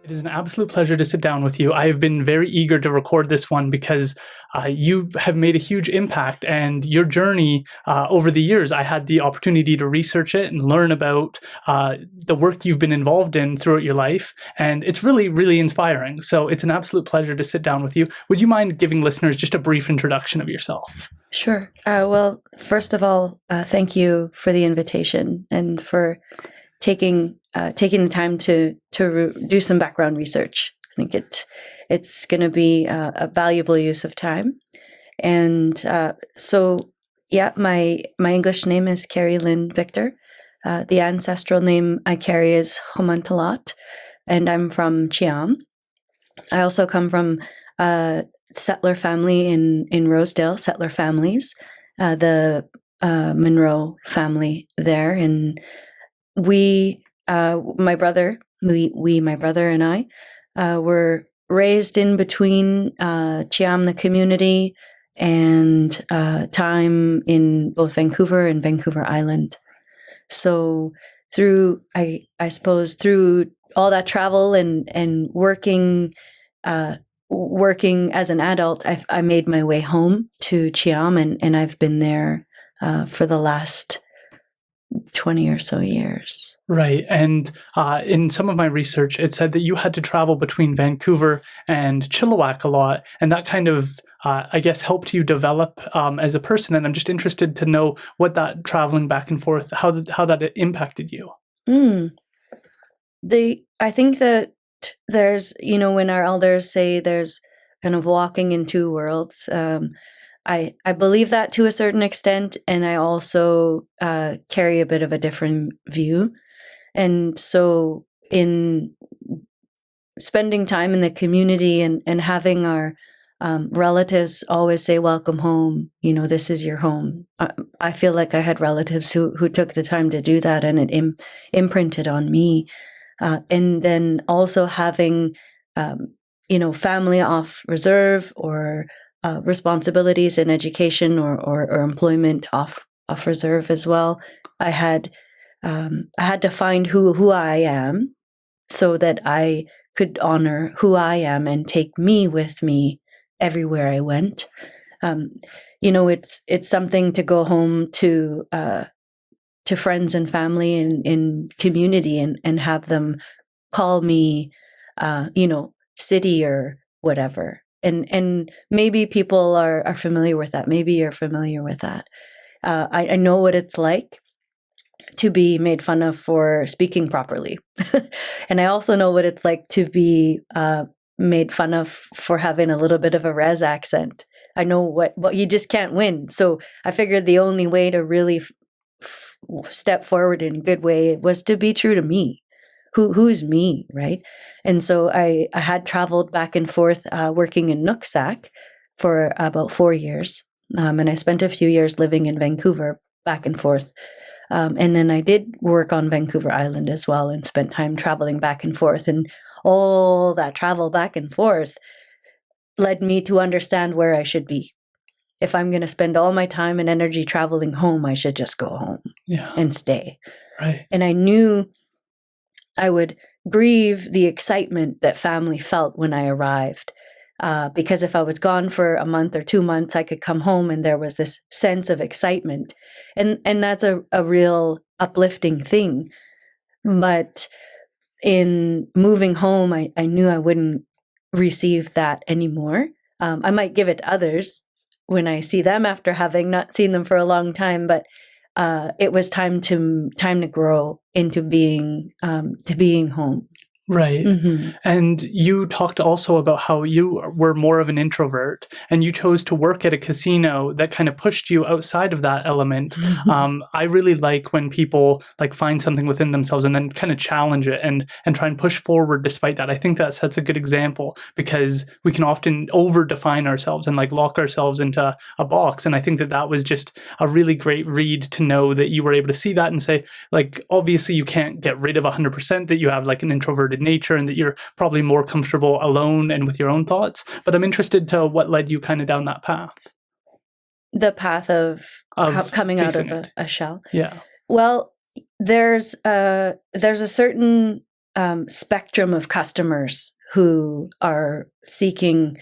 It is an absolute pleasure to sit down with you. I have been very eager to record this one because you have made a huge impact, and your journey over the years, I had the opportunity to research it and learn about the work you've been involved in throughout your life, and it's really, really inspiring. So it's an absolute pleasure to sit down with you. Would you mind giving listeners just a brief introduction of yourself? Sure. Well, first of all, thank you for the invitation and for taking the time to do some background research. I think it's going to be a valuable use of time. And my English name is Carrielynn Victor. The ancestral name I carry is Homantalat, and I'm from Cheam. I also come from a settler family in Rosedale, settler families, the Monroe family there, and my brother and I, were raised in between Cheam, the community, and time in both Vancouver and Vancouver Island. So through all that travel and working as an adult, I made my way home to Cheam, and I've been there for the last 20 or so years. Right. And in some of my research, it said that you had to travel between Vancouver and Chilliwack a lot. And that kind of, I guess, helped you develop as a person. And I'm just interested to know what that traveling back and forth, how that impacted you. I think that there's, when our elders say there's kind of walking in two worlds, I believe that to a certain extent, and I also carry a bit of a different view. And so in spending time in the community and having our relatives always say, welcome home, this is your home. I feel like I had relatives who took the time to do that, and it imprinted on me. And then also having, family off reserve or responsibilities in education or employment off reserve as well. I had to find who I am so that I could honor who I am and take me with me everywhere I went. It's something to go home to friends and family in community and have them call me, city or whatever. And maybe people are familiar with that. Maybe you're familiar with that. I know what it's like to be made fun of for speaking properly. And I also know what it's like to be made fun of for having a little bit of a res accent. I know what you just can't win. So I figured the only way to really step forward in a good way was to be true to me. Who's me, right? And so I had traveled back and forth working in Nooksack for about 4 years. And I spent a few years living in Vancouver back and forth. And then I did work on Vancouver Island as well and spent time traveling back and forth. And all that travel back and forth led me to understand where I should be. If I'm going to spend all my time and energy traveling home, I should just go home and stay. Right. And I knew I would grieve the excitement that family felt when I arrived. Because if I was gone for a month or 2 months, I could come home and there was this sense of excitement. And that's a real uplifting thing. But in moving home, I knew I wouldn't receive that anymore. I might give it to others when I see them after having not seen them for a long time, but it was time to grow into being home. Right. Mm-hmm. And you talked also about how you were more of an introvert and you chose to work at a casino that kind of pushed you outside of that element. I really like when people find something within themselves and then kind of challenge it and try and push forward despite that. I think that sets a good example because we can often over-define ourselves and lock ourselves into a box. And I think that was just a really great read to know that you were able to see that and say, obviously you can't get rid of 100% that you have an introverted nature and that you're probably more comfortable alone and with your own thoughts. But I'm interested to what led you kind of down that path. The path of coming out of a shell. Yeah. Well, there's a certain spectrum of customers who are seeking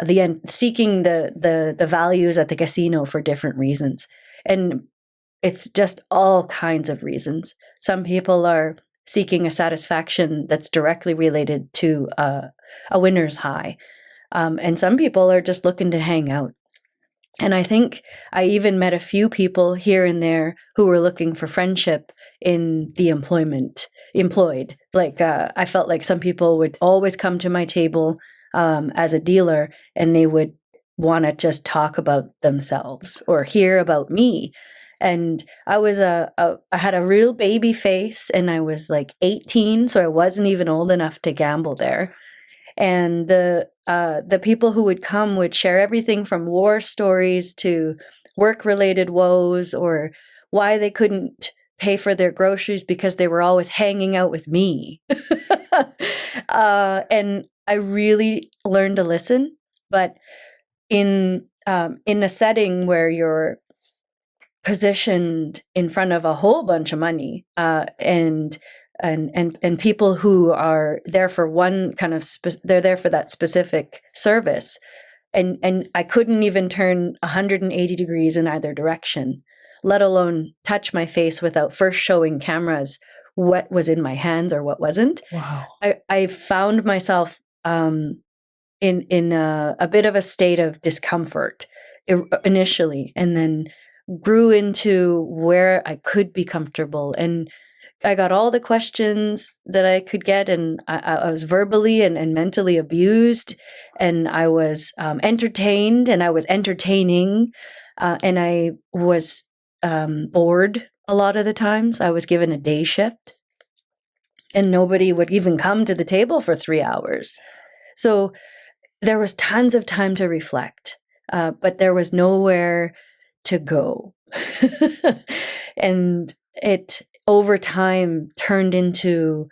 the values at the casino for different reasons. And it's just all kinds of reasons. Some people are seeking a satisfaction that's directly related to a winner's high. And some people are just looking to hang out. And I think I even met a few people here and there who were looking for friendship in the employed. Like I felt like some people would always come to my table as a dealer, and they would want to just talk about themselves or hear about me. And I had a real baby face, and I was like 18, so I wasn't even old enough to gamble there. And the people who would come would share everything from war stories to work-related woes, or why they couldn't pay for their groceries because they were always hanging out with me. And I really learned to listen. But in a setting where you're positioned in front of a whole bunch of money, and people who are there for one kind of they're there for that specific service, and I couldn't even turn 180 degrees in either direction, let alone touch my face without first showing cameras what was in my hands or what wasn't. Wow. I found myself in a bit of a state of discomfort initially, and then grew into where I could be comfortable. And I got all the questions that I could get, and I was verbally and mentally abused, and I was entertained, and I was entertaining, and I was bored a lot of the times. I was given a day shift, and nobody would even come to the table for 3 hours. So there was tons of time to reflect, but there was nowhere to go. And it over time turned into,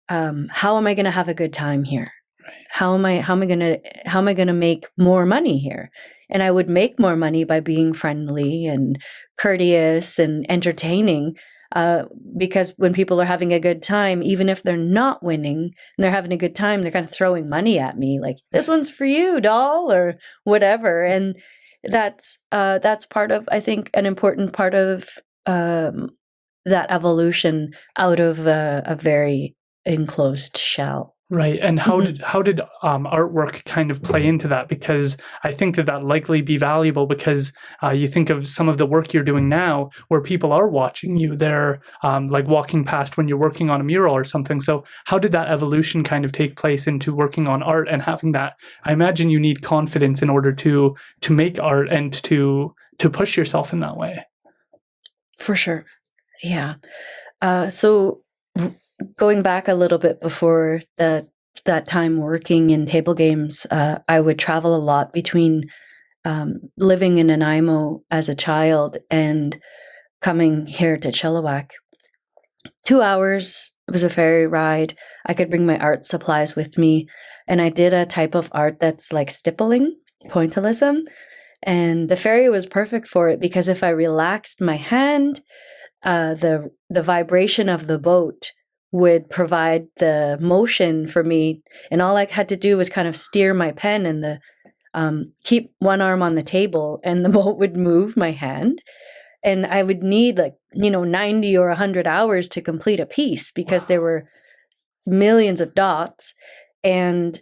how am I going to have a good time here? Right. How am I going to make more money here? And I would make more money by being friendly and courteous and entertaining, because when people are having a good time, even if they're not winning and they're having a good time, they're kind of throwing money at me, like, this one's for you, doll, or whatever. And that's part of, I think, an important part of that evolution out of a very enclosed shell. Right. And how did artwork kind of play into that? Because I think that likely be valuable, because you think of some of the work you're doing now where people are watching you. They're like walking past when you're working on a mural or something. So how did that evolution kind of take place into working on art and having that? I imagine you need confidence in order to make art and to push yourself in that way. For sure. Yeah. So going back a little bit before that time working in table games, I would travel a lot between living in Nanaimo as a child and coming here to Chilliwack. 2 hours, it was a ferry ride. I could bring my art supplies with me, and I did a type of art that's like stippling, pointillism, and the ferry was perfect for it, because if I relaxed my hand, the vibration of the boat would provide the motion for me, and all I had to do was kind of steer my pen and keep one arm on the table, and the boat would move my hand. And I would need 90 or 100 hours to complete a piece, because there were millions of dots, and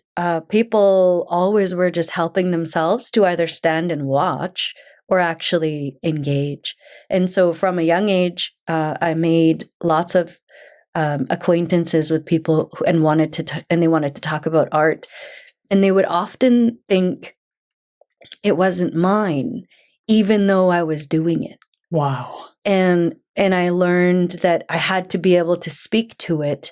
people always were just helping themselves to either stand and watch or actually engage. And so from a young age, I made lots of acquaintances with people and they wanted to talk about art, and they would often think it wasn't mine, even though I was doing it. Wow. And I learned that I had to be able to speak to it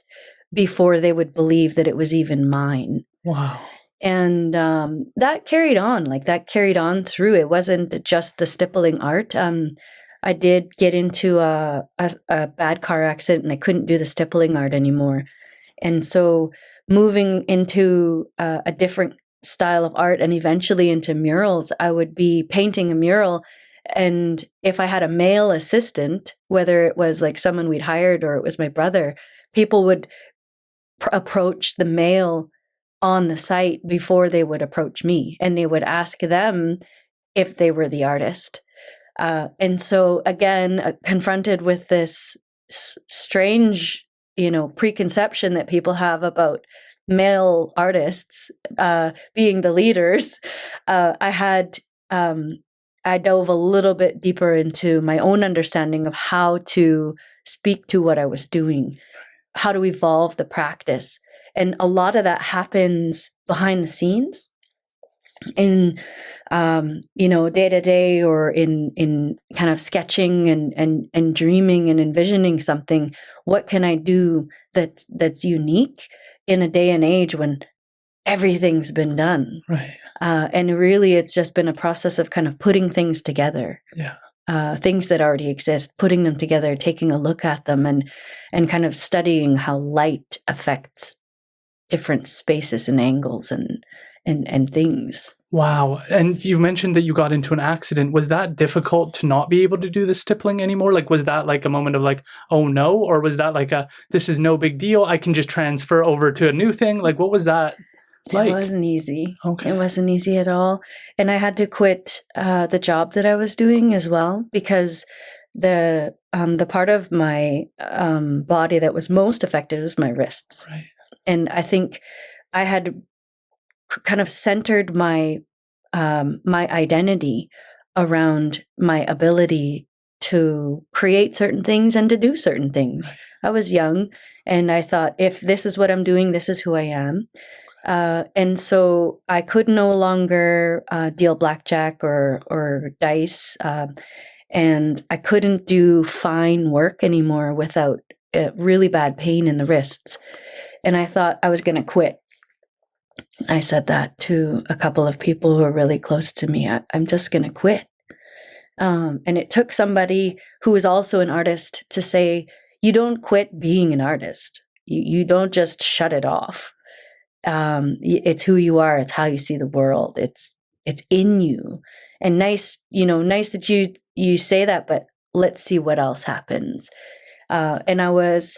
before they would believe that it was even mine. Wow. And that carried on through. It wasn't just the stippling art. I did get into a bad car accident, and I couldn't do the stippling art anymore. And so moving into a different style of art, and eventually into murals, I would be painting a mural, and if I had a male assistant, whether it was like someone we'd hired or it was my brother, people would approach the male on the site before they would approach me, and they would ask them if they were the artist. And so again, confronted with this strange, preconception that people have about male artists being the leaders, I dove a little bit deeper into my own understanding of how to speak to what I was doing, how to evolve the practice. And a lot of that happens behind the scenes in, day to day, or in kind of sketching and dreaming and envisioning something. What can I do that's unique in a day and age when everything's been done? Right. And really, it's just been a process of kind of putting things together. Yeah. Things that already exist, putting them together, taking a look at them, and kind of studying how light affects different spaces and angles and things. Wow. And you mentioned that you got into an accident. Was that difficult to not be able to do the stippling anymore? Like, was that like a moment of like, oh no? Or was that like this is no big deal, I can just transfer over to a new thing? Like, what was that like? It wasn't easy. Okay. It wasn't easy at all. And I had to quit the job that I was doing as well, because the part of my body that was most affected was my wrists. Right. And I think I had kind of centered my my identity around my ability to create certain things and to do certain things. Right. I was young, and I thought, if this is what I'm doing, this is who I am. And so I could no longer deal blackjack or dice, and I couldn't do fine work anymore without really bad pain in the wrists. And I thought I was going to quit. I said that to a couple of people who are really close to me. I'm just going to quit. And it took somebody who was also an artist to say, you don't quit being an artist. You don't just shut it off. It's who you are. It's how you see the world. It's in you. And nice that you say that, but let's see what else happens. And I was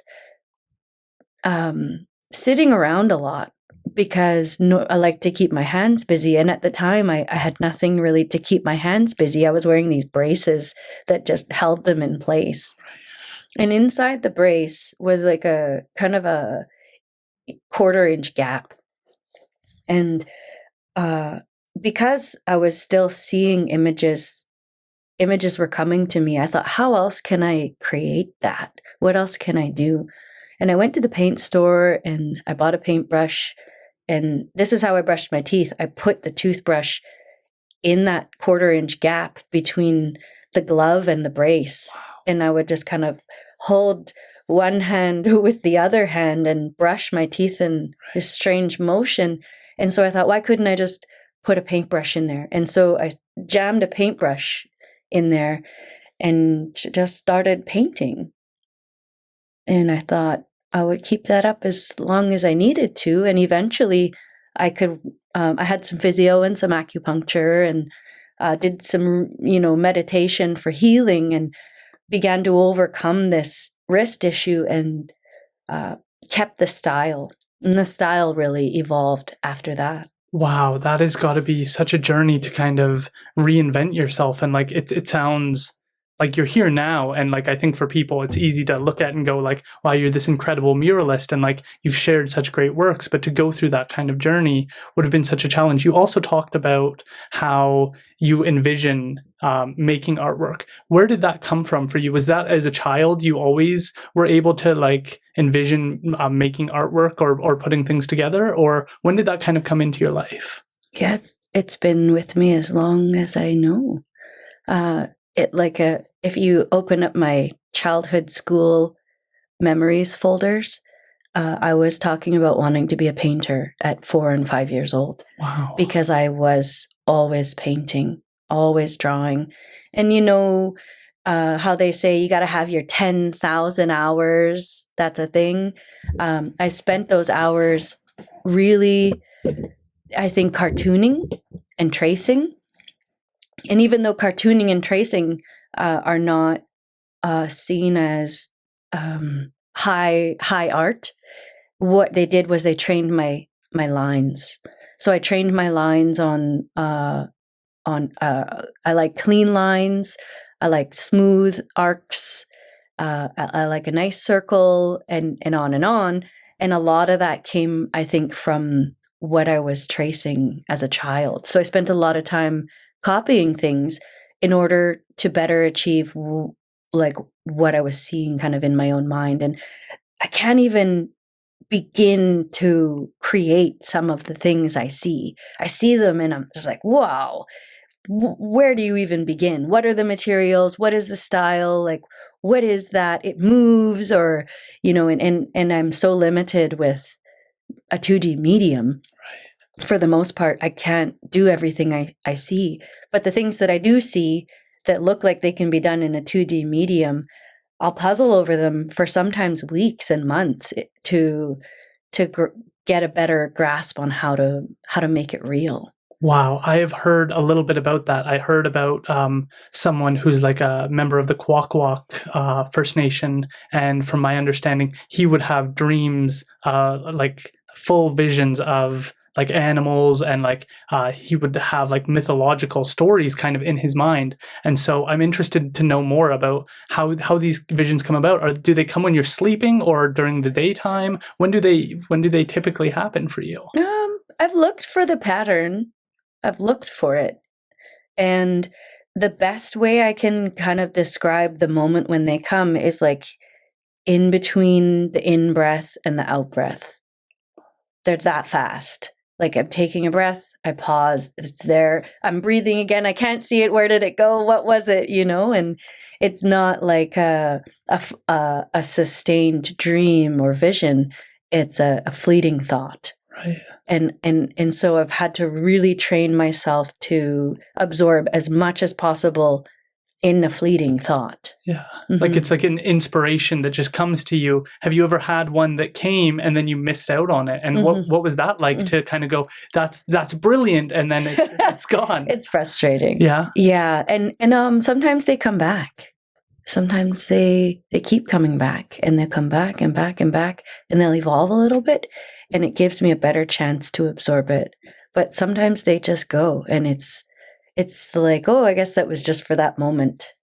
sitting around a lot because I like to keep my hands busy. And at the time, I had nothing really to keep my hands busy. I was wearing these braces that just held them in place. And inside the brace was like a kind of a 1/4-inch gap. And because I was still seeing images were coming to me, I thought, how else can I create that? What else can I do? And I went to the paint store and I bought a paintbrush. And this is how I brushed my teeth. I put the toothbrush in that 1/4-inch gap between the glove and the brace. Wow. And I would just kind of hold one hand with the other hand and brush my teeth in this strange motion. And so I thought, why couldn't I just put a paintbrush in there? And so I jammed a paintbrush in there and just started painting. And I thought I would keep that up as long as I needed to. And eventually I could, I had some physio and some acupuncture and did some, meditation for healing, and began to overcome this wrist issue and kept the style. And the style really evolved after that. Wow, that has got to be such a journey to kind of reinvent yourself. And like, it sounds like you're here now. And like, I think for people, it's easy to look at and go like, wow, you're this incredible muralist and like you've shared such great works, but to go through that kind of journey would have been such a challenge. You also talked about how you envision making artwork. Where did that come from for you? Was that as a child, you always were able to like envision making artwork or putting things together? Or when did that kind of come into your life? Yeah, it's been with me as long as I know. If you open up my childhood school memories folders, I was talking about wanting to be a painter at 4 and 5 years old. Wow. Because I was always painting, always drawing. And how they say you got to have your 10,000 hours. That's a thing. I spent those hours really, I think, cartooning and tracing. And even though cartooning and tracing are not seen as high art, what they did was they trained my lines. So I trained my lines on I like clean lines, I like smooth arcs, I like a nice circle, and on and on. And a lot of that came, I think, from what I was tracing as a child. So I spent a lot of time copying things in order to better achieve like what I was seeing kind of in my own mind. And I can't even begin to create some of the things I see. I see them and I'm just like, wow, where do you even begin? What are the materials? What is the style? Like, what is that? It moves, or, and I'm so limited with a 2D medium. Right. For the most part, I can't do everything I see. But the things that I do see that look like they can be done in a 2D medium, I'll puzzle over them for sometimes weeks and months to get a better grasp on how to make it real. Wow, I have heard a little bit about that. I heard about someone who's like a member of the Kwakwak First Nation, and from my understanding, he would have dreams, like full visions of like animals, and like he would have like mythological stories kind of in his mind. And so I'm interested to know more about how these visions come about. Or do they come when you're sleeping or during the daytime? When do they typically happen for you? I've looked for the pattern. I've looked for it. And the best way I can kind of describe the moment when they come is like in between the in breath and the out breath. They're that fast. Like I'm taking a breath, I pause, it's there, I'm breathing again, I can't see it, where did it go, what was it, and it's not like a sustained dream or vision, it's a fleeting thought. Right. And so I've had to really train myself to absorb as much as possible in a fleeting thought. Yeah. Like it's like an inspiration that just comes to you. Have you ever had one that came and then you missed out on it? And what was that like to kind of go, that's brilliant, and then it's gone? It's frustrating. Yeah. Yeah. And sometimes they come back. Sometimes they keep coming back, and they'll come back and back and back, and they'll evolve a little bit, and it gives me a better chance to absorb it. But sometimes they just go, and it's like, oh, I guess that was just for that moment,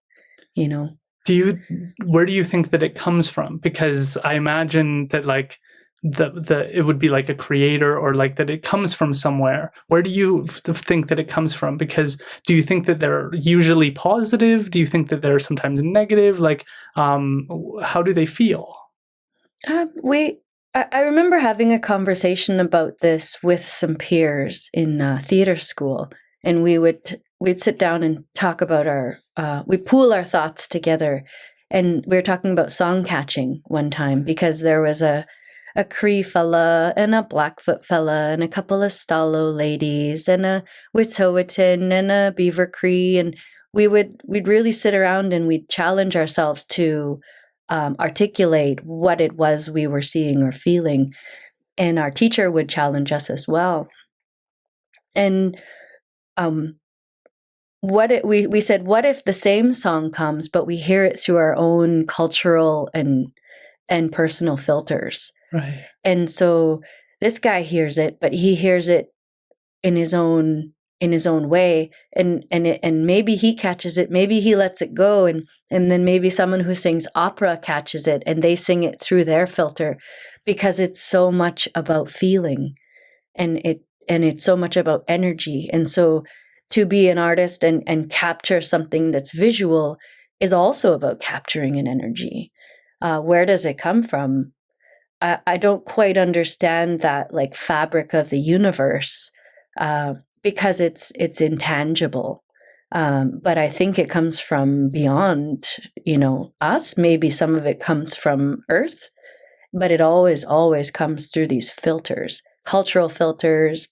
Where do you think that it comes from? Because I imagine that like it would be like a creator, or like that it comes from somewhere. Where do you think that it comes from? Because do you think that they're usually positive? Do you think that they're sometimes negative? Like, how do they feel? I remember having a conversation about this with some peers in theater school, and we'd sit down and talk about we'd pool our thoughts together, and we were talking about song catching one time, because there was a Cree fella and a Blackfoot fella and a couple of Stalo ladies and a Wet'suwet'en and a Beaver Cree, and we'd really sit around and we'd challenge ourselves to articulate what it was we were seeing or feeling, and our teacher would challenge us as well. And we said, what if the same song comes, but we hear it through our own cultural and personal filters? Right. And so this guy hears it, but he hears it in his own way, and maybe he catches it, maybe he lets it go, and then maybe someone who sings opera catches it and they sing it through their filter, because it's so much about feeling, and it's so much about energy. And so to be an artist and capture something that's visual is also about capturing an energy. Where does it come from? I don't quite understand that like fabric of the universe, because it's intangible. But I think it comes from beyond, us. Maybe some of it comes from Earth, but it always comes through these filters, cultural filters,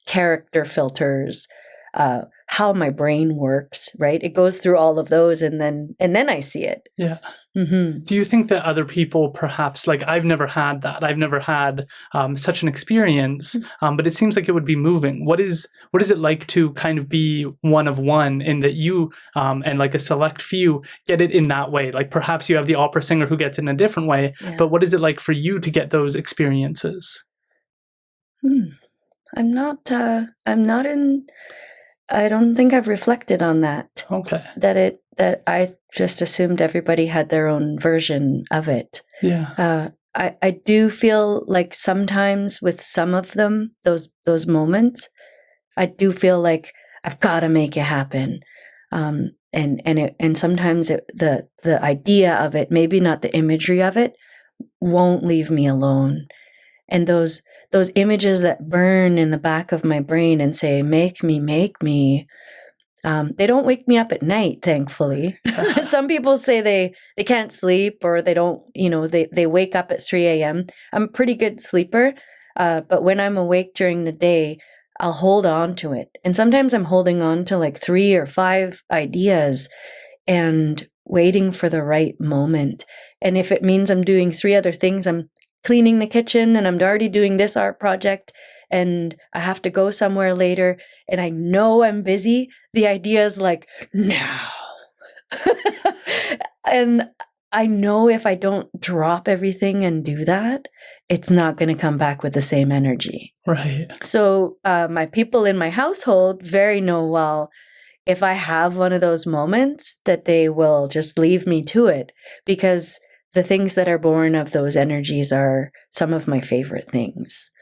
character filters, how my brain works, right? It goes through all of those, and then I see it. Yeah. Mm-hmm. Do you think that other people perhaps, like I've never had that, I've never had such an experience, but it seems like it would be moving. What is it like to kind of be one of one in that you and like a select few get it in that way? Like perhaps you have the opera singer who gets it in a different way, but what is it like for you to get those experiences? I'm not in, I don't think I've reflected on that. Okay. That I just assumed everybody had their own version of it. Yeah. I do feel like sometimes with some of them, those moments, I do feel like I've got to make it happen. And sometimes the idea of it, maybe not the imagery of it, won't leave me alone. And those images that burn in the back of my brain and say, make me, they don't wake me up at night, thankfully. Some people say they can't sleep, or they don't, they wake up at 3 a.m. I'm a pretty good sleeper, but when I'm awake during the day, I'll hold on to it. And sometimes I'm holding on to like 3 or 5 ideas and waiting for the right moment. And if it means I'm doing 3 other things, I'm cleaning the kitchen and I'm already doing this art project and I have to go somewhere later and I know I'm busy, the idea is like, now. And I know if I don't drop everything and do that, it's not going to come back with the same energy. Right. So my people in my household very know well, if I have one of those moments, that they will just leave me to it, because the things that are born of those energies are some of my favorite things.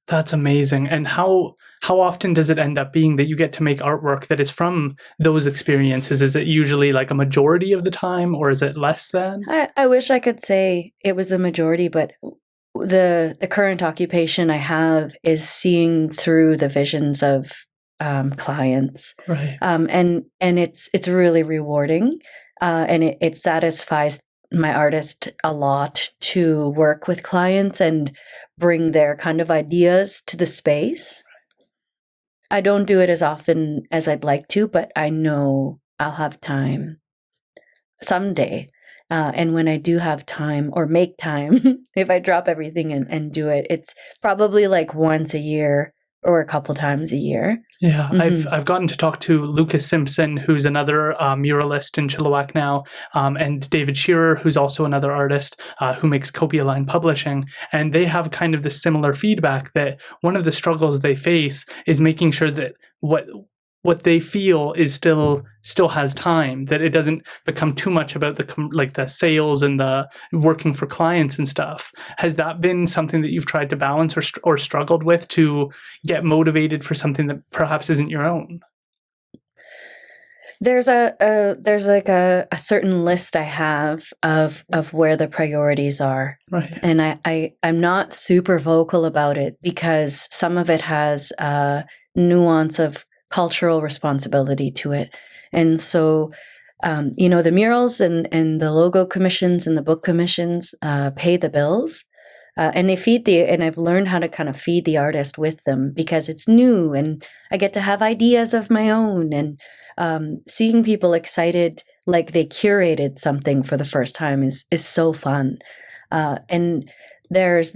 That's amazing. And how often does it end up being that you get to make artwork that is from those experiences? Is it usually like a majority of the time, or is it less than? I wish I could say it was the majority, but the current occupation I have is seeing through the visions of clients. Right. And it's really rewarding. And it satisfies my artist a lot to work with clients and bring their kind of ideas to the space. I don't do it as often as I'd like to, but I know I'll have time someday. And when I do have time or make time, if I drop everything and do it, it's probably like once a year or a couple times a year. Yeah, I've gotten to talk to Lucas Simpson, who's another muralist in Chilliwack now, and David Shearer, who's also another artist who makes Copia Line Publishing, and they have kind of the similar feedback that one of the struggles they face is making sure that what they feel is still has time, that it doesn't become too much about the sales and the working for clients and stuff. Has that been something that you've tried to balance or struggled with, to get motivated for something that perhaps isn't your own? There's like a certain list I have of where the priorities are. Right. And I'm not super vocal about it because some of it has a nuance of cultural responsibility to it. And so, the murals and the logo commissions and the book commissions pay the bills. And they and I've learned how to kind of feed the artist with them because it's new and I get to have ideas of my own, and seeing people excited like they curated something for the first time is so fun. And there's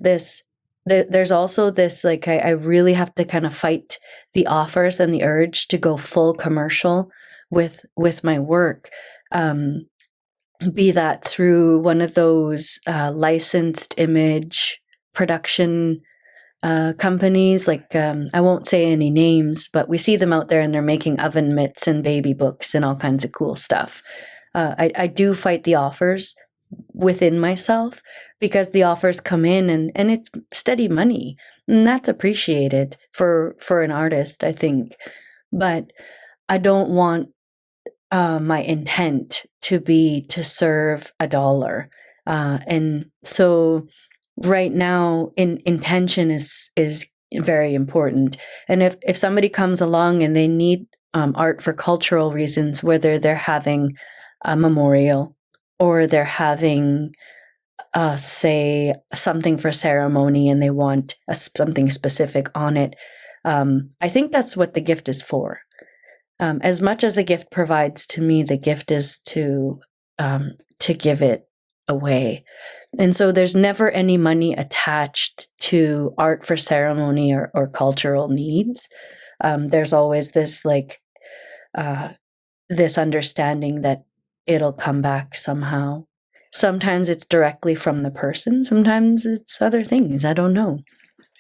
also this, like, I really have to kind of fight the offers and the urge to go full commercial with my work. Be that through one of those licensed image production companies, like I won't say any names, but we see them out there and they're making oven mitts and baby books and all kinds of cool stuff. I do fight the offers within myself because the offers come in and it's steady money, and that's appreciated for an artist, I think. But I don't want my intent to be to serve $1. And so right now intention is very important. And if somebody comes along and they need art for cultural reasons, whether they're having a memorial or they're having say something for ceremony and they want something specific on it, I think that's what the gift is for. As much as the gift provides to me, the gift is to give it away. And so there's never any money attached to art for ceremony or cultural needs. There's always this this understanding that it'll come back somehow. Sometimes it's directly from the person. Sometimes it's other things. I don't know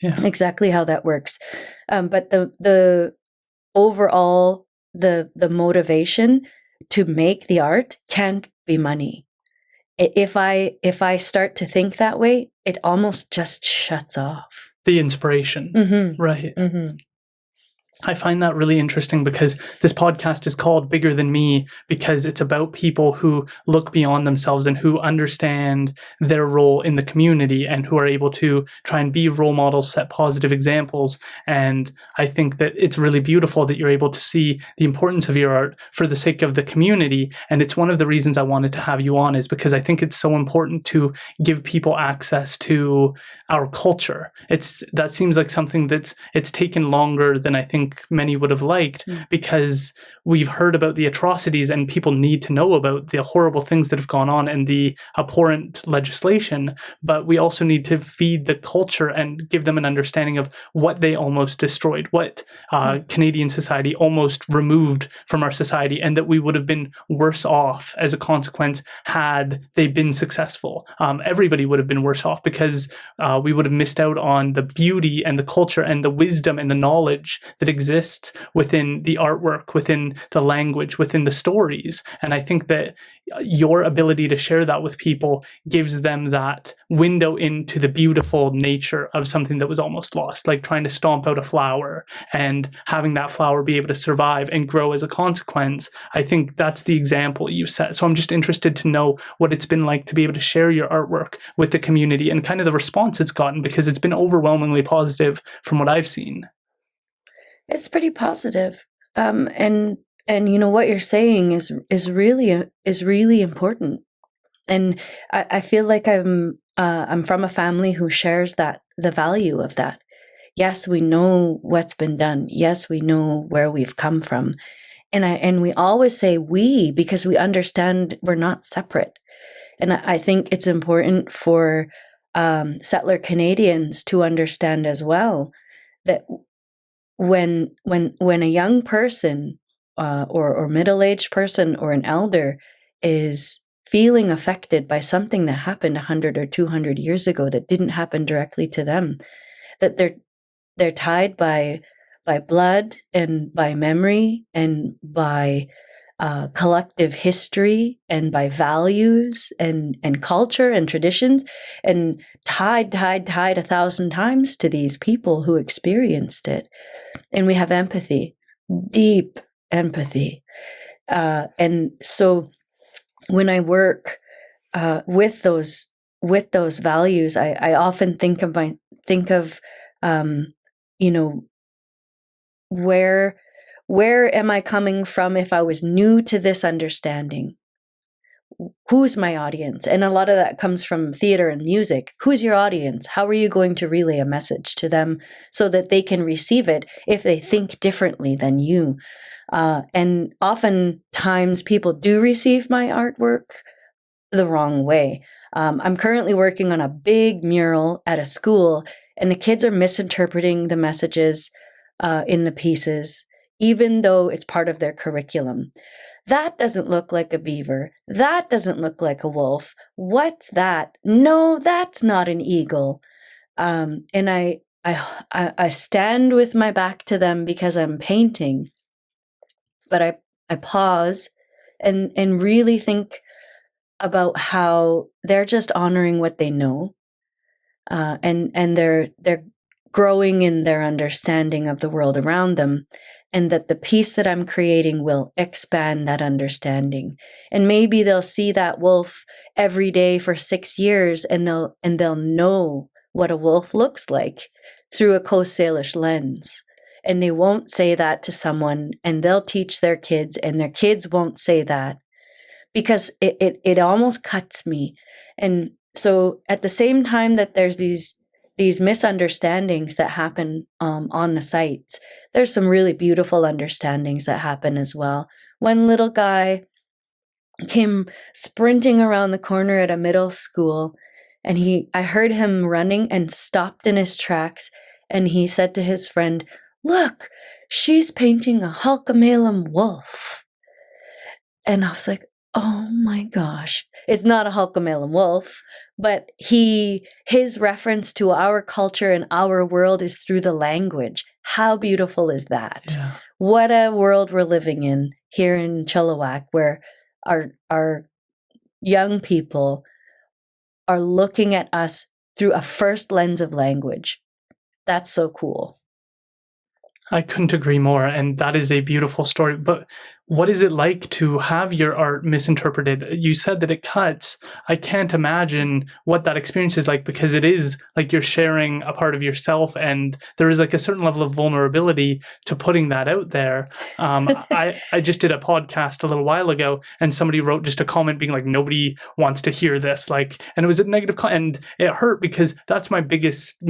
exactly how that works. But the overall, the motivation to make the art can't be money. If I start to think that way, it almost just shuts off. The inspiration. Mm-hmm. Right. Mm-hmm. I find that really interesting because this podcast is called Bigger Than Me because it's about people who look beyond themselves and who understand their role in the community and who are able to try and be role models, set positive examples. And I think that it's really beautiful that you're able to see the importance of your art for the sake of the community. And it's one of the reasons I wanted to have you on, is because I think it's so important to give people access to our culture. That seems like something it's taken longer than I think many would have liked, because we've heard about the atrocities and people need to know about the horrible things that have gone on and the abhorrent legislation, but we also need to feed the culture and give them an understanding of what they almost destroyed, what Canadian society almost removed from our society, and that we would have been worse off as a consequence had they been successful. Everybody would have been worse off because we would have missed out on the beauty and the culture and the wisdom and the knowledge that exists within the artwork, within the language, within the stories. And I think that your ability to share that with people gives them that window into the beautiful nature of something that was almost lost, like trying to stomp out a flower and having that flower be able to survive and grow as a consequence. I think that's the example you've set. So I'm just interested to know what it's been like to be able to share your artwork with the community and kind of the response it's gotten, because it's been overwhelmingly positive from what I've seen. It's pretty positive. And you know what you're saying is really important. And I feel like I'm from a family who shares the value of that. Yes, we know what's been done. Yes, we know where we've come from. And we always say we because we understand we're not separate. And I think it's important for settler Canadians to understand as well that when a young person or middle-aged person or an elder is feeling affected by something that happened 100 or 200 years ago that didn't happen directly to them, that they're tied by blood and by memory and by collective history and by values and culture and traditions, and tied 1,000 times to these people who experienced it. And we have empathy, deep empathy. And so when I work with those values, I often think of where am I coming from if I was new to this understanding? Who's my audience? And a lot of that comes from theater and music. Who's your audience? How are you going to relay a message to them so that they can receive it if they think differently than you? And oftentimes people do receive my artwork the wrong way. I'm currently working on a big mural at a school, and the kids are misinterpreting the messages in the pieces, even though it's part of their curriculum. That doesn't look like a beaver. That doesn't look like a wolf. What's that? No, that's not an eagle. And I stand with my back to them because I'm painting, but I pause and really think about how they're just honoring what they know, and they're growing in their understanding of the world around them, and that the piece that I'm creating will expand that understanding. And maybe they'll see that wolf every day for 6 years, and they'll know what a wolf looks like through a Coast Salish lens. And they won't say that to someone, and they'll teach their kids, and their kids won't say that, because it almost cuts me. And so at the same time that there's these these misunderstandings that happen on the sites. There's some really beautiful understandings that happen as well. One little guy came sprinting around the corner at a middle school, and I heard him running and stopped in his tracks, and he said to his friend, "Look, she's painting a Hulkamalum wolf." And I was like, oh my gosh. It's not a Hulkamalum wolf, but his reference to our culture and our world is through the language. How beautiful is that? Yeah. What a world we're living in here in Chilliwack, where our young people are looking at us through a first lens of language. That's so cool. I couldn't agree more, and that is a beautiful story. But what is it like to have your art misinterpreted? You said that it cuts. I can't imagine what that experience is like, because it is like you're sharing a part of yourself, and there is like a certain level of vulnerability to putting that out there. I just did a podcast a little while ago, and somebody wrote just a comment being like, nobody wants to hear this, like, and it was a negative and it hurt, because that's my biggest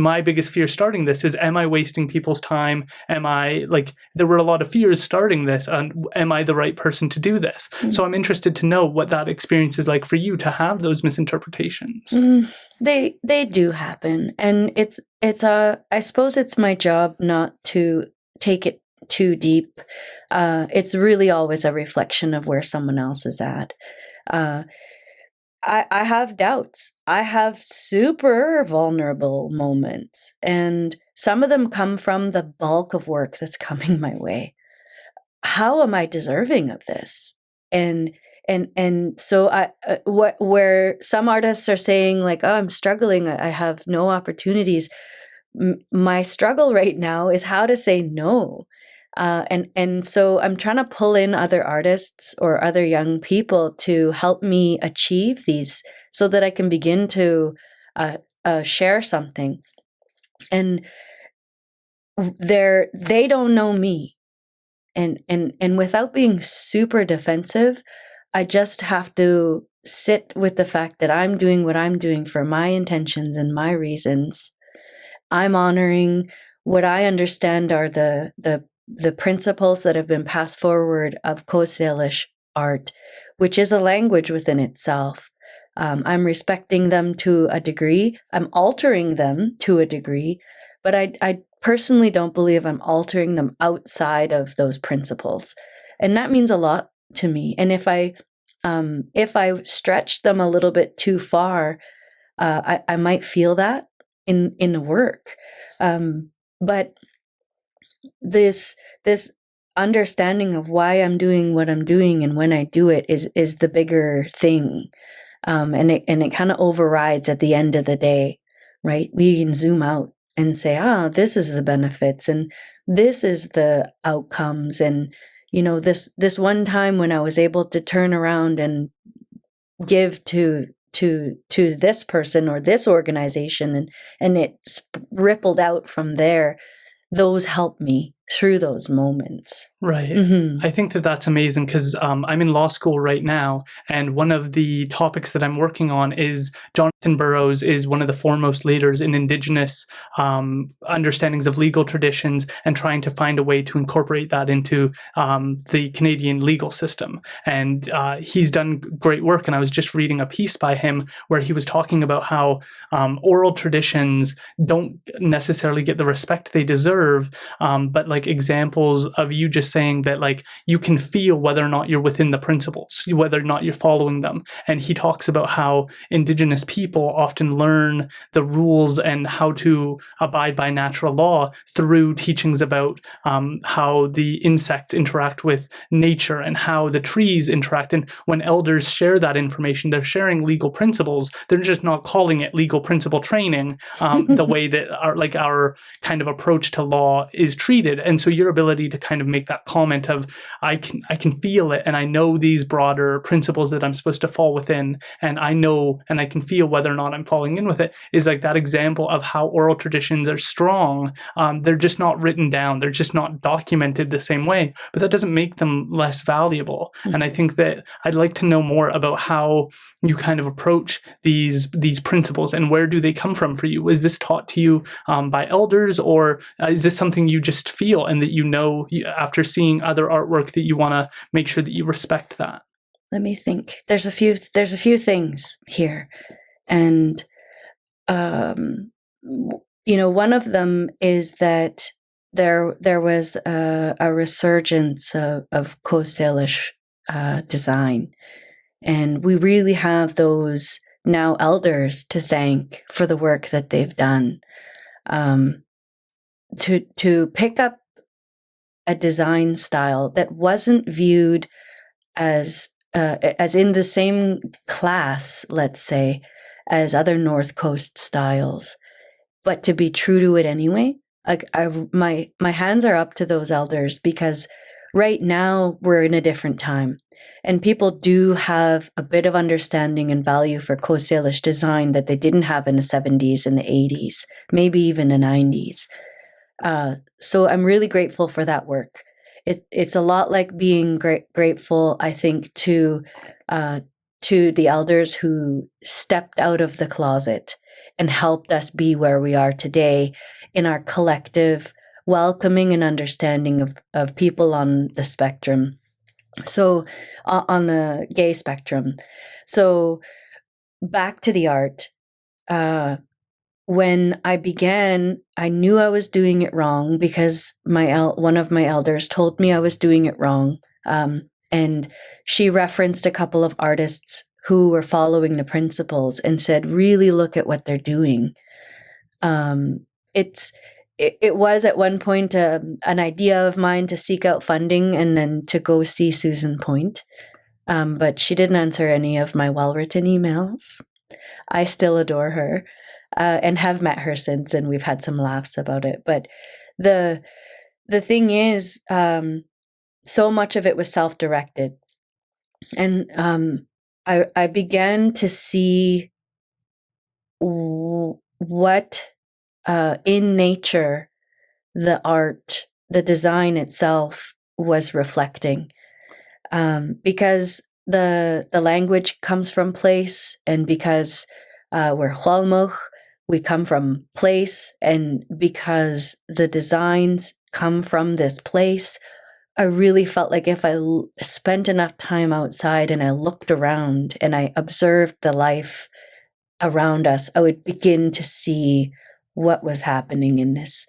fear starting this is, am I wasting people's time? Am I, like, there were a lot of fears starting this, and am I the right person to do this? So I'm interested to know what that experience is like for you to have those misinterpretations. They do happen, and it's I suppose it's my job not to take it too deep. It's really always a reflection of where someone else is at. I have doubts. I have super vulnerable moments, and some of them come from the bulk of work that's coming my way. How am I deserving of this? And so where some artists are saying like, oh, I'm struggling, I have no opportunities. My struggle right now is how to say no. And so I'm trying to pull in other artists or other young people to help me achieve these, so that I can begin to share something. And they don't know me. And without being super defensive, I just have to sit with the fact that I'm doing what I'm doing for my intentions and my reasons. I'm honoring what I understand are the principles that have been passed forward of Coast Salish art, which is a language within itself. I'm respecting them to a degree. I'm altering them to a degree, but I personally don't believe I'm altering them outside of those principles. And that means a lot to me. And if I stretch them a little bit too far, I might feel that in the work. But this understanding of why I'm doing what I'm doing and when I do it is the bigger thing. And it kind of overrides at the end of the day, right? We can zoom out and say, this is the benefits and this is the outcomes. And, this one time when I was able to turn around and give to this person or this organization, and it rippled out from there, those helped me through those moments. Right. Mm-hmm. I think that that's amazing, because I'm in law school right now, and one of the topics that I'm working on is Jonathan Burrows is one of the foremost leaders in Indigenous understandings of legal traditions, and trying to find a way to incorporate that into the Canadian legal system. And he's done great work, and I was just reading a piece by him where he was talking about how oral traditions don't necessarily get the respect they deserve, but like examples of you just saying that like you can feel whether or not you're within the principles, whether or not you're following them. And he talks about how Indigenous people often learn the rules and how to abide by natural law through teachings about how the insects interact with nature and how the trees interact. And when elders share that information, they're sharing legal principles. They're just not calling it legal principle training the way that our kind of approach to law is treated. And so your ability to kind of make that comment of, I can feel it, and I know these broader principles that I'm supposed to fall within, and I know, and I can feel whether or not I'm falling in with it, is like that example of how oral traditions are strong. They're just not written down. They're just not documented the same way, but that doesn't make them less valuable. Mm-hmm. And I think that I'd like to know more about how you kind of approach these principles, and where do they come from for you? Is this taught to you by elders, or is this something you just feel and that you know after seeing other artwork that you want to make sure that you respect that? Let me think. There's a few things here, and one of them is that there was a resurgence of Coast Salish design, and we really have those now elders to thank for the work that they've done. To pick up a design style that wasn't viewed as in the same class, let's say, as other North Coast styles, but to be true to it anyway. Like my hands are up to those elders, because right now we're in a different time, and people do have a bit of understanding and value for Coast Salish design that they didn't have in the 70s and the 80s, maybe even the 90s. So I'm really grateful for that work. It's a lot like being grateful, I think, to the elders who stepped out of the closet and helped us be where we are today in our collective welcoming and understanding of people on the spectrum. So on the gay spectrum. So back to the art. When I began, I knew I was doing it wrong, because one of my elders told me I was doing it wrong. And she referenced a couple of artists who were following the principles and said, really look at what they're doing. It was at one point an idea of mine to seek out funding and then to go see Susan Point. But she didn't answer any of my well-written emails. I still adore her. And have met her since, and we've had some laughs about it. But the thing is, so much of it was self-directed, and I began to see what in nature the art, the design itself was reflecting, because the language comes from place, and because we're Hualmoch, we come from place, and because the designs come from this place, I really felt like if I spent enough time outside and I looked around and I observed the life around us, I would begin to see what was happening in this.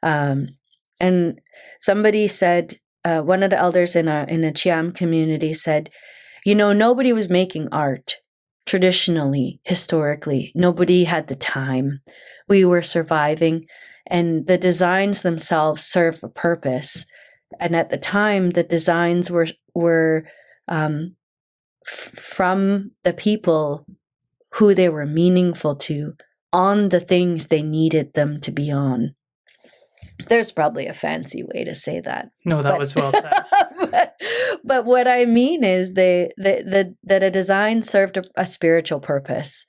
And somebody said, one of the elders in a Cheam community said, nobody was making art. Traditionally, historically, nobody had the time. We were surviving, and the designs themselves serve a purpose. And at the time, the designs were from the people who they were meaningful to, on the things they needed them to be on. There's probably a fancy way to say that. No, that was well said. But what I mean is that a design served a spiritual purpose.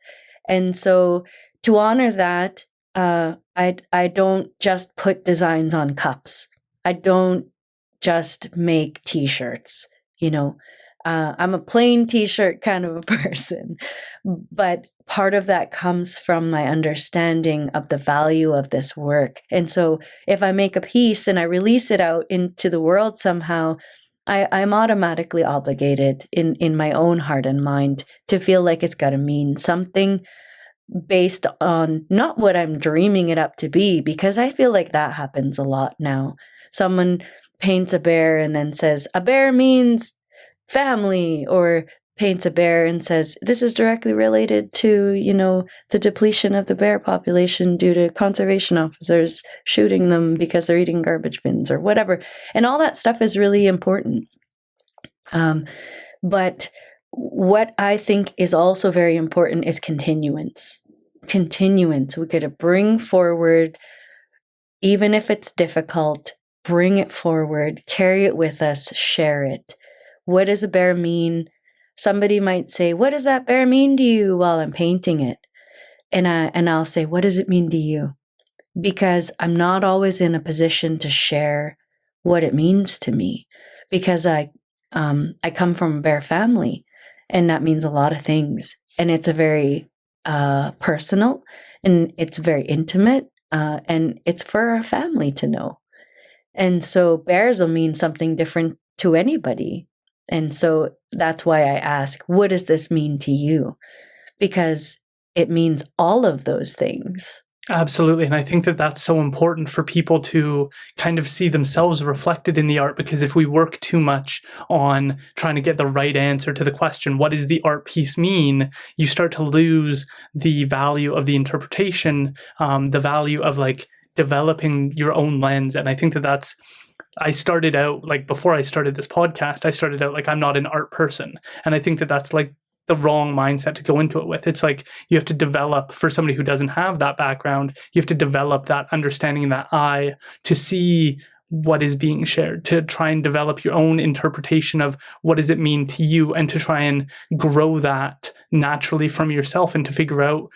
And so to honor that, I don't just put designs on cups. I don't just make T-shirts, I'm a plain T-shirt kind of a person. But part of that comes from my understanding of the value of this work. And so if I make a piece and I release it out into the world somehow, I'm automatically obligated in my own heart and mind to feel like it's got to mean something based on not what I'm dreaming it up to be, because I feel like that happens a lot now. Someone paints a bear and then says, a bear means family, or paints a bear and says, this is directly related to, the depletion of the bear population due to conservation officers shooting them because they're eating garbage bins or whatever. And all that stuff is really important. But what I think is also very important is continuance. We got to bring forward, even if it's difficult, bring it forward, carry it with us, share it. What does a bear mean? Somebody might say, what does that bear mean to you while I'm painting it? And I'll say, what does it mean to you? Because I'm not always in a position to share what it means to me, because I come from a bear family, and that means a lot of things. And it's a very personal, and it's very intimate, and it's for our family to know. And so bears will mean something different to anybody. And so that's why I ask, what does this mean to you? Because it means all of those things. Absolutely. And I think that that's so important for people to kind of see themselves reflected in the art, because if we work too much on trying to get the right answer to the question, what does the art piece mean? You start to lose the value of the interpretation, the value of like developing your own lens. And I think that I started out, like before I started this podcast, I started out like, I'm not an art person. And I think that that's like the wrong mindset to go into it with. It's like you have to develop, for somebody who doesn't have that background, you have to develop that understanding and that eye to see what is being shared, to try and develop your own interpretation of what does it mean to you, and to try and grow that naturally from yourself, and to figure out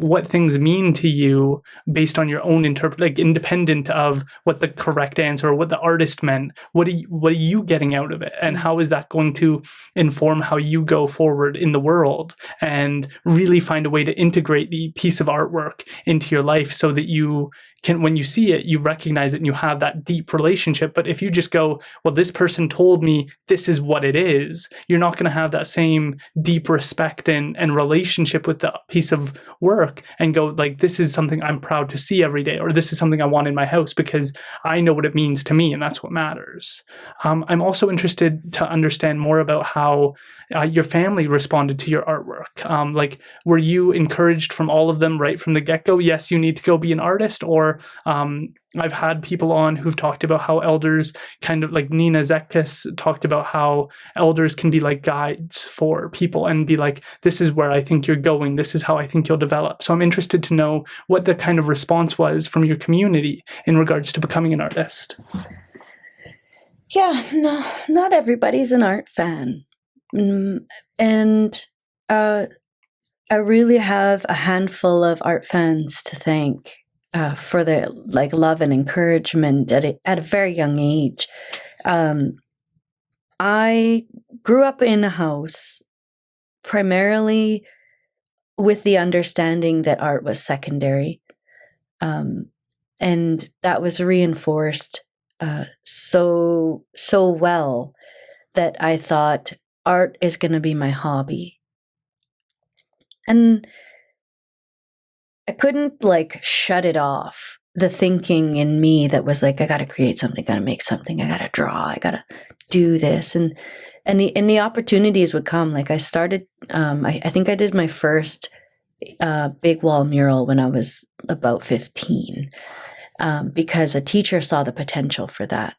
what things mean to you based on your own like independent of what the correct answer or what the artist meant. What are you getting out of it, and how is that going to inform how you go forward in the world, and really find a way to integrate the piece of artwork into your life, so that you can, when you see it, you recognize it and you have that deep relationship. But if you just go, well, this person told me this is what it is, you're not going to have that same deep respect and relationship with the piece of work, and go like, this is something I'm proud to see every day, or this is something I want in my house because I know what it means to me, and that's what matters. I'm also interested to understand more about how your family responded to your artwork. Like, were you encouraged from all of them right from the get-go, yes, you need to go be an artist? Or I've had people on who've talked about how elders, kind of like Nina Zetkis talked about how elders can be like guides for people and be like, this is where I think you're going, this is how I think you'll develop. So I'm interested to know what the kind of response was from your community in regards to becoming an artist. Yeah, no, not everybody's an art fan. And I really have a handful of art fans to thank for their like love and encouragement at a very young age. I grew up in a house primarily with the understanding that art was secondary, and that was reinforced so well that I thought art is going to be my hobby. And I couldn't like shut it off. The thinking in me that was like, I got to create something, got to make something, I got to draw, I got to do this. And the opportunities would come. Like I started, I think I did my first big wall mural when I was about 15, because a teacher saw the potential for that.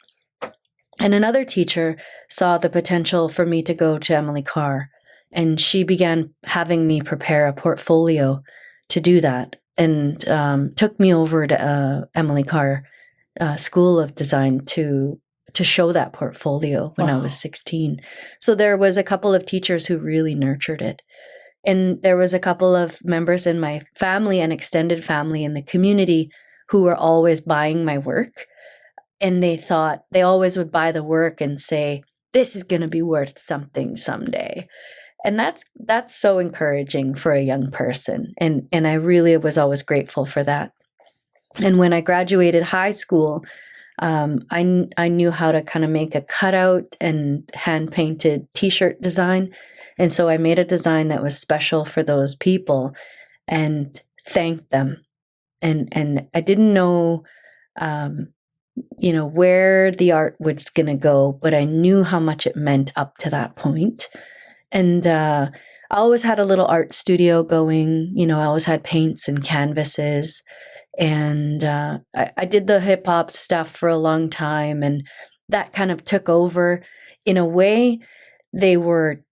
And another teacher saw the potential for me to go to Emily Carr, and she began having me prepare a portfolio to do that, and took me over to Emily Carr School of Design to show that portfolio when I was 16. So there was a couple of teachers who really nurtured it. And there was a couple of members in my family and extended family in the community who were always buying my work. And they thought, they always would buy the work and say, this is going to be worth something someday. And that's so encouraging for a young person. And I really was always grateful for that. And when I graduated high school, I knew how to kind of make a cutout and hand-painted t-shirt design. And so I made a design that was special for those people and thanked them. And I didn't know, where the art was going to go, but I knew how much it meant up to that point. And I always had a little art studio going. I always had paints and canvases. And I did the hip hop stuff for a long time, and that kind of took over. In a way, they were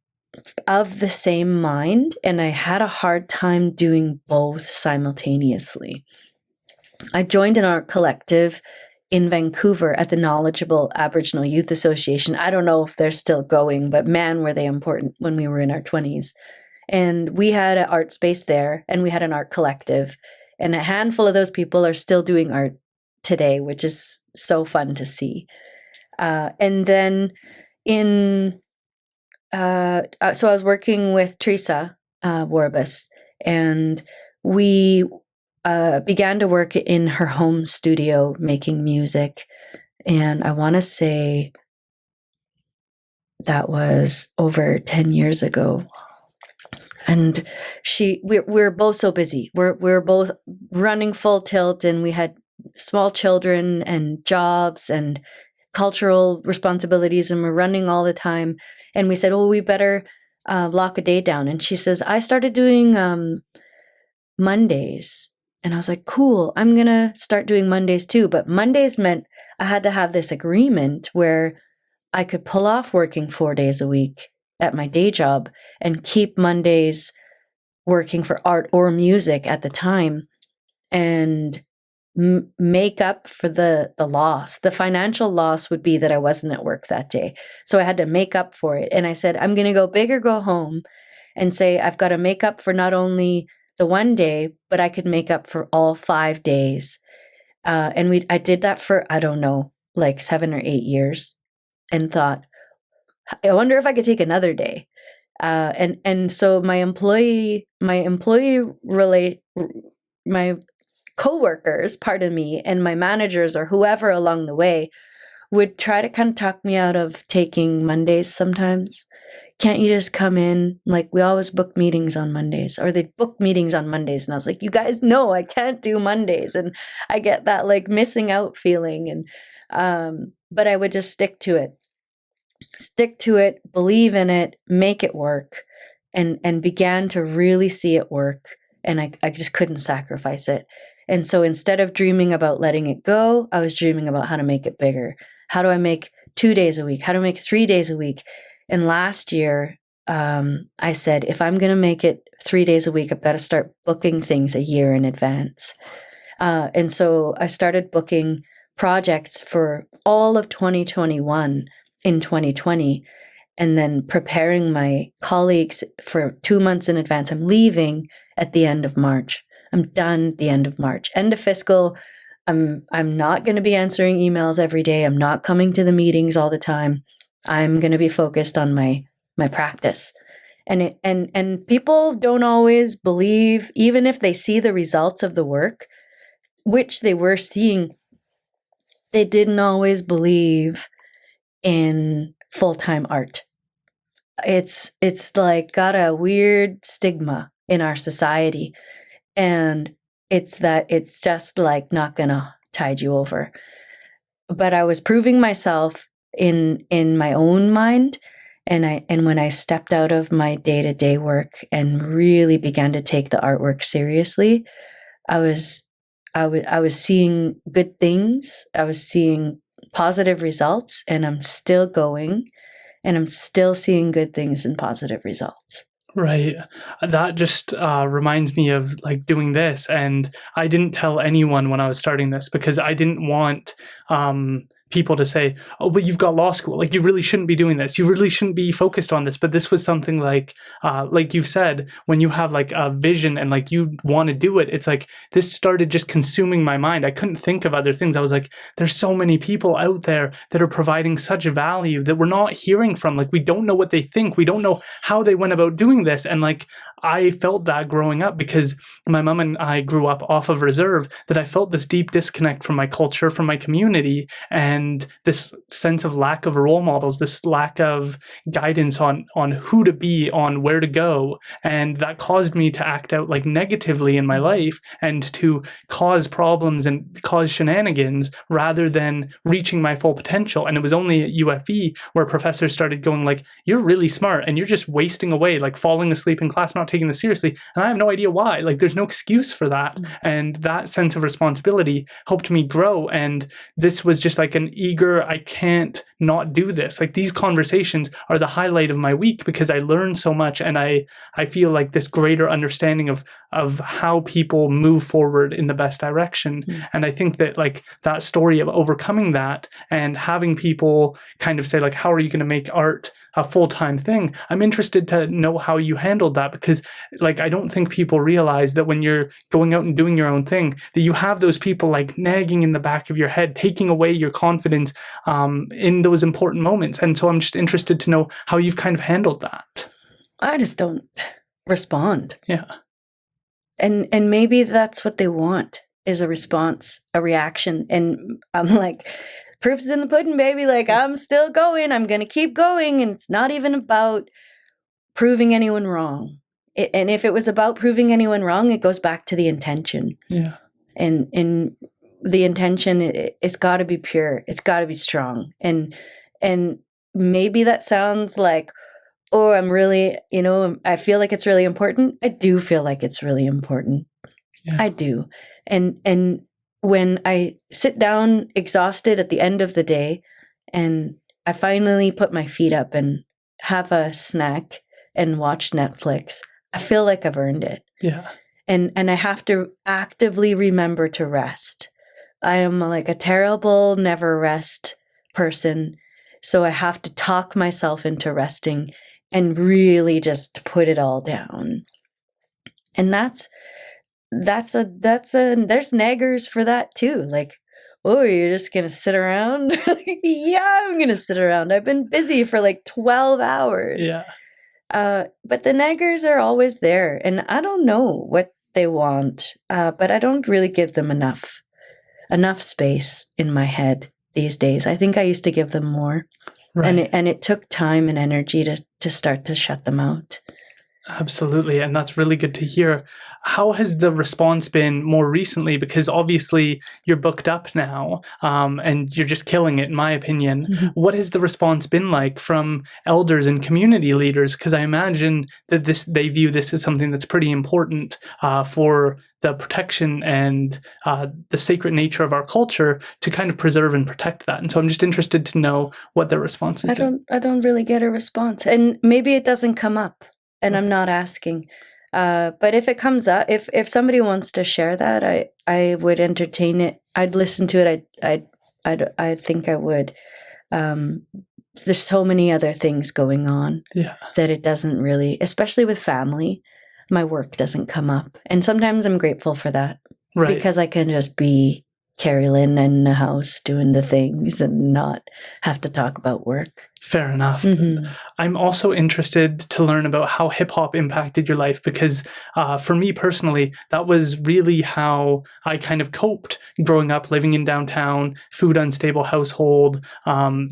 of the same mind, and I had a hard time doing both simultaneously. I joined an art collective in Vancouver at the Knowledgeable Aboriginal Youth Association. I don't know if they're still going, but man, were they important when we were in our 20s. And we had an art space there, and we had an art collective. And a handful of those people are still doing art today, which is so fun to see. And then so I was working with Teresa Warbus, and we began to work in her home studio making music. And I want to say that was over 10 years ago. And we're both so busy. We're both running full tilt, and we had small children and jobs and cultural responsibilities, and we're running all the time. And we said, oh, we better lock a day down. And she says, I started doing Mondays. And I was like, cool, I'm going to start doing Mondays too. But Mondays meant I had to have this agreement where I could pull off working 4 days a week at my day job and keep Mondays working for art or music at the time, and make up for the loss. The financial loss would be that I wasn't at work that day. So I had to make up for it. And I said, I'm going to go big or go home, and say I've got to make up for not only the one day, but I could make up for all 5 days. And I did that for, I don't know, like 7 or 8 years, and thought, I wonder if I could take another day. And so my coworkers, pardon me, and my managers or whoever along the way would try to kind of talk me out of taking Mondays sometimes. Can't you just come in? Like, we always book meetings on Mondays, or they'd book meetings on Mondays. And I was like, you guys know I can't do Mondays. And I get that like missing out feeling. And, but I would just stick to it, believe in it, make it work, and began to really see it work. And I just couldn't sacrifice it. And so instead of dreaming about letting it go, I was dreaming about how to make it bigger. How do I make 2 days a week? How do I make 3 days a week? And last year, I said, if I'm going to make it 3 days a week, I've got to start booking things a year in advance. And so I started booking projects for all of 2021 in 2020, and then preparing my colleagues for 2 months in advance. I'm leaving at the end of March. I'm done at the end of March. End of fiscal. I'm not going to be answering emails every day. I'm not coming to the meetings all the time. I'm going to be focused on my practice. And people don't always believe, even if they see the results of the work, which they were seeing, they didn't always believe in full-time art. It's like got a weird stigma in our society. And it's just like not gonna tide you over. But I was proving myself in my own mind. And when I stepped out of my day-to-day work and really began to take the artwork seriously, I was seeing good things. I was seeing positive results, and I'm still going, and I'm still seeing good things and positive results. Right. That just reminds me of like doing this. And I didn't tell anyone when I was starting this, because I didn't want people to say, oh, but you've got law school. Like, you really shouldn't be doing this. You really shouldn't be focused on this. But this was something like you've said, when you have like a vision and like you want to do it, it's like this started just consuming my mind. I couldn't think of other things. I was like, there's so many people out there that are providing such value that we're not hearing from. Like, we don't know what they think. We don't know how they went about doing this. And like, I felt that growing up, because my mom and I grew up off of reserve, that I felt this deep disconnect from my culture, from my community, and this sense of lack of role models, this lack of guidance on who to be, on where to go. And that caused me to act out like negatively in my life and to cause problems and cause shenanigans rather than reaching my full potential. And it was only at UFE where professors started going like, you're really smart and you're just wasting away, like falling asleep in class, not taking this seriously. And I have no idea why. Like, there's no excuse for that. And that sense of responsibility helped me grow. And this was just like an eager, I can't not do this? Like, these conversations are the highlight of my week because I learn so much, and I feel like this greater understanding of how people move forward in the best direction. And I think that, like, that story of overcoming that and having people kind of say, like, how are you going to make art a full-time thing? I'm interested to know how you handled that, because, like, I don't think people realize that when you're going out and doing your own thing, that you have those people like nagging in the back of your head, taking away your confidence in those important moments. And so I'm just interested to know how you've kind of handled that. I just don't respond. Yeah. And maybe that's what they want, is a response, a reaction. And I'm like, proof's in the pudding, baby. Like, I'm still going. I'm going to keep going. And it's not even about proving anyone wrong. And if it was about proving anyone wrong, it goes back to the intention. Yeah. And the intention, it's got to be pure. It's got to be strong. And maybe that sounds like, oh, I'm really, I feel like it's really important. I do feel like it's really important. Yeah. I do. And when I sit down exhausted at the end of the day and I finally put my feet up and have a snack and watch Netflix, I feel like I've earned it. Yeah. And I have to actively remember to rest. I am like a terrible never rest person. So I have to talk myself into resting and really just put it all down. And there's naggers for that too. Like, oh, you're just going to sit around? Yeah, I'm going to sit around. I've been busy for like 12 hours. Yeah. But the naggers are always there, and I don't know what they want, but I don't really give them enough space in my head these days. I think I used to give them more, right. and it took time and energy to start to shut them out. Absolutely. And that's really good to hear. How has the response been more recently? Because obviously you're booked up now, and you're just killing it, in my opinion. Mm-hmm. What has the response been like from elders and community leaders? Because I imagine that they view this as something that's pretty important for the protection and the sacred nature of our culture, to kind of preserve and protect that. And so I'm just interested to know what their response is. I don't really get a response, and maybe it doesn't come up. And I'm not asking. But if it comes up, if somebody wants to share that, I would entertain it. I'd listen to it. I think I would. There's so many other things going on that it doesn't really, especially with family, my work doesn't come up. And sometimes I'm grateful for that. Right. Because I can just be Carrielynn in the house doing the things and not have to talk about work. Fair enough. Mm-hmm. I'm also interested to learn about how hip-hop impacted your life, because for me personally, that was really how I kind of coped growing up, living in downtown, food unstable household,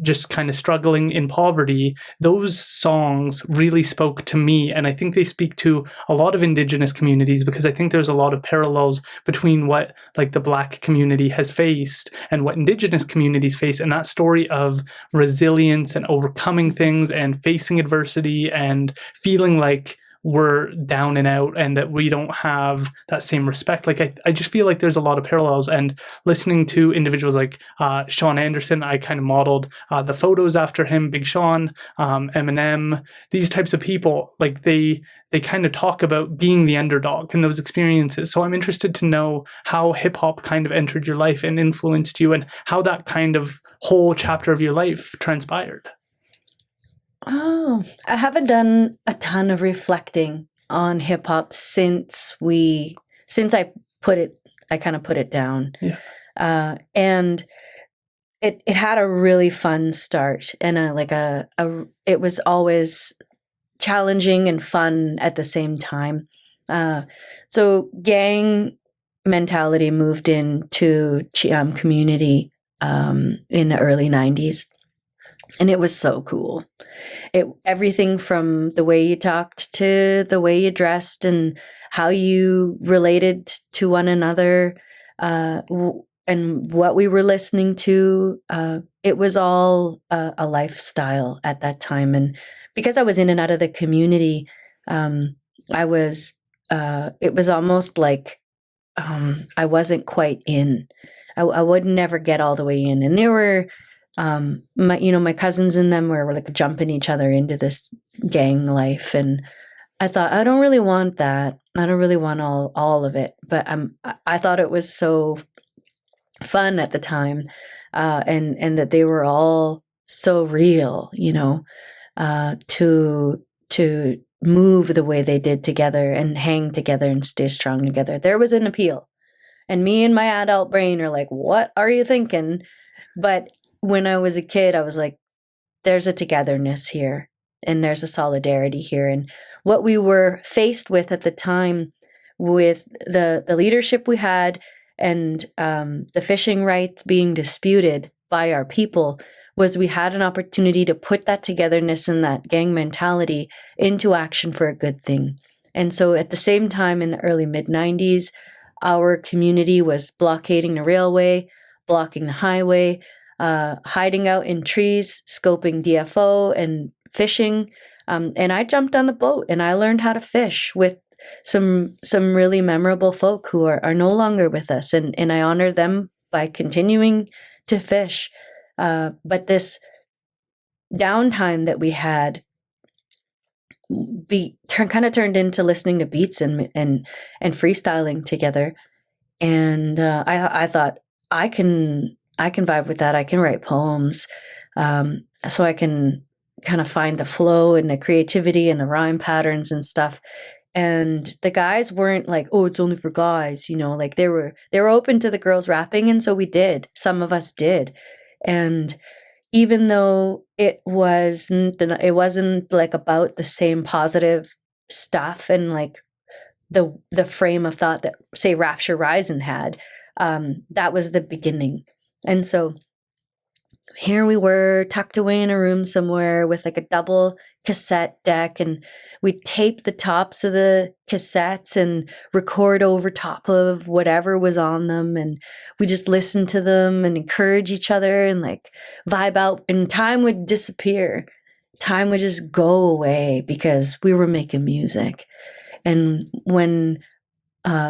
just kind of struggling in poverty. Those songs really spoke to me, and I think they speak to a lot of Indigenous communities, because I think there's a lot of parallels between what like the Black community has faced and what Indigenous communities face, and that story of resilience and overcoming things and facing adversity and feeling like we're down and out and that we don't have that same respect. Like, I just feel like there's a lot of parallels, and listening to individuals like Sean Anderson, I kind of modeled the photos after him, Big Sean, Eminem, these types of people, like they kind of talk about being the underdog in those experiences. So I'm interested to know how hip hop kind of entered your life and influenced you, and how that kind of whole chapter of your life transpired. Oh, I haven't done a ton of reflecting on hip hop since I kind of put it down. Yeah. And it had a really fun start, and it was always challenging and fun at the same time. So gang mentality moved into Cheam community in the early 90s. And it was so cool. Everything from the way you talked to the way you dressed and how you related to one another, and what we were listening to. It was all a lifestyle at that time. And because I was in and out of the community, it was almost like I wasn't quite in. I would never get all the way in. And there were my cousins and them were like jumping each other into this gang life, and I thought, I don't really want that. I don't really want all of it. But I thought it was so fun at the time, and that they were all so real, to move the way they did together and hang together and stay strong together. There was an appeal. And me and my adult brain are like, what are you thinking? But when I was a kid, I was like, there's a togetherness here and there's a solidarity here. And what we were faced with at the time with the leadership we had and the fishing rights being disputed by our people was we had an opportunity to put that togetherness and that gang mentality into action for a good thing. And so at the same time in the early mid-90s, our community was blockading the railway, blocking the highway, hiding out in trees, scoping DFO and fishing. And I jumped on the boat and I learned how to fish with some really memorable folk who are no longer with us. And I honor them by continuing to fish. But this downtime that we had kind of turned into listening to beats and freestyling together. And I thought, I can vibe with that. I can write poems. So I can kind of find the flow and the creativity and the rhyme patterns and stuff. And the guys weren't like, oh, it's only for guys, like they were open to the girls rapping. And so we did. Some of us did. And even though it wasn't like about the same positive stuff and like the frame of thought that say Rapture Rising had, that was the beginning. And so here we were tucked away in a room somewhere with like a double cassette deck, and we'd tape the tops of the cassettes and record over top of whatever was on them. And we just listened to them and encourage each other and like vibe out, and time would disappear. Time would just go away because we were making music. And when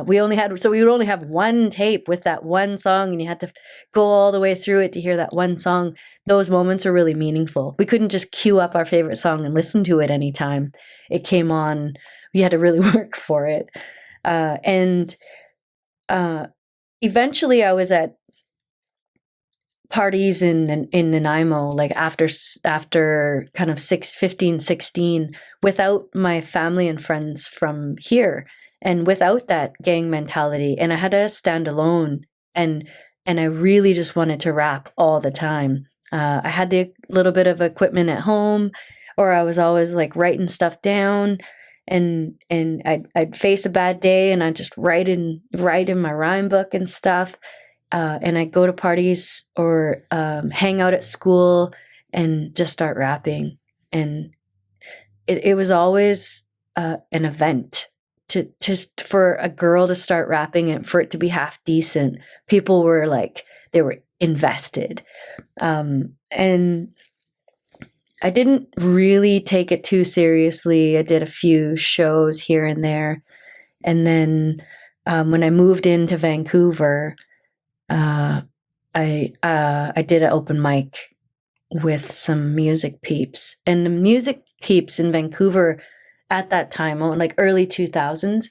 we would only have one tape with that one song, and you had to go all the way through it to hear that one song. Those moments are really meaningful. We couldn't just queue up our favorite song and listen to it anytime it came on. We had to really work for it. And eventually I was at parties in Nanaimo, like after kind of 16, without my family and friends from here. And without that gang mentality, and I had to stand alone, and I really just wanted to rap all the time. I had the little bit of equipment at home, or I was always like writing stuff down, and I'd face a bad day, and I'd just write in my rhyme book and stuff. And I'd go to parties or hang out at school and just start rapping, and it was always an event. For a girl to start rapping and for it to be half decent, people were like, they were invested. And I didn't really take it too seriously. I did a few shows here and there. And then when I moved into Vancouver, I did an open mic with some music peeps. And the music peeps in Vancouver at that time, like early 2000s,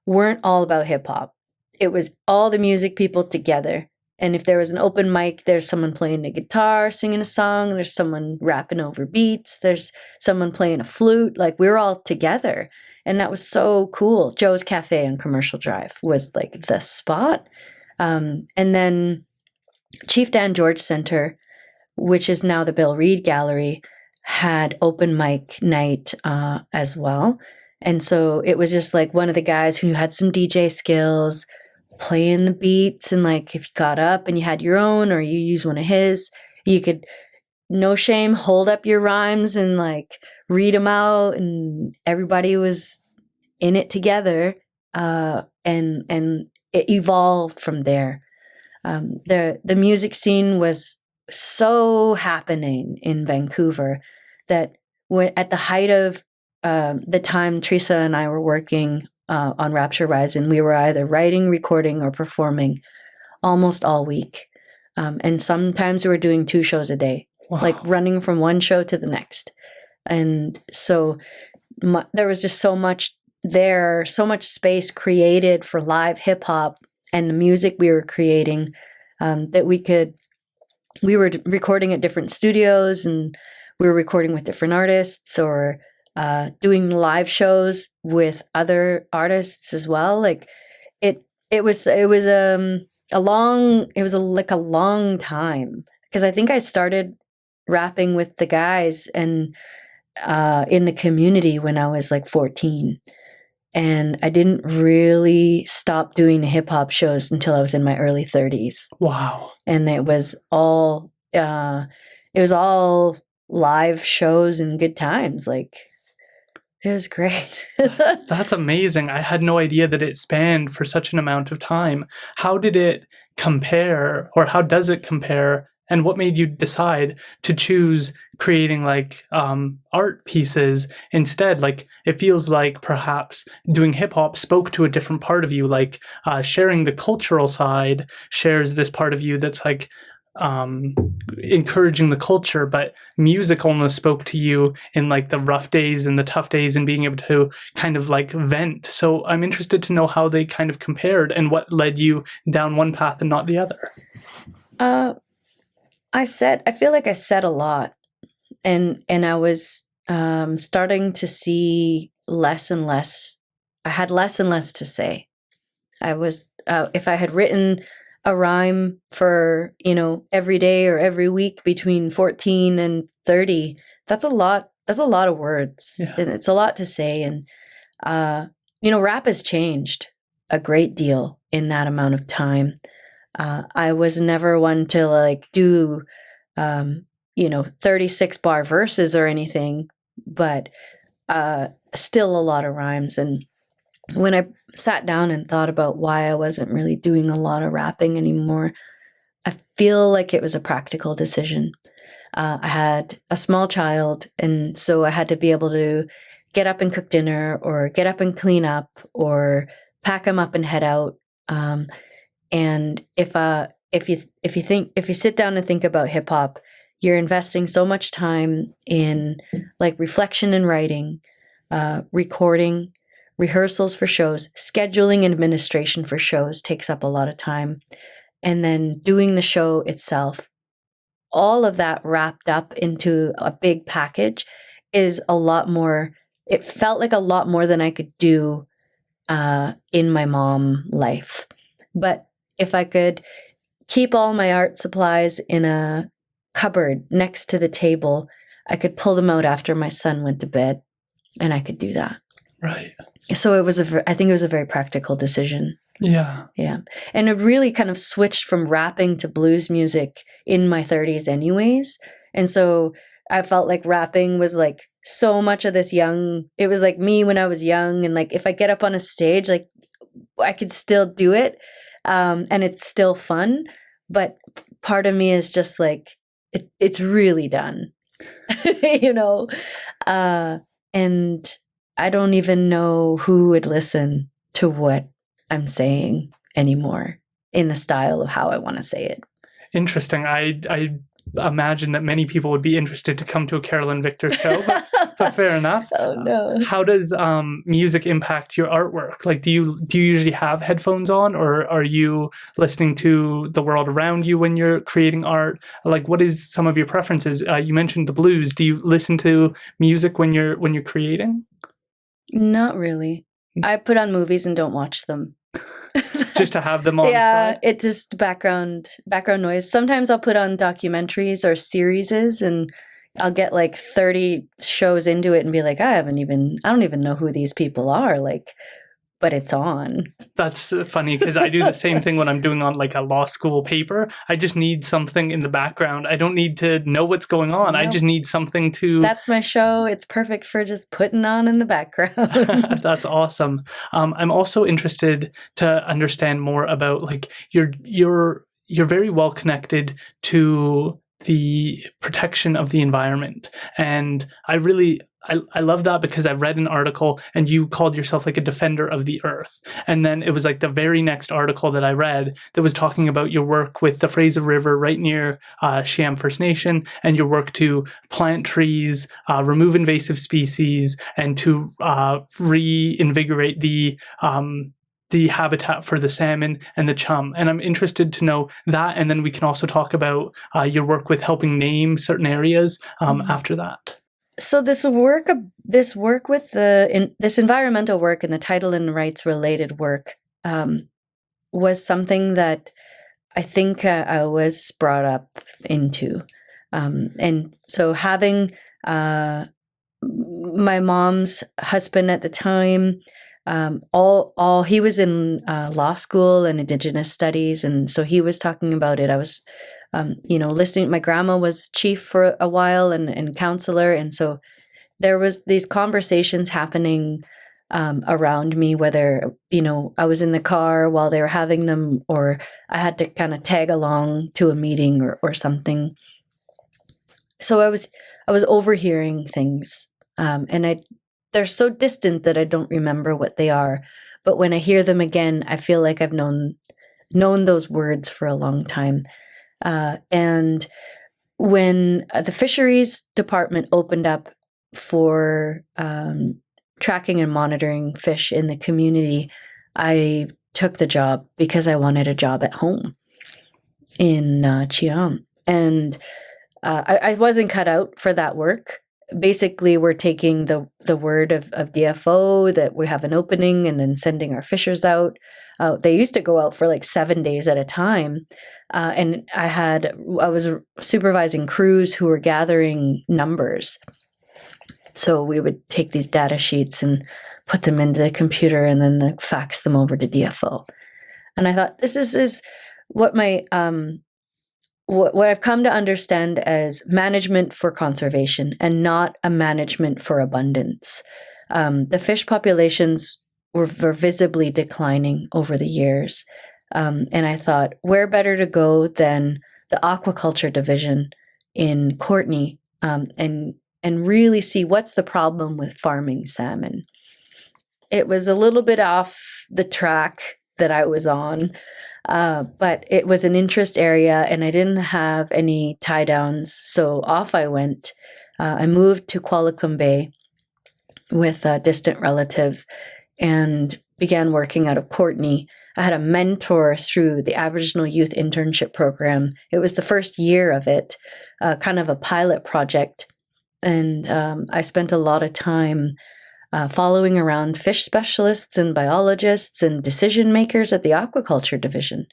weren't all about hip hop. It was all the music people together. And if there was an open mic, there's someone playing the guitar, singing a song. There's someone rapping over beats. There's someone playing a flute. Like we were all together. And that was so cool. Joe's Cafe on Commercial Drive was like the spot. And then Chief Dan George Center, which is now the Bill Reid Gallery, had open mic night as well. And so it was just like one of the guys who had some DJ skills playing the beats, and like if you got up and you had your own or you use one of his, you could, no shame, hold up your rhymes and like read them out, and everybody was in it together. And it evolved from there. The music scene was so happening in Vancouver that at the height of the time Teresa and I were working on Rapture Rising, we were either writing, recording, or performing almost all week. And sometimes we were doing 2 shows a day, Wow. like running from one show to the next. And so there was just so much there, so much space created for live hip hop and the music we were creating, that we were recording at different studios, and we were recording with different artists, or doing live shows with other artists as well. Like it was a long time, because I think I started rapping with the guys and in the community when I was like 14. And I didn't really stop doing the hip hop shows until I was in my early 30s. Wow. And it was all live shows and good times. Like, it was great. That's amazing. I had no idea that it spanned for such an amount of time. How did it compare, or how does it compare? And what made you decide to choose creating like art pieces instead? Like, it feels like perhaps doing hip hop spoke to a different part of you, like sharing the cultural side shares this part of you that's like encouraging the culture, but music almost spoke to you in like the rough days and the tough days and being able to kind of like vent. So I'm interested to know how they kind of compared and what led you down one path and not the other. I feel like I said a lot, and I was starting to see less and less. I had less and less to say. I was, if I had written a rhyme for, every day or every week between 14 and 30, that's a lot of words. Yeah. And it's a lot to say. And, rap has changed a great deal in that amount of time. I was never one to like do, 36 bar verses or anything, but still a lot of rhymes. And when I sat down and thought about why I wasn't really doing a lot of rapping anymore, I feel like it was a practical decision. I had a small child, and so I had to be able to get up and cook dinner, or get up and clean up, or pack him up and head out. And if you sit down and think about hip hop, you're investing so much time in like reflection and writing, recording, rehearsals for shows, scheduling and administration for shows takes up a lot of time. And then doing the show itself, all of that wrapped up into a big package is a lot more. It felt like a lot more than I could do in my mom life. But if I could keep all my art supplies in a cupboard next to the table, I could pull them out after my son went to bed, and I could do that. Right. So I think it was a very practical decision. Yeah. Yeah. And it really kind of switched from rapping to blues music in my 30s anyways. And so I felt like rapping was like so much of this it was like me when I was young. And like, if I get up on a stage, like I could still do it. And it's still fun. But part of me is just like, it's really done, and I don't even know who would listen to what I'm saying anymore in the style of how I want to say it. Interesting. I imagine that many people would be interested to come to a Carrielynn Victor show, but fair enough. Oh no. How does music impact your artwork? Like, do you usually have headphones on, or are you listening to the world around you when you're creating art? Like, what is some of your preferences? You mentioned the blues. Do you listen to music when you're creating? Not really. I put on movies and don't watch them. Just to have them on. Yeah, it's just background noise. Sometimes I'll put on documentaries or series, and I'll get like 30 shows into it and be like, I don't even know who these people are. Like, but it's on. That's funny, because I do the same thing when I'm doing on like a law school paper. I just need something in the background. I don't need to know what's going on. No. I just need something to... That's my show. It's perfect for just putting on in the background. That's awesome. I'm also interested to understand more about like you're very well connected to the protection of the environment. And I love that, because I read an article and you called yourself like a defender of the earth. And then it was like the very next article that I read that was talking about your work with the Fraser River right near Cheam First Nation, and your work to plant trees, remove invasive species, and to reinvigorate the habitat for the salmon and the chum. And I'm interested to know that. And then we can also talk about your work with helping name certain areas after that. So this work with this environmental work and the title and rights related work was something that I think I was brought up into. And so having my mom's husband at the time, he was in law school and Indigenous studies, and so he was talking about it. I was, listening. My grandma was chief for a while and counselor, and so there was these conversations happening around me. Whether I was in the car while they were having them, or I had to kind of tag along to a meeting or something. So I was overhearing things, and they're so distant that I don't remember what they are. But when I hear them again, I feel like I've known those words for a long time. And when the fisheries department opened up for tracking and monitoring fish in the community, I took the job because I wanted a job at home in Cheam. And I wasn't cut out for that work. Basically, we're taking the word of DFO that we have an opening and then sending our fishers out. They used to go out for like 7 days at a time. And I was supervising crews who were gathering numbers. So we would take these data sheets and put them into the computer and then fax them over to DFO. And I thought, this is what my what I've come to understand as management for conservation and not a management for abundance. The fish populations were visibly declining over the years. And I thought, where better to go than the aquaculture division in Courtenay, and really see what's the problem with farming salmon. It was a little bit off the track that I was on, but it was an interest area and I didn't have any tie downs. So off I went. I moved to Qualicum Bay with a distant relative and began working out of Courtenay. I had a mentor through the Aboriginal Youth Internship Program. It was the first year of it, kind of a pilot project. And I spent a lot of time following around fish specialists and biologists and decision makers at the aquaculture division.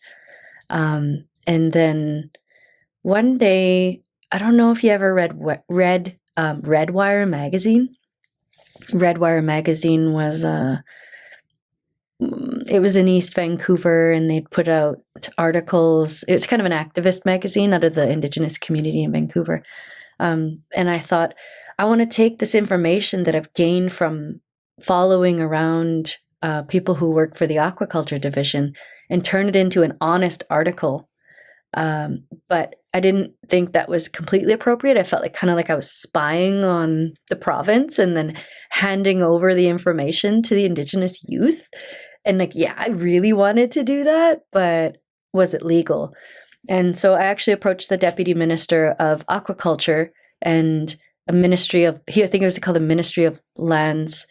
And then one day, I don't know if you ever read Redwire magazine. Redwire magazine was it was in East Vancouver, and they'd put out articles. It was kind of an activist magazine out of the Indigenous community in Vancouver. And I thought, I want to take this information that I've gained from following around people who work for the aquaculture division and turn it into an honest article. But I didn't think that was completely appropriate. I felt like kind of like I was spying on the province and then handing over the information to the Indigenous youth. And like, yeah, I really wanted to do that, but was it legal? And so I actually approached the Deputy Minister of Aquaculture and a Ministry of, I think it was called the Ministry of Lands,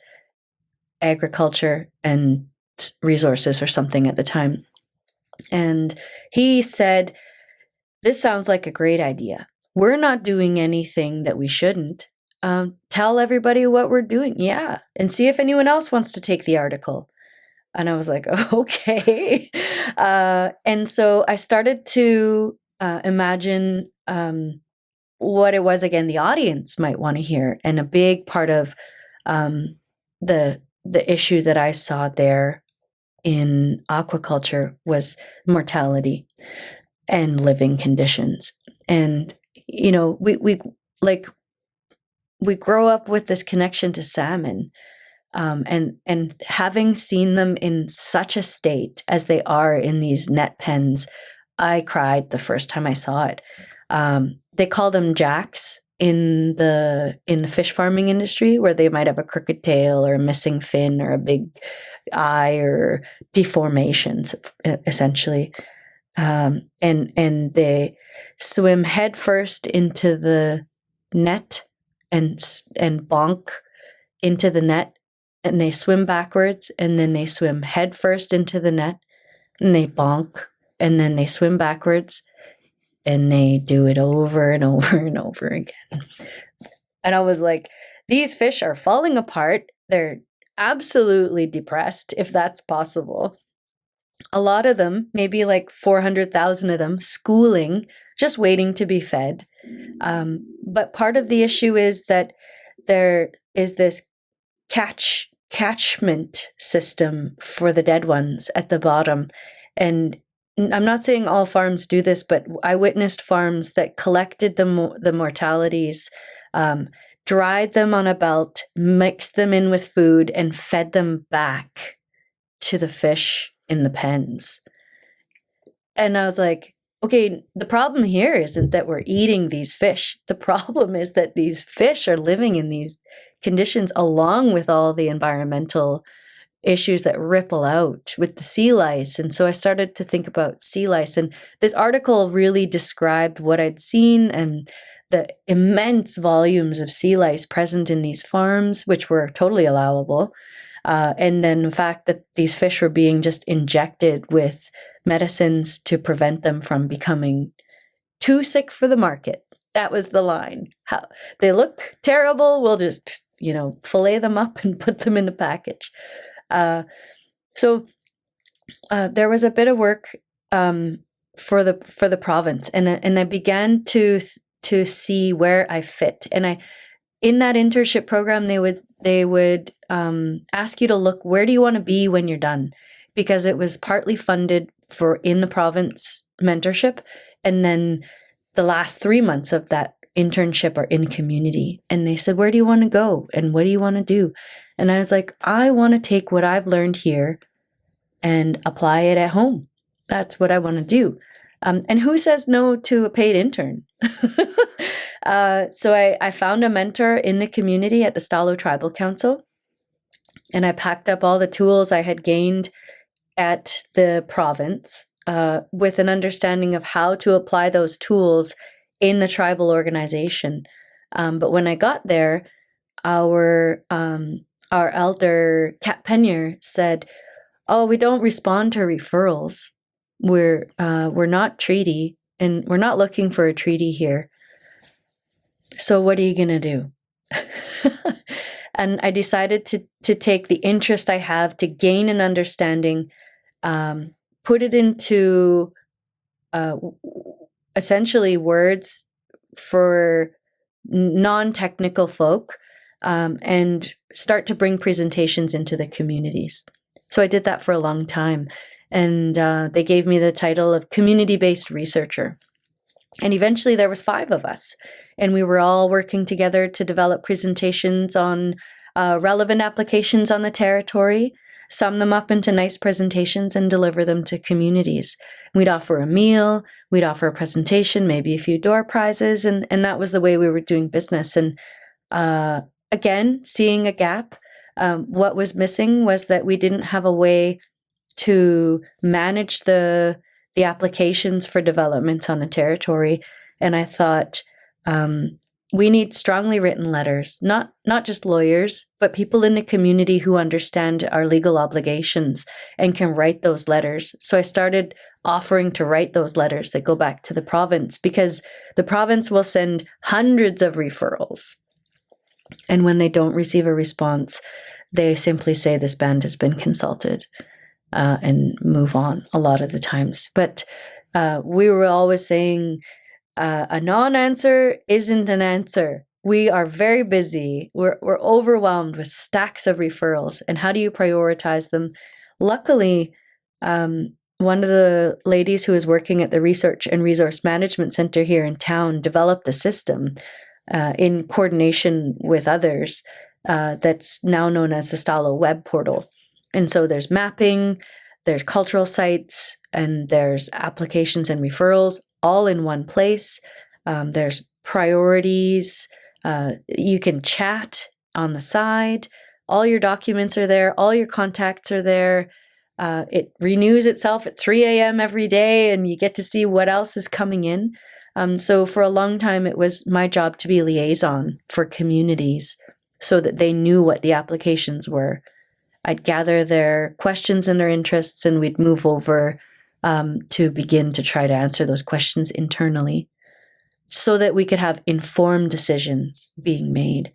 Agriculture and Resources or something at the time. And he said, this sounds like a great idea. We're not doing anything that we shouldn't. Tell everybody what we're doing. Yeah. And see if anyone else wants to take the article. And I was like, okay. And so I started to imagine what it was, again, the audience might want to hear. And a big part of the issue that I saw there in aquaculture was mortality and living conditions. And, you know, we grow up with this connection to salmon. And having seen them in such a state as they are in these net pens, I cried the first time I saw it. They call them jacks in the fish farming industry, where they might have a crooked tail or a missing fin or a big eye or deformations, essentially. And they swim headfirst into the net and bonk into the net, and they swim backwards, and then they swim headfirst into the net, and they bonk, and then they swim backwards, and they do it over and over and over again. And I was like, these fish are falling apart. They're absolutely depressed, if that's possible. A lot of them, maybe like 400,000 of them, schooling, just waiting to be fed. But part of the issue is that there is this catchment system for the dead ones at the bottom. And I'm not saying all farms do this, but I witnessed farms that collected the mortalities, dried them on a belt, mixed them in with food, and fed them back to the fish in the pens. And I was like, okay, the problem here isn't that we're eating these fish. The problem is that these fish are living in these conditions along with all the environmental issues that ripple out with the sea lice. And so I started to think about sea lice. And this article really described what I'd seen and the immense volumes of sea lice present in these farms, which were totally allowable. And then the fact that these fish were being just injected with medicines to prevent them from becoming too sick for the market. That was the line. How they look terrible, we'll just, fillet them up and put them in a package. So there was a bit of work for the province, and I began to see where I fit. And in that internship program, they would ask you to look, where do you want to be when you're done? Because it was partly funded for in the province mentorship, and then the last 3 months of that internship are in community. And they said, where do you want to go? And what do you want to do? And I was like, I want to take what I've learned here and apply it at home. That's what I want to do. And who says no to a paid intern? So I found a mentor in the community at the S'olh Tribal Council, and I packed up all the tools I had gained at the province with an understanding of how to apply those tools in the tribal organization. But when I got there, our elder, Kat Penyer, said, "Oh, we don't respond to referrals. We're not treaty, and we're not looking for a treaty here. So what are you gonna do?" And I decided to take the interest I have to gain an understanding, put it into essentially words for non-technical folk, and start to bring presentations into the communities. So I did that for a long time. And they gave me the title of community-based researcher. And eventually there was 5 of us, and we were all working together to develop presentations on relevant applications on the territory, sum them up into nice presentations, and deliver them to communities. We'd offer a meal, we'd offer a presentation, maybe a few door prizes, and that was the way we were doing business. And again, seeing a gap, what was missing was that we didn't have a way to manage the applications for developments on a territory. And I thought, we need strongly written letters, not just lawyers, but people in the community who understand our legal obligations and can write those letters. So I started offering to write those letters that go back to the province, because the province will send hundreds of referrals. And when they don't receive a response, they simply say this band has been consulted. And move on a lot of the times. But we were always saying a non-answer isn't an answer. We are very busy. We're overwhelmed with stacks of referrals. And how do you prioritize them? Luckily, one of the ladies who is working at the Research and Resource Management Center here in town developed a system in coordination with others that's now known as the S'olh web portal. And so there's mapping, there's cultural sites, and there's applications and referrals all in one place. There's priorities. You can chat on the side. All your documents are there. All your contacts are there. It renews itself at 3 a.m. every day, and you get to see what else is coming in. So for a long time, it was my job to be liaison for communities so that they knew what the applications were. I'd gather their questions and their interests, and we'd move over to begin to try to answer those questions internally so that we could have informed decisions being made.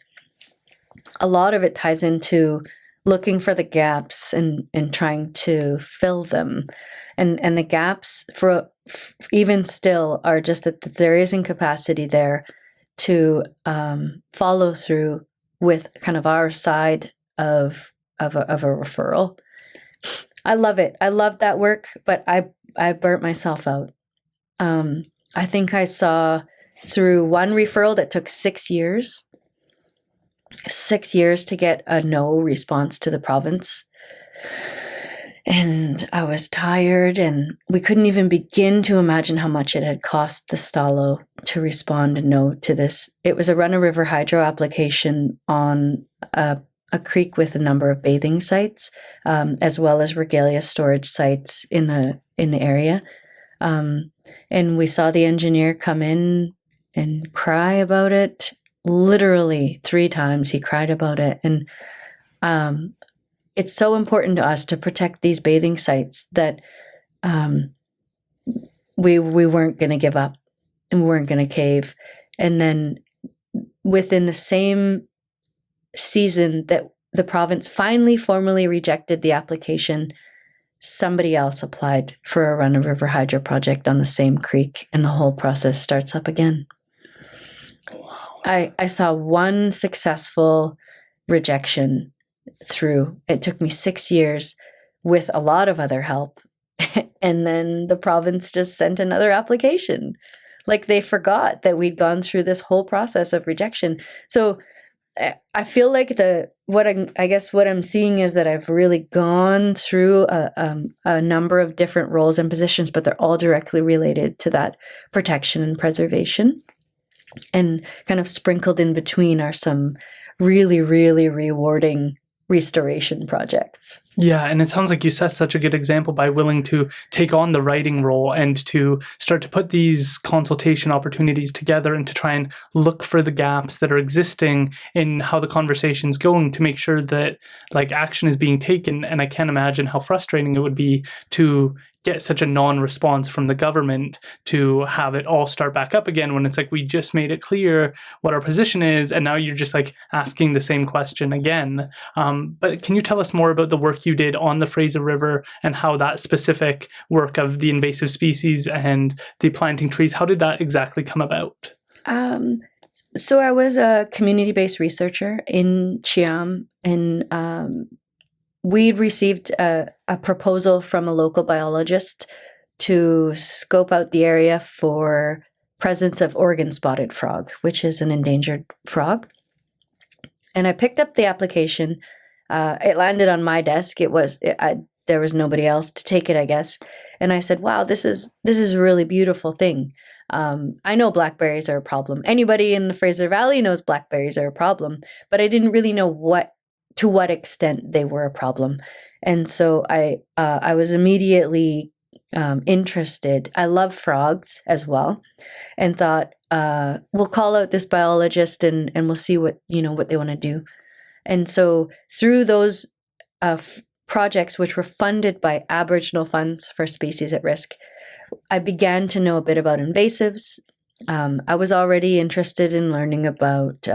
A lot of it ties into looking for the gaps and trying to fill them. And the gaps for even still are just that there is incapacity there to follow through with kind of our side of a referral. I love it. I love that work, but I burnt myself out. I think I saw through one referral that took 6 years. 6 years to get a no response to the province. And I was tired, and we couldn't even begin to imagine how much it had cost the S'olh to respond no to this. It was a run-of-river hydro application on a creek with a number of bathing sites, as well as regalia storage sites in the area. And we saw the engineer come in and cry about it. Literally 3 times he cried about it. And it's so important to us to protect these bathing sites that we weren't going to give up and we weren't going to cave. And then within the same season that the province finally formally rejected the application, somebody else applied for a run-of-river hydro project on the same creek, and the whole process starts up again. I saw one successful rejection through. It took me 6 years with a lot of other help. And then the province just sent another application. Like they forgot that we'd gone through this whole process of rejection. So I feel like what I'm seeing is that I've really gone through a number of different roles and positions, but they're all directly related to that protection and preservation. And kind of sprinkled in between are some really, really rewarding restoration projects. Yeah, and it sounds like you set such a good example by willing to take on the writing role and to start to put these consultation opportunities together and to try and look for the gaps that are existing in how the conversation's going to make sure that like action is being taken. And I can't imagine how frustrating it would be to get such a non-response from the government to have it all start back up again when it's like we just made it clear what our position is and now you're just like asking the same question again. But can you tell us more about the work you did on the Fraser River and how that specific work of the invasive species and the planting trees, how did that exactly come about? So I was a community-based researcher in Cheam, and we'd received a proposal from a local biologist to scope out the area for presence of Oregon spotted frog, which is an endangered frog. And I picked up the application. It landed on my desk. There was nobody else to take it, I guess. And I said, "Wow, this is a really beautiful thing. I know blackberries are a problem. Anybody in the Fraser Valley knows blackberries are a problem, but I didn't really know to what extent they were a problem." And so I was immediately interested. I love frogs as well, and thought we'll call out this biologist and we'll see what they want to do. And so through those projects, which were funded by Aboriginal Funds for Species at Risk, I began to know a bit about invasives. I was already interested in learning about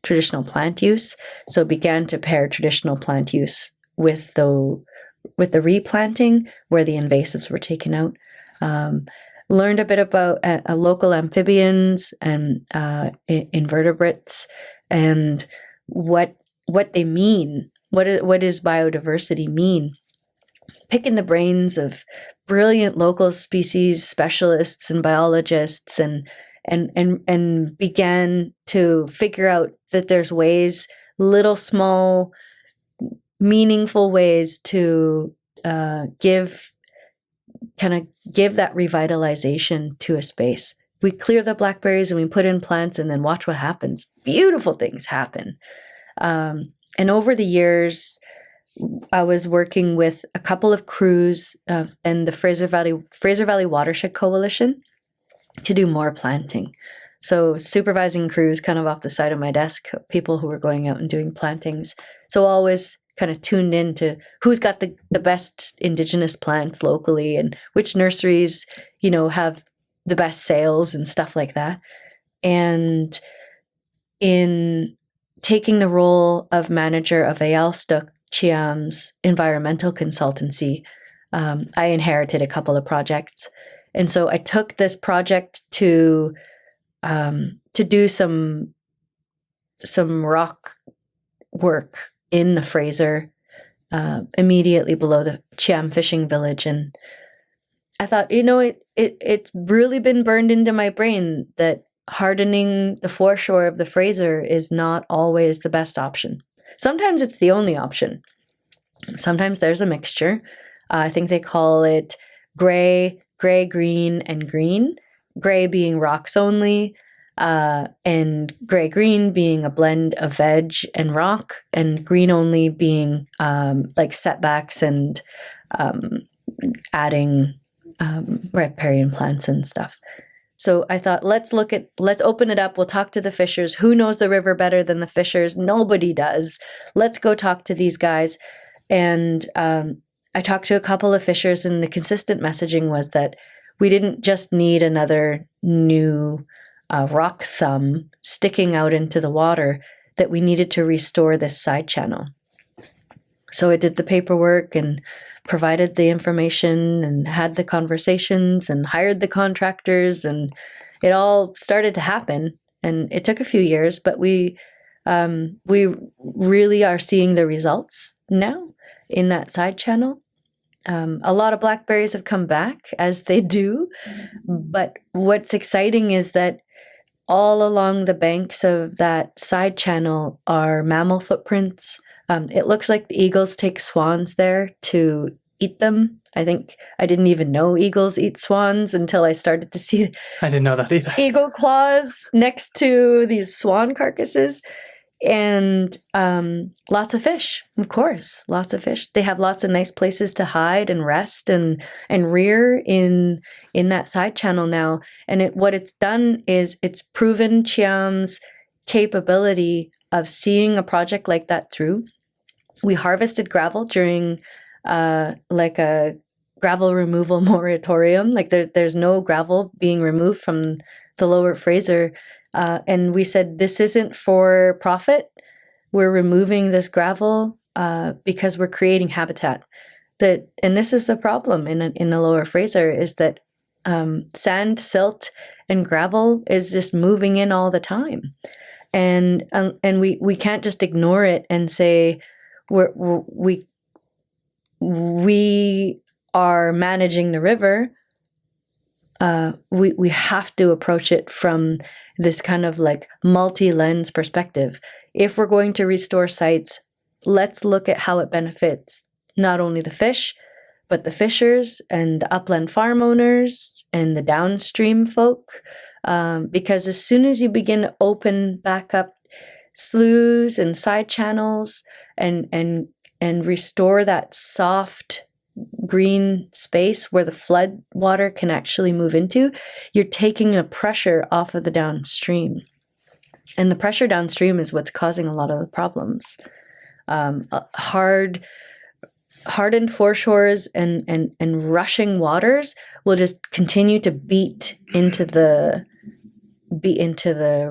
traditional plant use, so began to pair traditional plant use with the replanting where the invasives were taken out. Learned a bit about local amphibians and invertebrates and what they mean. What does biodiversity mean? Picking the brains of brilliant local species specialists and biologists, and began to figure out that there's ways, little small, meaningful ways to give that revitalization to a space, we clear the blackberries and we put in plants and then watch what happens. Beautiful things happen. And over the years, I was working with a couple of crews and the Fraser Valley Watershed Coalition to do more planting. So supervising crews kind of off the side of my desk, people who were going out and doing plantings. So always kind of tuned in to who's got the best Indigenous plants locally and which nurseries, have the best sales and stuff like that. And in taking the role of manager of Cheam's environmental consultancy, I inherited a couple of projects. And so I took this project to do some rock work in the Fraser, immediately below the Cheam fishing village. And I thought, it's really been burned into my brain that hardening the foreshore of the Fraser is not always the best option. Sometimes it's the only option. Sometimes there's a mixture. I think they call it gray, green, and green. Gray being rocks only, and gray-green being a blend of veg and rock, and green only being like setbacks and adding riparian plants and stuff. So I thought, let's open it up. We'll talk to the fishers. Who knows the river better than the fishers? Nobody does. Let's go talk to these guys. And I talked to a couple of fishers, and the consistent messaging was that we didn't just need another new rock thumb sticking out into the water, that we needed to restore this side channel. So I did the paperwork and provided the information and had the conversations and hired the contractors, and it all started to happen. And it took a few years, but we really are seeing the results now in that side channel. A lot of blackberries have come back, as they do, but what's exciting is that all along the banks of that side channel are mammal footprints. It looks like the eagles take swans there to eat them. I think I didn't even know eagles eat swans until I started to see I didn't know that either. Eagle claws next to these swan carcasses. And lots of fish, of course, lots of fish. They have lots of nice places to hide and rest and rear in that side channel now. And what it's done is it's proven Cheam's capability of seeing a project like that through. We harvested gravel during like a gravel removal moratorium. Like there's no gravel being removed from the lower Fraser. And we said, this isn't for profit. We're removing this gravel because we're creating habitat. And this is the problem in the lower Fraser, is that sand, silt, and gravel is just moving in all the time. And we can't just ignore it and say we are managing the river. We have to approach it from this kind of like multi-lens perspective. If we're going to restore sites, let's look at how it benefits not only the fish, but the fishers and the upland farm owners and the downstream folk. Because as soon as you begin to open back up sloughs and side channels and restore that soft green space where the flood water can actually move into, you're taking the pressure off of the downstream. And the pressure downstream is what's causing a lot of the problems. Hardened foreshores and rushing waters will just continue to beat into the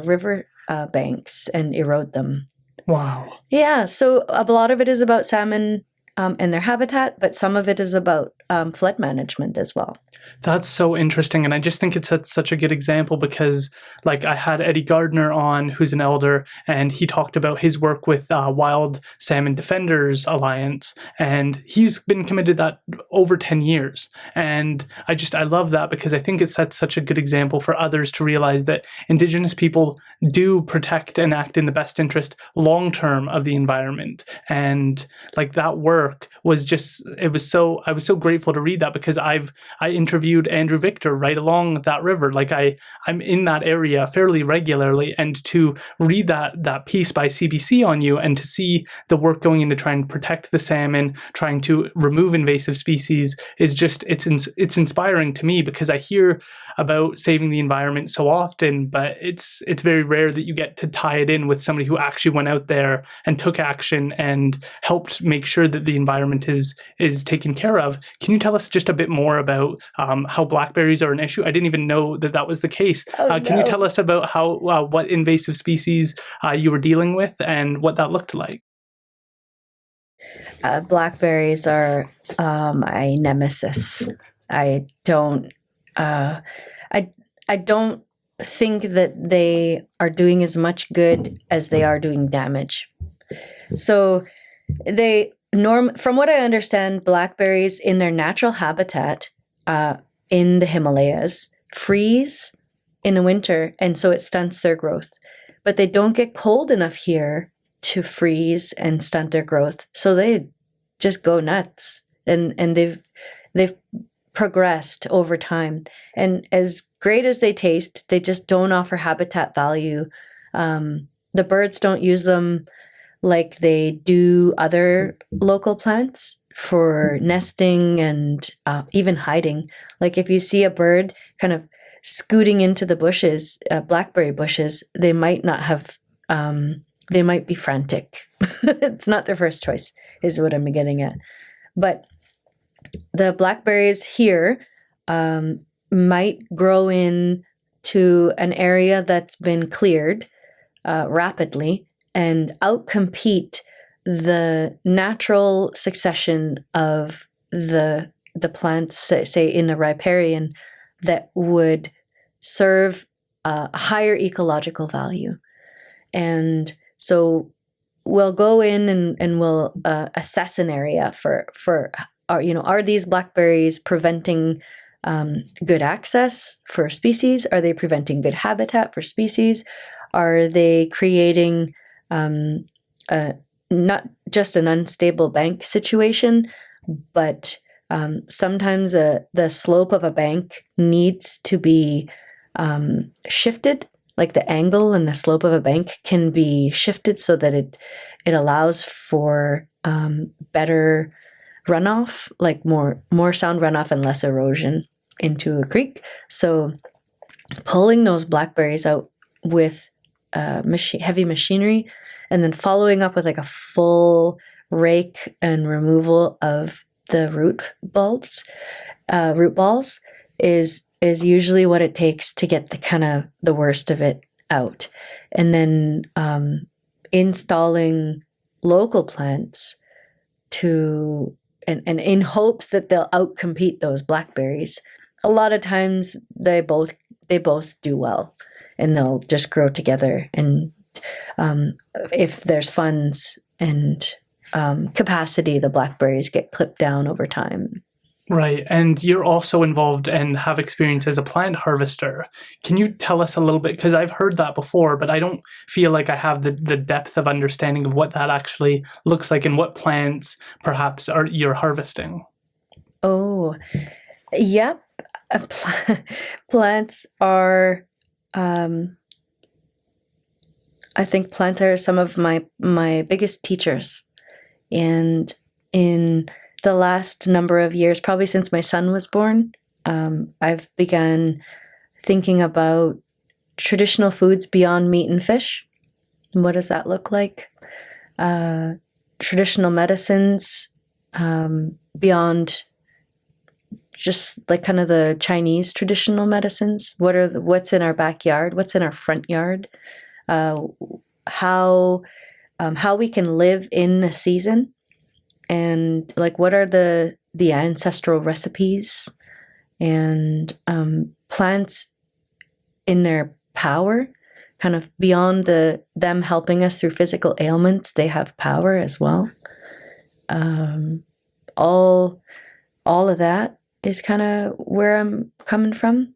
river banks and erode them. Wow. Yeah, so a lot of it is about salmon and their habitat, but some of it is about flood management as well. That's so interesting. And I just think it's such a good example because like I had Eddie Gardner on, who's an elder, and he talked about his work with Wild Salmon Defenders Alliance. And he's been committed that over 10 years. And I love that because I think it sets such a good example for others to realize that Indigenous people do protect and act in the best interest long-term of the environment. And like that work was just, I was so grateful grateful to read that, because I interviewed Andrew Victor right along that river. Like I'm in that area fairly regularly, and to read that piece by CBC on you, and to see the work going into trying to protect the salmon, trying to remove invasive species, is just it's inspiring to me, because I hear about saving the environment so often, but it's very rare that you get to tie it in with somebody who actually went out there and took action and helped make sure that the environment is taken care of. Can you tell us just a bit more about how blackberries are an issue? I didn't even know that was the case. Can you tell us about how what invasive species you were dealing with and what that looked like? Blackberries are my nemesis. I don't think that they are doing as much good as they are doing damage. So from what I understand, blackberries in their natural habitat in the Himalayas freeze in the winter, and so it stunts their growth. But they don't get cold enough here to freeze and stunt their growth, so they just go nuts, and they've progressed over time. And as great as they taste, they just don't offer habitat value. The birds don't use them like they do other local plants for nesting and even hiding. Like if you see a bird kind of scooting into the bushes, blackberry bushes, they might not have, they might be frantic. It's not their first choice, is what I'm getting at. But the blackberries here might grow in to an area that's been cleared rapidly and outcompete the natural succession of the plants, say in a riparian, that would serve a higher ecological value. And so we'll go in and we'll assess an area for are these blackberries preventing good access for species? Are they preventing good habitat for species? Are they creating not just an unstable bank situation, but sometimes the slope of a bank needs to be shifted, like the angle and the slope of a bank can be shifted so that it allows for better runoff, like more sound runoff and less erosion into a creek. So pulling those blackberries out with heavy machinery, and then following up with like a full rake and removal of the root balls is usually what it takes to get the worst of it out. And then installing local plants and in hopes that they'll outcompete those blackberries. A lot of times they both do well, and they'll just grow together. And if there's funds and capacity, the blackberries get clipped down over time. Right. And you're also involved and have experience as a plant harvester. Can you tell us a little bit? Because I've heard that before, but I don't feel like I have the depth of understanding of what that actually looks like and what plants perhaps you're harvesting. Oh, yep. Plants are, I think plants are some of my biggest teachers. And in the last number of years, probably since my son was born, I've begun thinking about traditional foods beyond meat and fish. And what does that look like? Traditional medicines beyond just like kind of the Chinese traditional medicines. What's in our backyard? What's in our front yard? How we can live in the season. And like, what are the ancestral recipes, and plants in their power, kind of beyond them helping us through physical ailments, they have power as well. All of that is kind of where I'm coming from.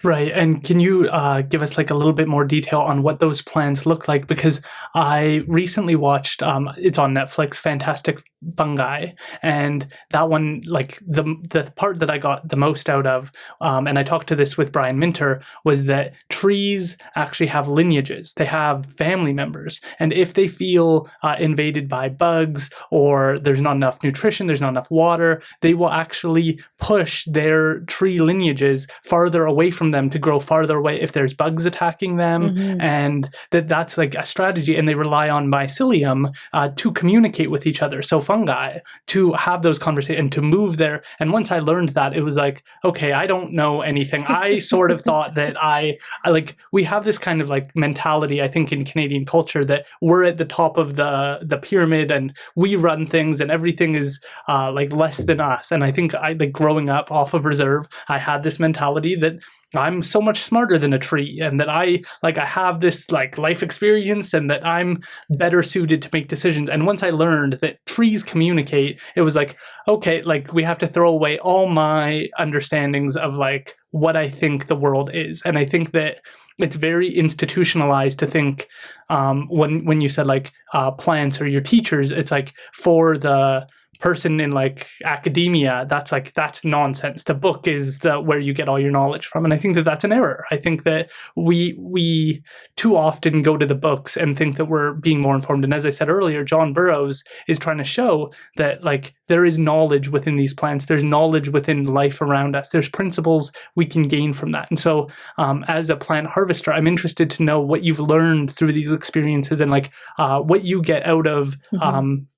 Right. And can you give us like a little bit more detail on what those plants look like? Because I recently watched, it's on Netflix, Fantastic Fungi, and that one, like the part that I got the most out of, and I talked to this with Brian Minter, was that trees actually have lineages. They have family members, and if they feel invaded by bugs or there's not enough nutrition, there's not enough water, they will actually push their tree lineages farther away from them to grow farther away if there's bugs attacking them, and that's like a strategy. And they rely on mycelium to communicate with each other, so fungi, to have those conversations and to move there. And once I learned that, it was like, okay, I don't know anything. I sort of thought that I like, we have this kind of like mentality, I think, in Canadian culture, that we're at the top of the pyramid and we run things and everything is like less than us. And I think I, like, growing up off of reserve, I had this mentality that I'm so much smarter than a tree, and that I have this like life experience, and that I'm better suited to make decisions. And once I learned that trees communicate, it was like, okay, like we have to throw away all my understandings of like what I think the world is. And I think that it's very institutionalized to think, when you said like plants or your teachers, it's like for the person in like academia, that's nonsense. The book is where you get all your knowledge from. And I think that that's an error. I think that we too often go to the books and think that we're being more informed. And as I said earlier, John Burroughs is trying to show that like there is knowledge within these plants, there's knowledge within life around us, there's principles we can gain from that. And so as a plant harvester, I'm interested to know what you've learned through these experiences, and like what you get out of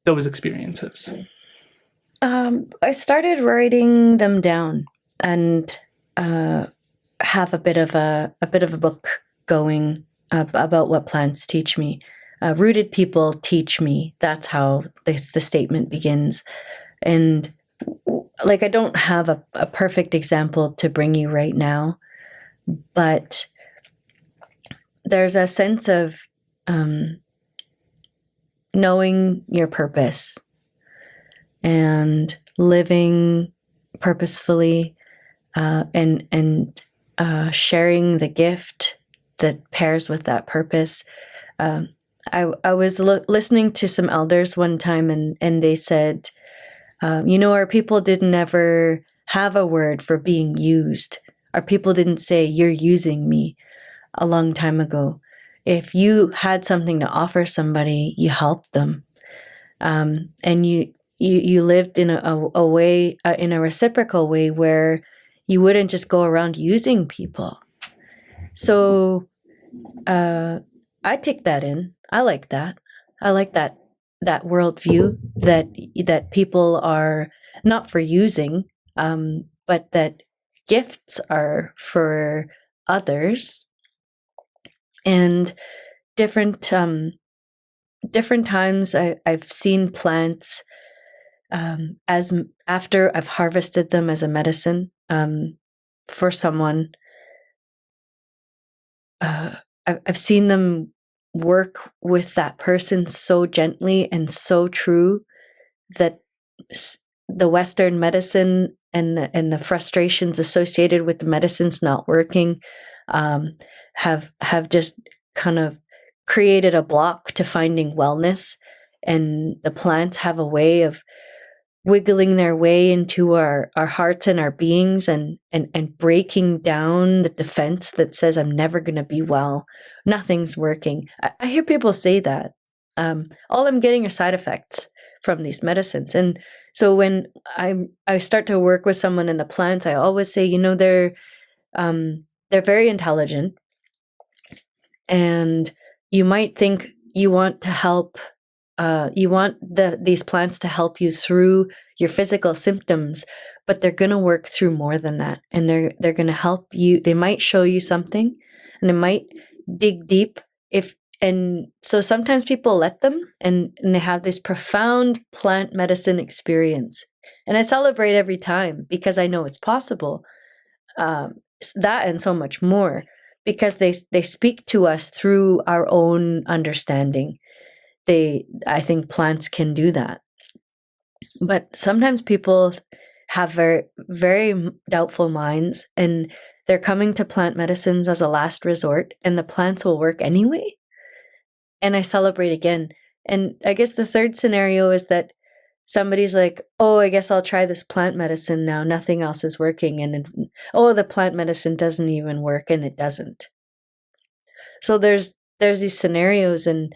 those experiences. I started writing them down and have a bit of a book going about what plants teach me. Rooted people teach me. That's how the statement begins. And like, I don't have a perfect example to bring you right now, but there's a sense of knowing your purpose and living purposefully, and sharing the gift that pairs with that purpose. I was listening to some elders one time, and they said, our people didn't ever have a word for being used. Our people didn't say, "You're using me," a long time ago. If you had something to offer somebody, you helped them, and you lived in a way, in a reciprocal way, where you wouldn't just go around using people. So I take that in. I like that. I like that worldview, that people are not for using, but that gifts are for others. And different times I've seen plants as after I've harvested them as a medicine for someone. I've seen them work with that person so gently and so true that the Western medicine and the frustrations associated with the medicines not working have just kind of created a block to finding wellness. And the plants have a way of wiggling their way into our hearts and our beings, and breaking down the defense that says, "I'm never going to be well. Nothing's working." I hear people say that. All I'm getting are side effects from these medicines. And so when I start to work with someone in the plants, I always say, they're very intelligent, and you might think you want to help. You want these plants to help you through your physical symptoms, but they're going to work through more than that. And they're going to help you. They might show you something, and they might dig deep. And so sometimes people let them, and they have this profound plant medicine experience. And I celebrate every time, because I know it's possible. That and so much more, because they speak to us through our own understanding. I think plants can do that. But sometimes people have very, very doubtful minds, and they're coming to plant medicines as a last resort, and the plants will work anyway. And I celebrate again. And I guess the third scenario is that somebody's like, oh, I guess I'll try this plant medicine now. Nothing else is working. And oh, the plant medicine doesn't even work, and it doesn't. So there's these scenarios, and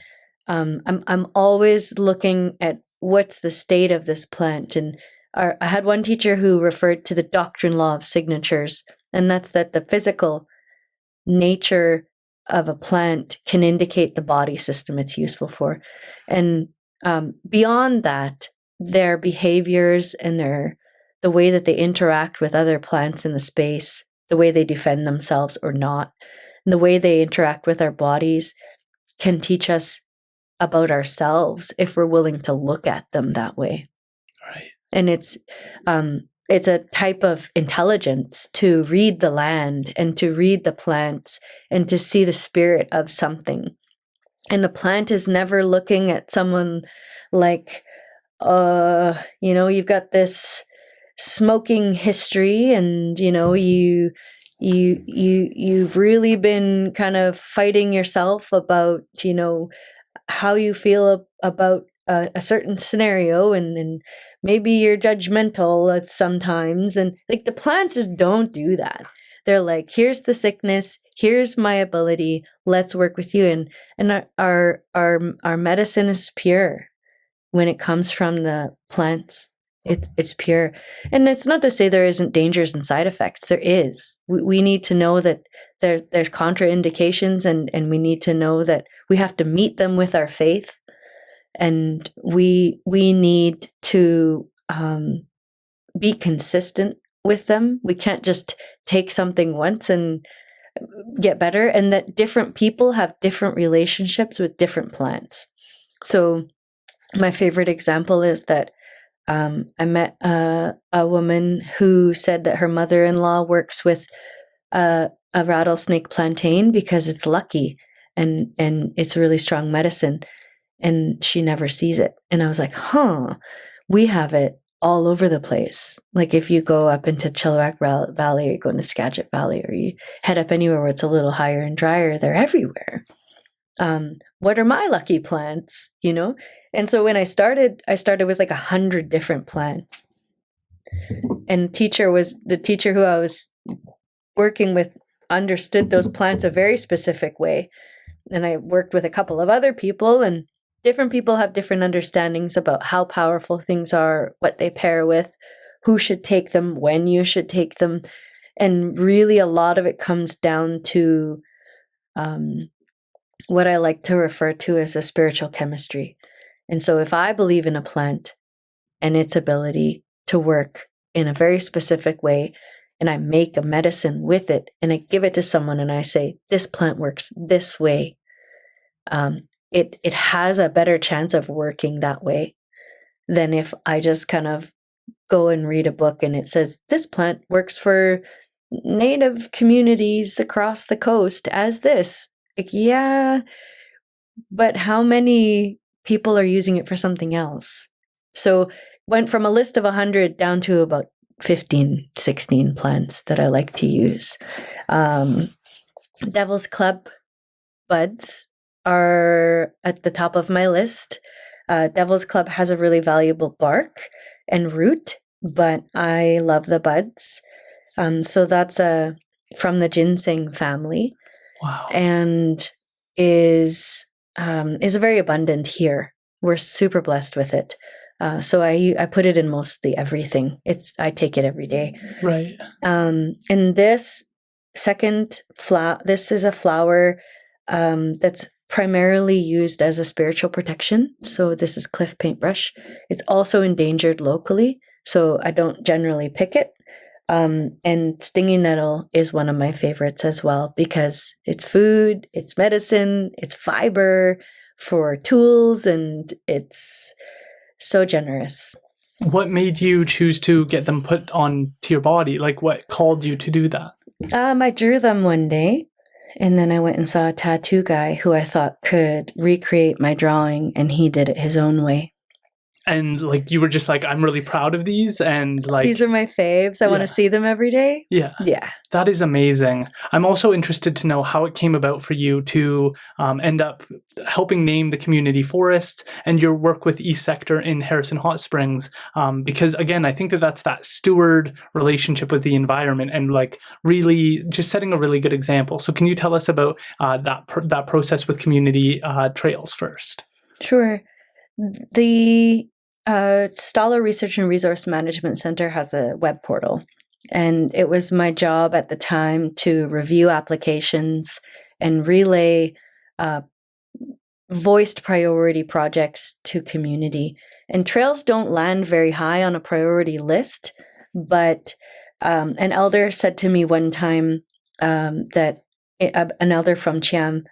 I'm always looking at what's the state of this plant. And I had one teacher who referred to the doctrine law of signatures, and that's that the physical nature of a plant can indicate the body system it's useful for. And beyond that, their behaviors and the way that they interact with other plants in the space, the way they defend themselves or not, and the way they interact with our bodies can teach us about ourselves if we're willing to look at them that way. Right. And it's a type of intelligence to read the land and to read the plants and to see the spirit of something. And the plant is never looking at someone like, you've got this smoking history, and you've really been kind of fighting yourself about how you feel about a certain scenario, and maybe you're judgmental sometimes, and like the plants just don't do that. They're like, here's the sickness, here's my ability, let's work with you. And our medicine is pure when it comes from the plants. It's pure. And it's not to say there isn't dangers and side effects. There is. We need to know that there's contraindications, and we need to know that we have to meet them with our faith. And we need to be consistent with them. We can't just take something once and get better. And that different people have different relationships with different plants. So my favorite example is that I met a woman who said that her mother-in-law works with a rattlesnake plantain because it's lucky and it's really strong medicine, and she never sees it. And I was like, we have it all over the place. Like if you go up into Chilliwack Valley, or you go into Skagit Valley, or you head up anywhere where it's a little higher and drier, they're everywhere. What are my lucky plants, And so when I started with like 100 different plants. And the teacher who I was working with understood those plants a very specific way. And I worked with a couple of other people, and different people have different understandings about how powerful things are, what they pair with, who should take them, when you should take them. And really a lot of it comes down to what I like to refer to as a spiritual chemistry. And so if I believe in a plant and its ability to work in a very specific way, and I make a medicine with it, and I give it to someone, and I say, this plant works this way, it has a better chance of working that way than if I just kind of go and read a book and it says, this plant works for Native communities across the coast as this. Like, yeah, but how many people are using it for something else? So went from a list of 100 down to about 15, 16 plants that I like to use. Devil's Club buds are at the top of my list. Devil's Club has a really valuable bark and root, but I love the buds. So that's from the ginseng family. Wow. And is very abundant here. We're super blessed with it. So I put it in mostly everything. I take it every day. Right. And this this is a flower that's primarily used as a spiritual protection. So this is cliff paintbrush. It's also endangered locally, so I don't generally pick it. And stinging nettle is one of my favorites as well, because it's food, it's medicine, it's fiber for tools, and it's so generous. What made you choose to get them put on to your body? Like, what called you to do that? I drew them one day, and then I went and saw a tattoo guy who I thought could recreate my drawing, and he did it his own way. And like you were just like, I'm really proud of these, and like these are my faves. I want to see them every day. Yeah. Yeah. That is amazing. I'm also interested to know how it came about for you to end up helping name the community forest and your work with East Sector in Harrison Hot Springs. Because again, I think that's that steward relationship with the environment and like really just setting a really good example. So can you tell us about that process with community trails first? Sure. The Stoller Research and Resource Management Center has a web portal, and it was my job at the time to review applications and relay voiced priority projects to community. And trails don't land very high on a priority list, but an elder said to me one time that an elder from Cheam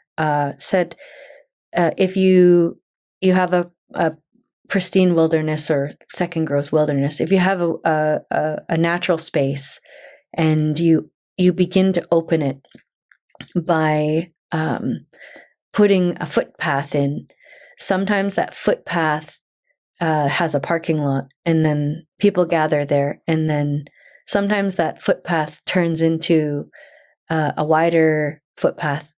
said, if you have a pristine wilderness or second growth wilderness, if you have a natural space and you begin to open it by putting a footpath in, sometimes that footpath has a parking lot and then people gather there, and then sometimes that footpath turns into a wider footpath,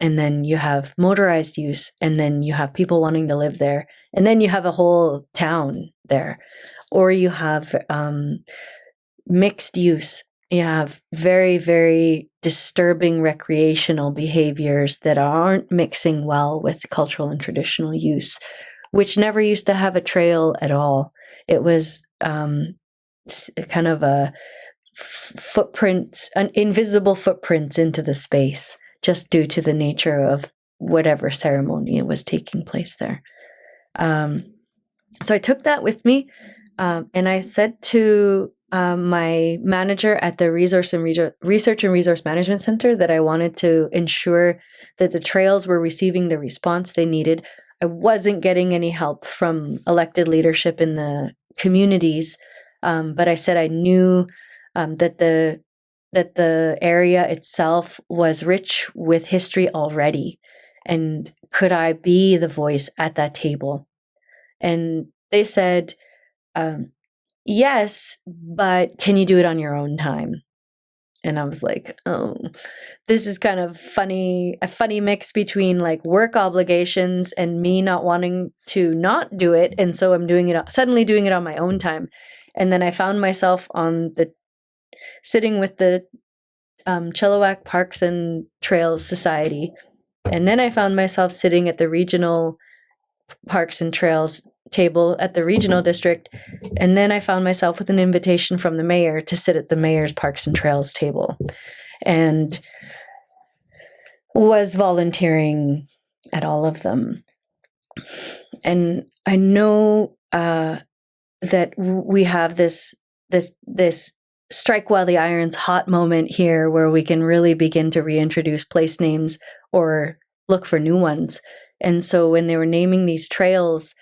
and then you have motorized use, and then you have people wanting to live there, and then you have a whole town there, or you have mixed use. You have very, very disturbing recreational behaviors that aren't mixing well with cultural and traditional use, which never used to have a trail at all. It was kind of a footprint, an invisible footprint into the space, just due to the nature of whatever ceremony was taking place there. So I took that with me, and I said to my manager at the Research and Resource Management Center that I wanted to ensure that the trails were receiving the response they needed. I wasn't getting any help from elected leadership in the communities, but I said I knew that the area itself was rich with history already, and could I be the voice at that table? And they said, yes, but can you do it on your own time? And I was like, oh, this is kind of funny, a funny mix between like work obligations and me not wanting to not do it. And so I'm suddenly doing it on my own time. And then I found myself sitting with the Chilliwack Parks and Trails Society. And then I found myself sitting at the regional Parks and Trails table at the regional district. And then I found myself with an invitation from the mayor to sit at the mayor's Parks and Trails table, and was volunteering at all of them. And I know that we have this strike while the iron's hot moment here, where we can really begin to reintroduce place names or look for new ones. And so when they were naming these trails,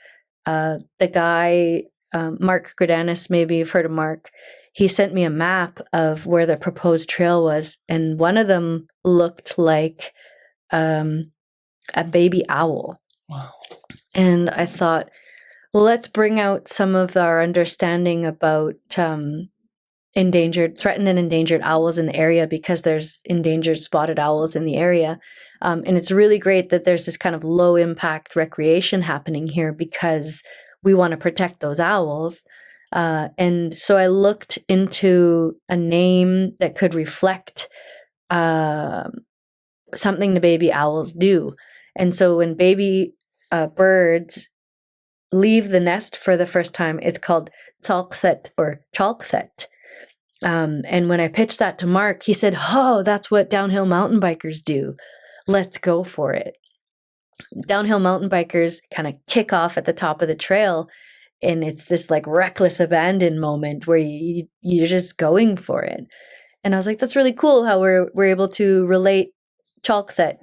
the guy, Mark Gredanis, maybe you've heard of Mark, he sent me a map of where the proposed trail was, and one of them looked like a baby owl. Wow. And I thought, well, let's bring out some of our understanding about threatened and endangered owls in the area, because there's endangered spotted owls in the area. And it's really great that there's this kind of low impact recreation happening here, because we want to protect those owls. And so I looked into a name that could reflect something the baby owls do. And so when baby birds leave the nest for the first time, it's called Tzolk'thet or Chalkthet. And when I pitched that to Mark, he said, oh, that's what downhill mountain bikers do. Let's go for it. Downhill mountain bikers kind of kick off at the top of the trail, and it's this like reckless abandon moment where you're just going for it. And I was like, that's really cool how we're able to relate Chalkthet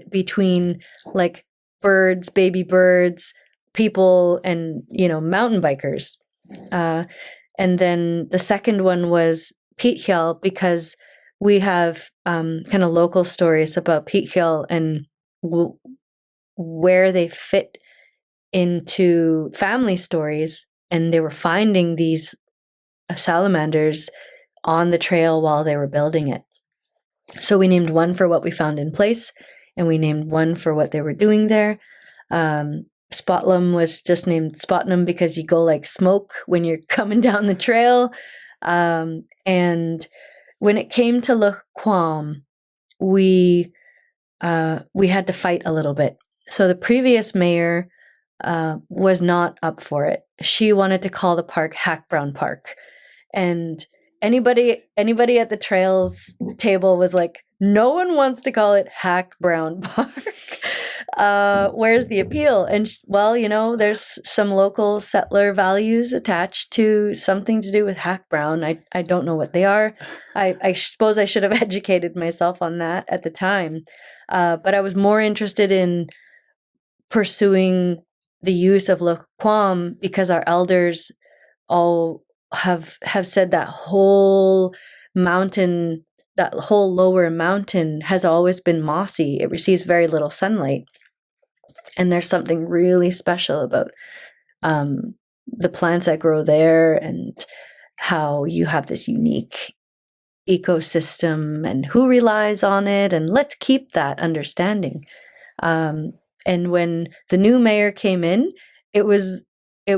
between like birds, baby birds, people, and mountain bikers. And then the second one was Peat Hill, because we have kind of local stories about Peat Hill and where they fit into family stories, and they were finding these salamanders on the trail while they were building it. So we named one for what we found in place, and we named one for what they were doing there. Spotlum was just named Spotnum because you go like smoke when you're coming down the trail. And when it came to Loch Quam, we had to fight a little bit. So the previous mayor was not up for it. She wanted to call the park Hack Brown Park, and anybody at the trails table was like, no one wants to call it Hack Brown Park. Where's the appeal? And well, there's some local settler values attached to something to do with Hack Brown. I don't know what they are. I suppose I should have educated myself on that at the time. But I was more interested in pursuing the use of Loch Quam because our elders all have said that whole mountain, that whole lower mountain has always been mossy. It receives very little sunlight. And there's something really special about the plants that grow there, and how you have this unique ecosystem and who relies on it. And let's keep that understanding. And when the new mayor came in, it was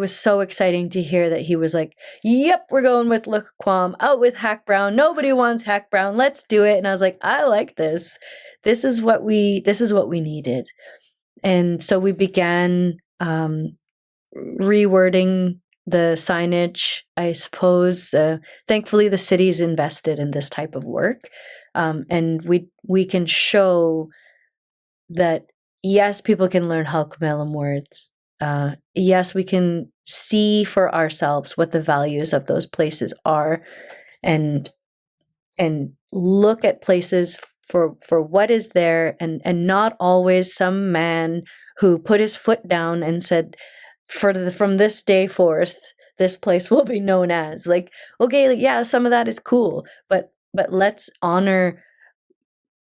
so exciting to hear that he was like, yep, we're going with Loch Quam, out with Hack Brown. Nobody wants Hack Brown. Let's do it. And I was like, I like this. This is what we needed. And so we began rewording the signage, I suppose. Thankfully, the city's invested in this type of work. And we can show that, yes, people can learn Halkomelem words. Yes, we can see for ourselves what the values of those places are, and look at places for what is there, and not always some man who put his foot down and said, from this day forth, this place will be known as, like, okay, yeah, some of that is cool, but let's honor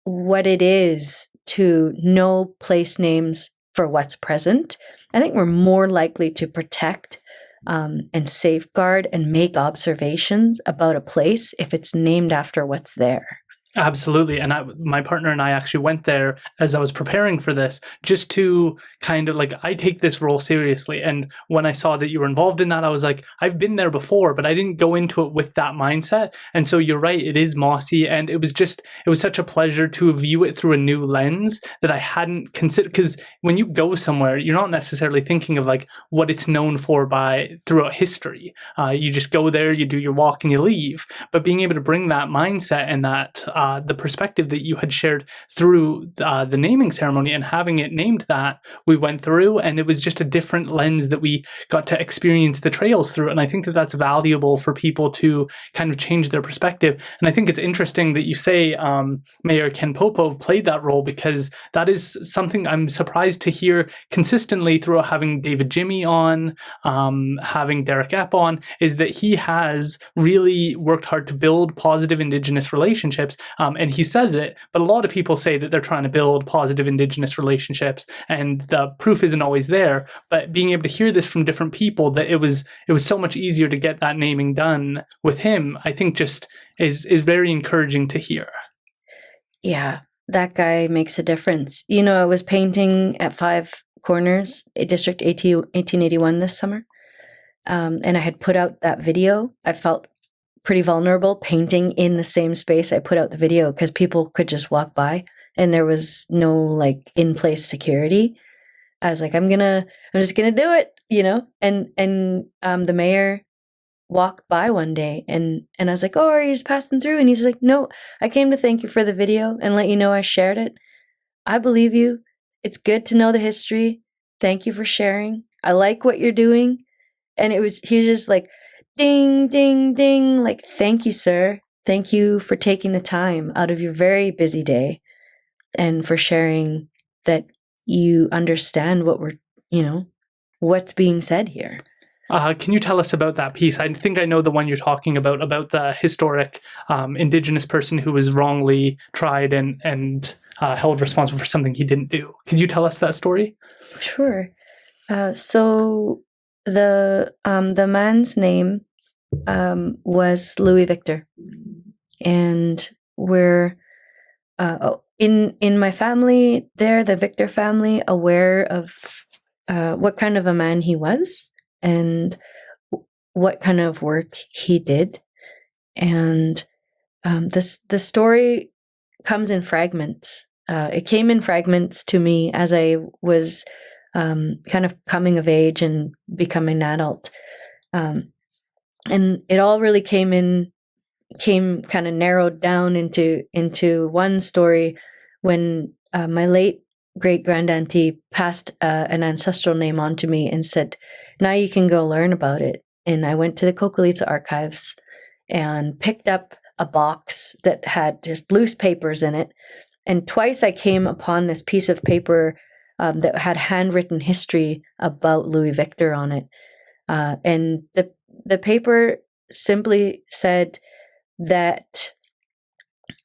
what it is to know place names for what's present. I think we're more likely to protect and safeguard and make observations about a place if it's named after what's there. Absolutely. And my partner and I actually went there as I was preparing for this, just to kind of like, I take this role seriously. And when I saw that you were involved in that, I was like, I've been there before, but I didn't go into it with that mindset. And so you're right, it is mossy. And it was such a pleasure to view it through a new lens that I hadn't considered. Because when you go somewhere, you're not necessarily thinking of like what it's known for throughout history. You just go there, you do your walk and you leave. But being able to bring that mindset and that the perspective that you had shared through the naming ceremony and having it named that, we went through, and it was just a different lens that we got to experience the trails through. And I think that that's valuable for people to kind of change their perspective. And I think it's interesting that you say Mayor Ken Popov played that role, because that is something I'm surprised to hear consistently throughout having David Jimmy on, having Derek Epp on, is that he has really worked hard to build positive Indigenous relationships. And he says it, but a lot of people say that they're trying to build positive Indigenous relationships, and the proof isn't always there. But being able to hear this from different people, that it was so much easier to get that naming done with him, I think just is very encouraging to hear. Yeah, that guy makes a difference. I was painting at Five Corners, District 1881 this summer, and I had put out that video. I felt pretty vulnerable painting in the same space I put out the video, because people could just walk by and there was no like in-place security. I was like, I'm just gonna do it, and the mayor walked by one day, and I was like, oh, are you just passing through? And he's like, no, I came to thank you for the video and let you know I shared it. I believe you. It's good to know the history. Thank you for sharing. I like what you're doing. And he was just like, ding, ding, ding. Like, thank you, sir. Thank you for taking the time out of your very busy day and for sharing that you understand what's being said here. Can you tell us about that piece? I think I know the one you're talking about the historic Indigenous person who was wrongly tried and held responsible for something he didn't do. Can you tell us that story? Sure. So the man's name was Louis Victor, and we're in my family there, the Victor family, aware of what kind of a man he was and what kind of work he did, and the story comes in fragments. It came in fragments to me as I was kind of coming of age and becoming an adult. And it all really came kind of narrowed down into one story when my late great grandauntie passed an ancestral name on to me and said, "Now you can go learn about it." And I went to the Coquilitza archives and picked up a box that had just loose papers in it. And twice I came upon this piece of paper that had handwritten history about Louis Victor on it. And the paper simply said that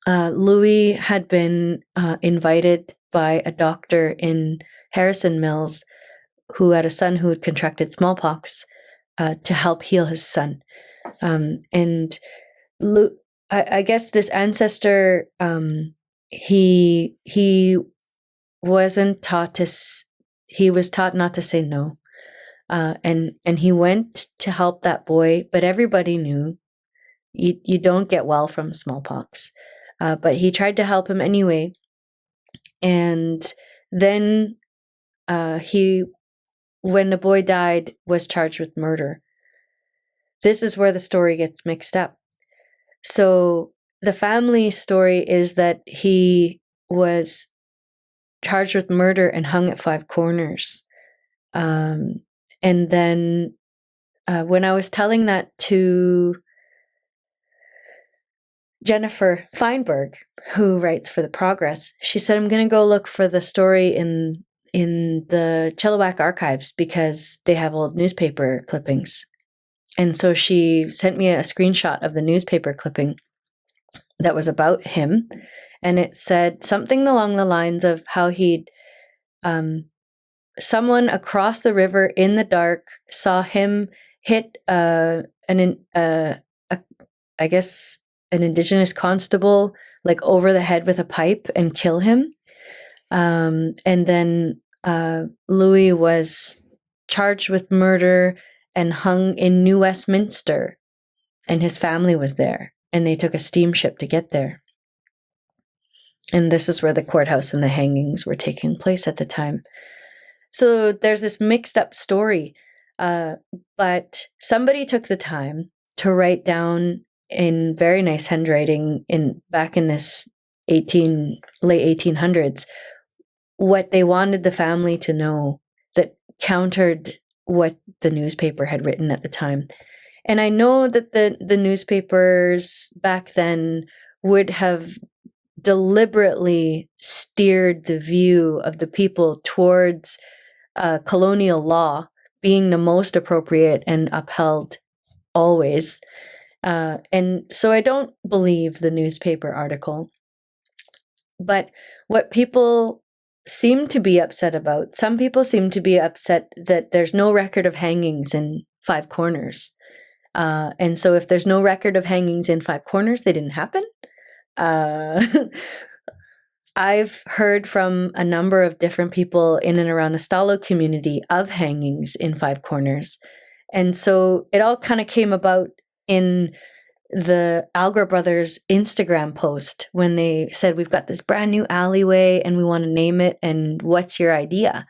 Louis had been invited by a doctor in Harrison Mills who had a son who had contracted smallpox to help heal his son. And I guess this ancestor, he wasn't taught to. He was taught not to say no, and he went to help that boy. But everybody knew you don't get well from smallpox. But he tried to help him anyway, and then when the boy died, was charged with murder. This is where the story gets mixed up. So the family story is that he was charged with murder and hung at Five Corners. And then when I was telling that to Jennifer Feinberg, who writes for The Progress, she said, "I'm going to go look for the story in the Chilliwack archives because they have old newspaper clippings." And so she sent me a screenshot of the newspaper clipping that was about him. And it said something along the lines of how he'd, someone across the river in the dark saw him hit I guess an Indigenous constable like over the head with a pipe and kill him. And then Louis was charged with murder and hung in New Westminster, and his family was there, and they took a steamship to get there. And this is where the courthouse and the hangings were taking place at the time. So there's this mixed up story, but somebody took the time to write down in very nice handwriting back in this late 1800s what they wanted the family to know that countered what the newspaper had written at the time. And I know that the newspapers back then would have deliberately steered the view of the people towards colonial law being the most appropriate and upheld always. And so I don't believe the newspaper article. But what people seem to be upset about, some people seem to be upset that there's no record of hangings in Five Corners. And so if there's no record of hangings in Five Corners, they didn't happen. I've heard from a number of different people in and around the S'olh community of hangings in Five Corners. And so it all kind of came about in the Algra brothers Instagram post when they said, "We've got this brand new alleyway and we want to name it, and what's your idea?"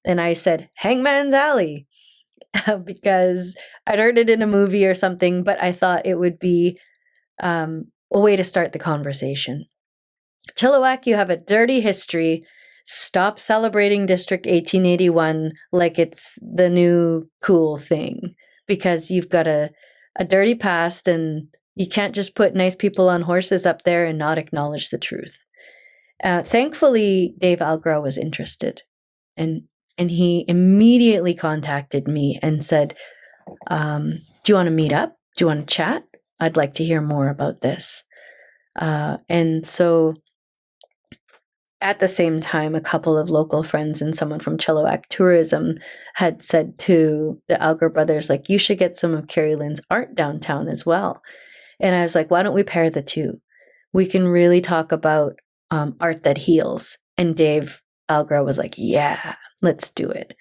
And I said, "Hangman's Alley," because I'd heard it in a movie or something, but I thought it would be a way to start the conversation. Chilliwack, you have a dirty history. Stop celebrating District 1881 like it's the new cool thing, because you've got a dirty past, and you can't just put nice people on horses up there and not acknowledge the truth. Thankfully, Dave Algra was interested, and he immediately contacted me and said, "Do you want to meet up? Do you want to chat? I'd like to hear more about this." And so at the same time, a couple of local friends and someone from Chilliwack Tourism had said to the Alger brothers, like, you should get some of Carrielynn's art downtown as well. And I was like, why don't we pair the two? We can really talk about art that heals. And Dave Alger was like, yeah, let's do it.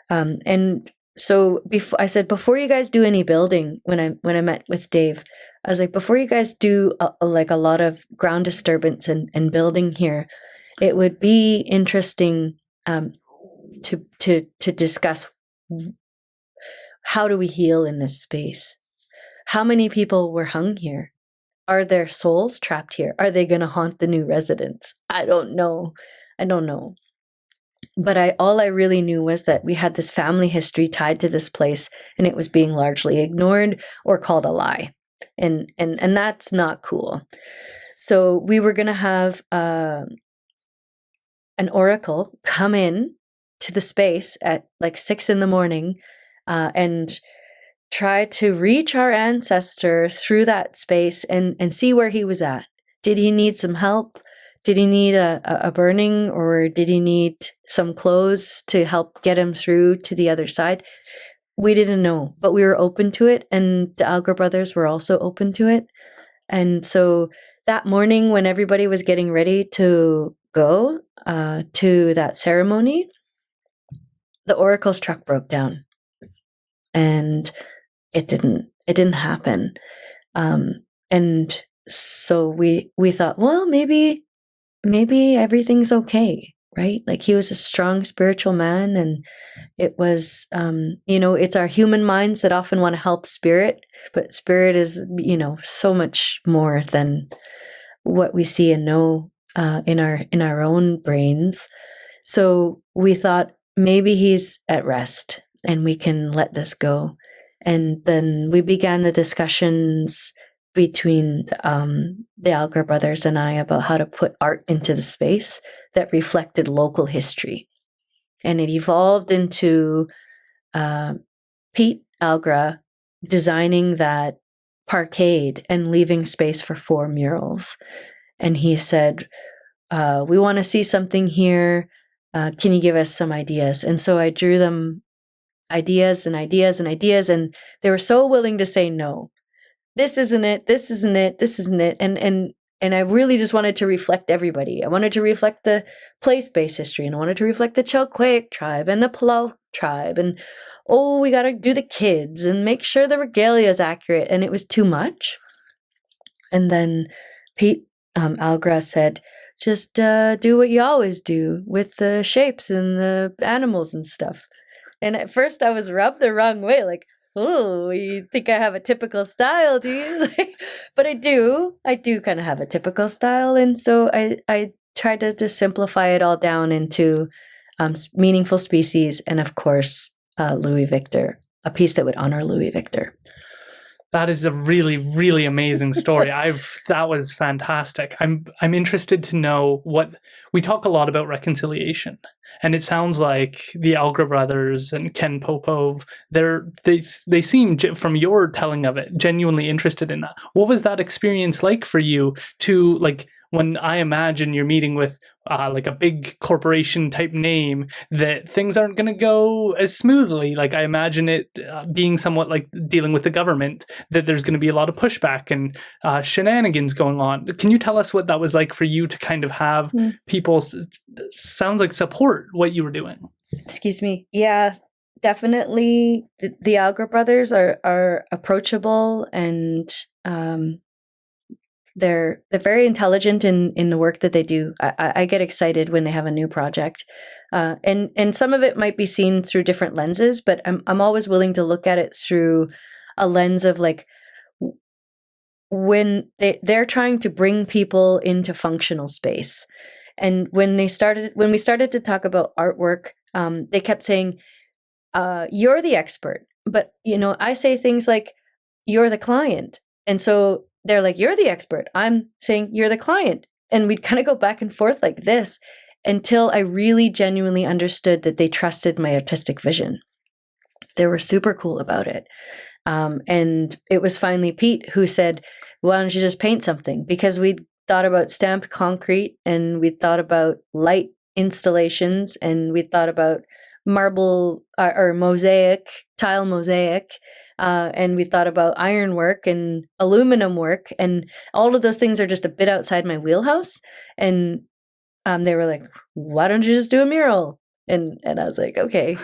And so I said, before you guys do any building, when I met with Dave, I was like, before you guys do a lot of ground disturbance and building here, it would be interesting to discuss, how do we heal in this space? How many people were hung here? Are there souls trapped here? Are they going to haunt the new residents? I don't know. But all I really knew was that we had this family history tied to this place, and it was being largely ignored or called a lie. And that's not cool. So we were going to have an oracle come in to the space at like 6 a.m. And try to reach our ancestor through that space and see where he was at. Did he need some help? Did he need a burning, or did he need some clothes to help get him through to the other side? We didn't know, but we were open to it, and the Alger brothers were also open to it. And so that morning, when everybody was getting ready to go to that ceremony, the oracle's truck broke down, and it didn't happen. And so we thought, well, maybe everything's okay, right? Like, he was a strong spiritual man, and it was, it's our human minds that often want to help spirit, but spirit is, so much more than what we see and know in our own brains. So we thought, maybe he's at rest and we can let this go. And then we began the discussions between the Alger brothers and I about how to put art into the space that reflected local history. And it evolved into Pete Alger designing that parkade and leaving space for 4 murals. And he said, we want to see something here. Can you give us some ideas? And so I drew them ideas and ideas and ideas, and they were so willing to say no. This isn't it. This isn't it. This isn't it. And I really just wanted to reflect everybody. I wanted to reflect the place-based history, and I wanted to reflect the Chilquaque tribe and the Palau tribe. And we got to do the kids and make sure the regalia is accurate. And it was too much. And then Pete Alger said, just do what you always do with the shapes and the animals and stuff. And at first I was rubbed the wrong way, like, oh, you think I have a typical style, do you? But I do kind of have a typical style. And so I tried to just simplify it all down into meaningful species, and of course, Louis Victor, a piece that would honor Louis Victor. That is a really, really amazing story. That was fantastic. I'm interested to know what we talk a lot about reconciliation, and it sounds like the Alger brothers and Ken Popov, they seem, from your telling of it, genuinely interested in that. What was that experience like for you to, like, when I imagine you're meeting with like a big corporation type name, that things aren't going to go as smoothly. Like, I imagine it being somewhat like dealing with the government, that there's going to be a lot of pushback and shenanigans going on. Can you tell us what that was like for you to kind of have people, sounds like, support what you were doing? Excuse me. Yeah, definitely. The Alger brothers are approachable, and they're very intelligent in the work that they do. I get excited when they have a new project, and some of it might be seen through different lenses, but I'm always willing to look at it through a lens of, like, when they're trying to bring people into functional space. And when we started to talk about artwork, they kept saying, "You're the expert," but I say things like, "You're the client," and so they're like, "You're the expert." I'm saying, "You're the client." And we'd kind of go back and forth like this until I really genuinely understood that they trusted my artistic vision. They were super cool about it. And it was finally Pete who said, "Why don't you just paint something?" Because we'd thought about stamped concrete, and we thought about light installations, and we thought about marble or mosaic, tile mosaic, and we thought about ironwork and aluminum work, and all of those things are just a bit outside my wheelhouse. And they were like, "Why don't you just do a mural?" And I was like, "Okay,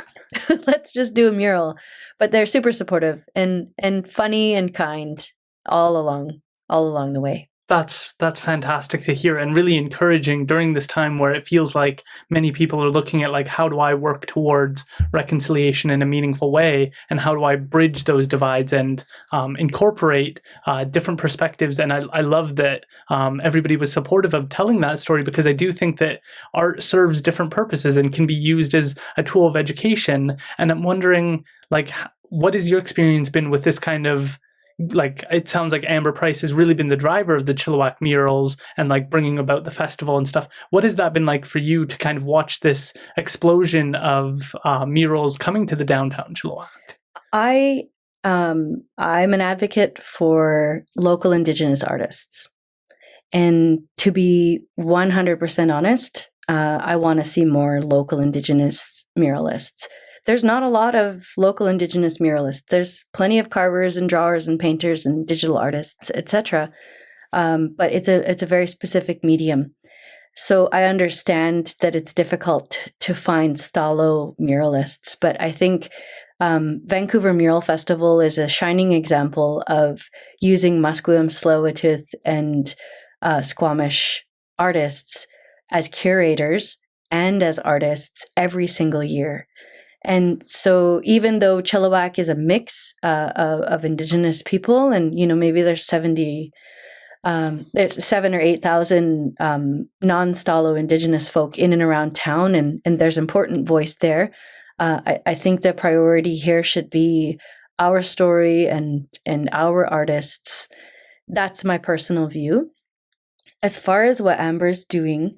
let's just do a mural." But they're super supportive and funny and kind all along the way. That's fantastic to hear, and really encouraging during this time where it feels like many people are looking at like, how do I work towards reconciliation in a meaningful way, and how do I bridge those divides and incorporate different perspectives. And I love that everybody was supportive of telling that story, because I do think that art serves different purposes and can be used as a tool of education. And I'm wondering, like, what has your experience been with this kind of, like, it sounds like Amber Price has really been the driver of the Chilliwack murals and like bringing about the festival and stuff. What has that been like for you to kind of watch this explosion of murals coming to the downtown Chilliwack? I'm an advocate for local Indigenous artists. And to be 100% honest, I want to see more local Indigenous muralists. There's not a lot of local Indigenous muralists. There's plenty of carvers and drawers and painters and digital artists, etc. But it's a very specific medium. So I understand that it's difficult to find Stalo muralists, but I think Vancouver Mural Festival is a shining example of using Musqueam, Tsleil-Waututh, and Squamish artists as curators and as artists every single year. And so even though Chilliwack is a mix of Indigenous people, and, you know, maybe there's 7,000 or 8,000 non-Stalo Indigenous folk in and around town, and there's important voice there. I think the priority here should be our story and our artists. That's my personal view. As far as what Amber's doing,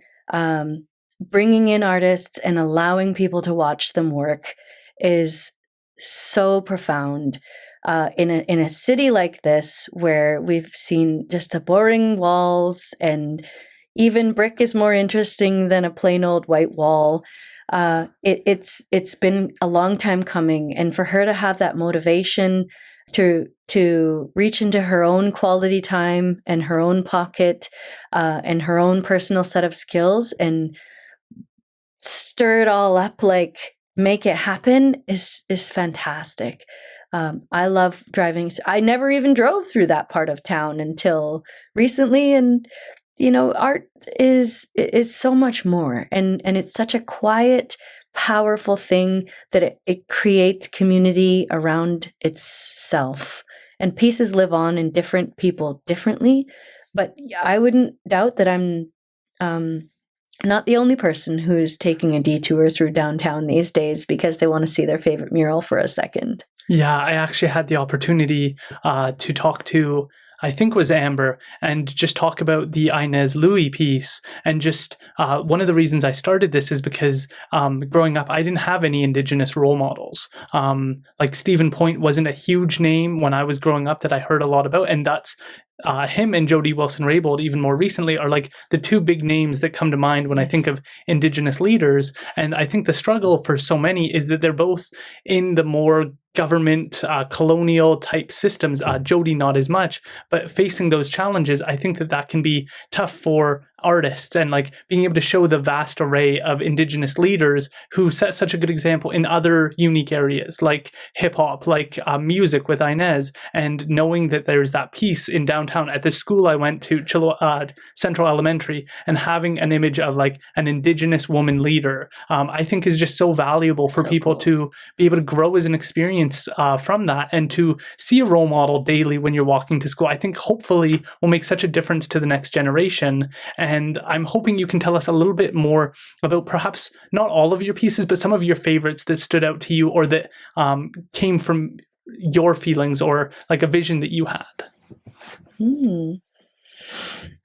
bringing in artists and allowing people to watch them work is so profound. In a city like this, where we've seen just a boring walls, and even brick is more interesting than a plain old white wall. It's been a long time coming, and for her to have that motivation to reach into her own quality time and her own pocket and her own personal set of skills and stir it all up, like make it happen, is fantastic. I love driving. I never even drove through that part of town until recently, and you know, art is so much more, and it's such a quiet, powerful thing that it creates community around itself, and pieces live on in different people differently. But I wouldn't doubt that I'm not the only person who's taking a detour through downtown these days because they want to see their favorite mural for a second. Yeah, I actually had the opportunity to talk to, I think it was Amber, and just talk about the Inez Louis piece. And just one of the reasons I started this is because growing up, I didn't have any Indigenous role models. Like Stephen Point wasn't a huge name when I was growing up that I heard a lot about, and that's him and Jody Wilson-Raybould, even more recently, are like the two big names that come to mind when I think of Indigenous leaders. And I think the struggle for so many is that they're both in the more government colonial type systems. Jody not as much, but facing those challenges, I think that can be tough for artists, and like being able to show the vast array of Indigenous leaders who set such a good example in other unique areas like hip hop, like music with Inez, and knowing that there's that piece in downtown at the school I went to, Central Elementary, and having an image of like an Indigenous woman leader, I think is just so valuable for people to be able to grow as an experience from that, and to see a role model daily when you're walking to school. I think hopefully will make such a difference to the next generation. And I'm hoping you can tell us a little bit more about perhaps not all of your pieces, but some of your favorites that stood out to you, or that came from your feelings, or like a vision that you had.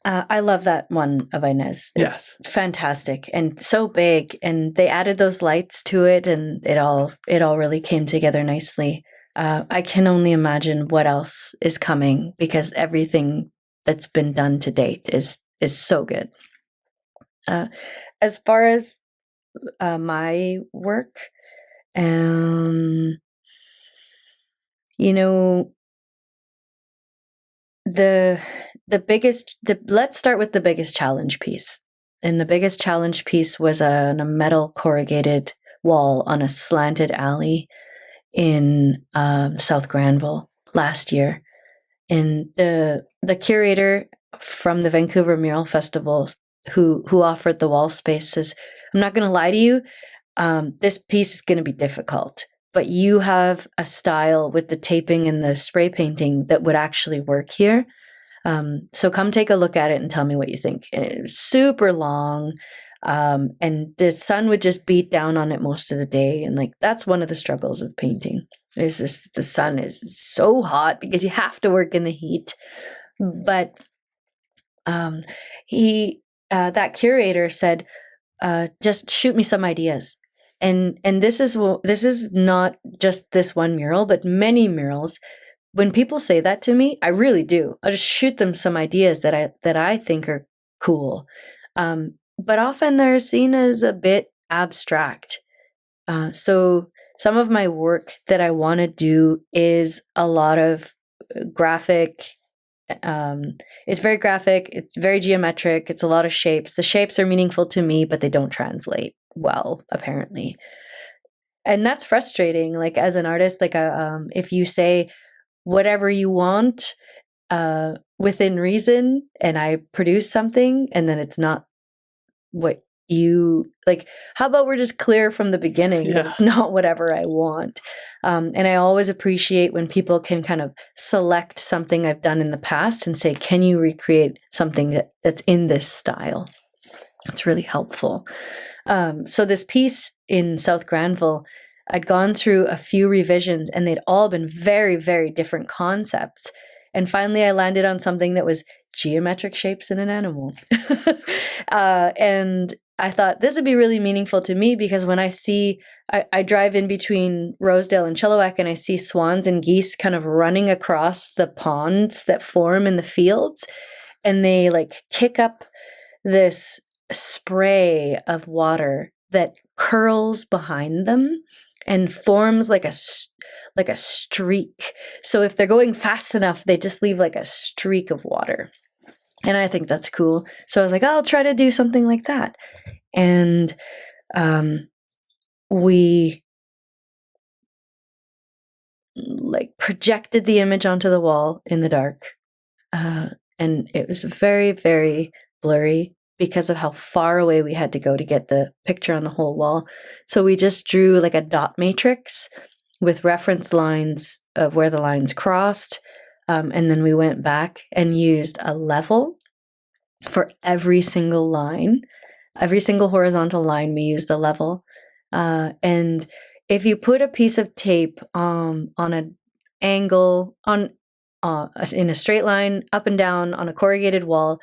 I love that one of Inez. Yes. It's fantastic and so big, and they added those lights to it, and it all really came together nicely. I can only imagine what else is coming, because everything that's been done to date is is so good. As far as my work, you know, let's start with the biggest challenge piece. And the biggest challenge piece was on a metal corrugated wall on a slanted alley in South Granville last year. And the curator from the Vancouver Mural Festival who offered the wall space says, I'm not going to lie to you, this piece is going to be difficult, but you have a style with the taping and the spray painting that would actually work here. So come take a look at it and tell me what you think. And it was super long, and the sun would just beat down on it most of the day. And like, that's one of the struggles of painting, is this, the sun is so hot because you have to work in the heat. But that curator said, just shoot me some ideas. And this is not just this one mural, but many murals. When people say that to me, I really do. I'll just shoot them some ideas that I think are cool. But often they're seen as a bit abstract. So some of my work that I want to do is a lot of graphic. It's very graphic. It's very geometric. It's a lot of shapes. The shapes are meaningful to me, but they don't translate well, apparently. And that's frustrating. Like, as an artist, like, if you say whatever you want within reason, and I produce something, and then it's not what you like, how about we're just clear from the beginning that it's not whatever I want. And I always appreciate when people can kind of select something I've done in the past and say, can you recreate something that's in this style? It's really helpful. So this piece in South Granville, I'd gone through a few revisions and they'd all been very, very different concepts. And finally I landed on something that was geometric shapes in an animal. And I thought this would be really meaningful to me, because when I drive in between Rosedale and Chilliwack, and I see swans and geese kind of running across the ponds that form in the fields, and they like kick up this spray of water that curls behind them and forms like a streak. So if they're going fast enough, they just leave like a streak of water. And I think that's cool. So I was like, I'll try to do something like that. And we like projected the image onto the wall in the dark. And it was very, very blurry because of how far away we had to go to get the picture on the whole wall. So we just drew like a dot matrix with reference lines of where the lines crossed. And then we went back and used a level for every single line. Every single horizontal line, we used a level. And if you put a piece of tape on an angle, in a straight line, up and down on a corrugated wall,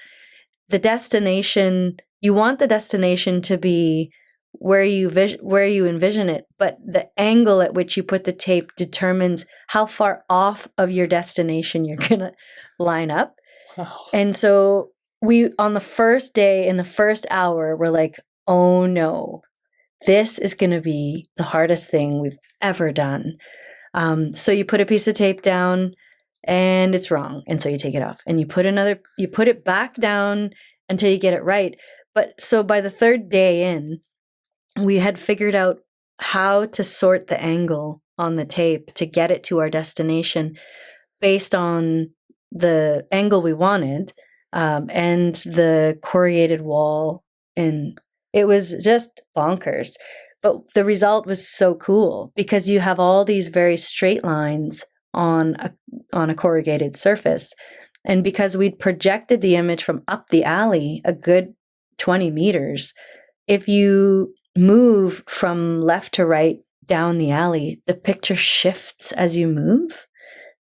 the destination, you want the destination to be where you envision it, but the angle at which you put the tape determines how far off of your destination you're gonna line up. Wow. And so we, on the first day, in the first hour, we're like, oh no, this is gonna be the hardest thing we've ever done. So you put a piece of tape down and it's wrong, and so you take it off, and you put it back down until you get it right. But so by the third day in, we had figured out how to sort the angle on the tape to get it to our destination based on the angle we wanted, and the corrugated wall. And it was just bonkers. But the result was so cool because you have all these very straight lines on a corrugated surface. And because we'd projected the image from up the alley a good 20 meters, if you move from left to right down the alley, the picture shifts as you move.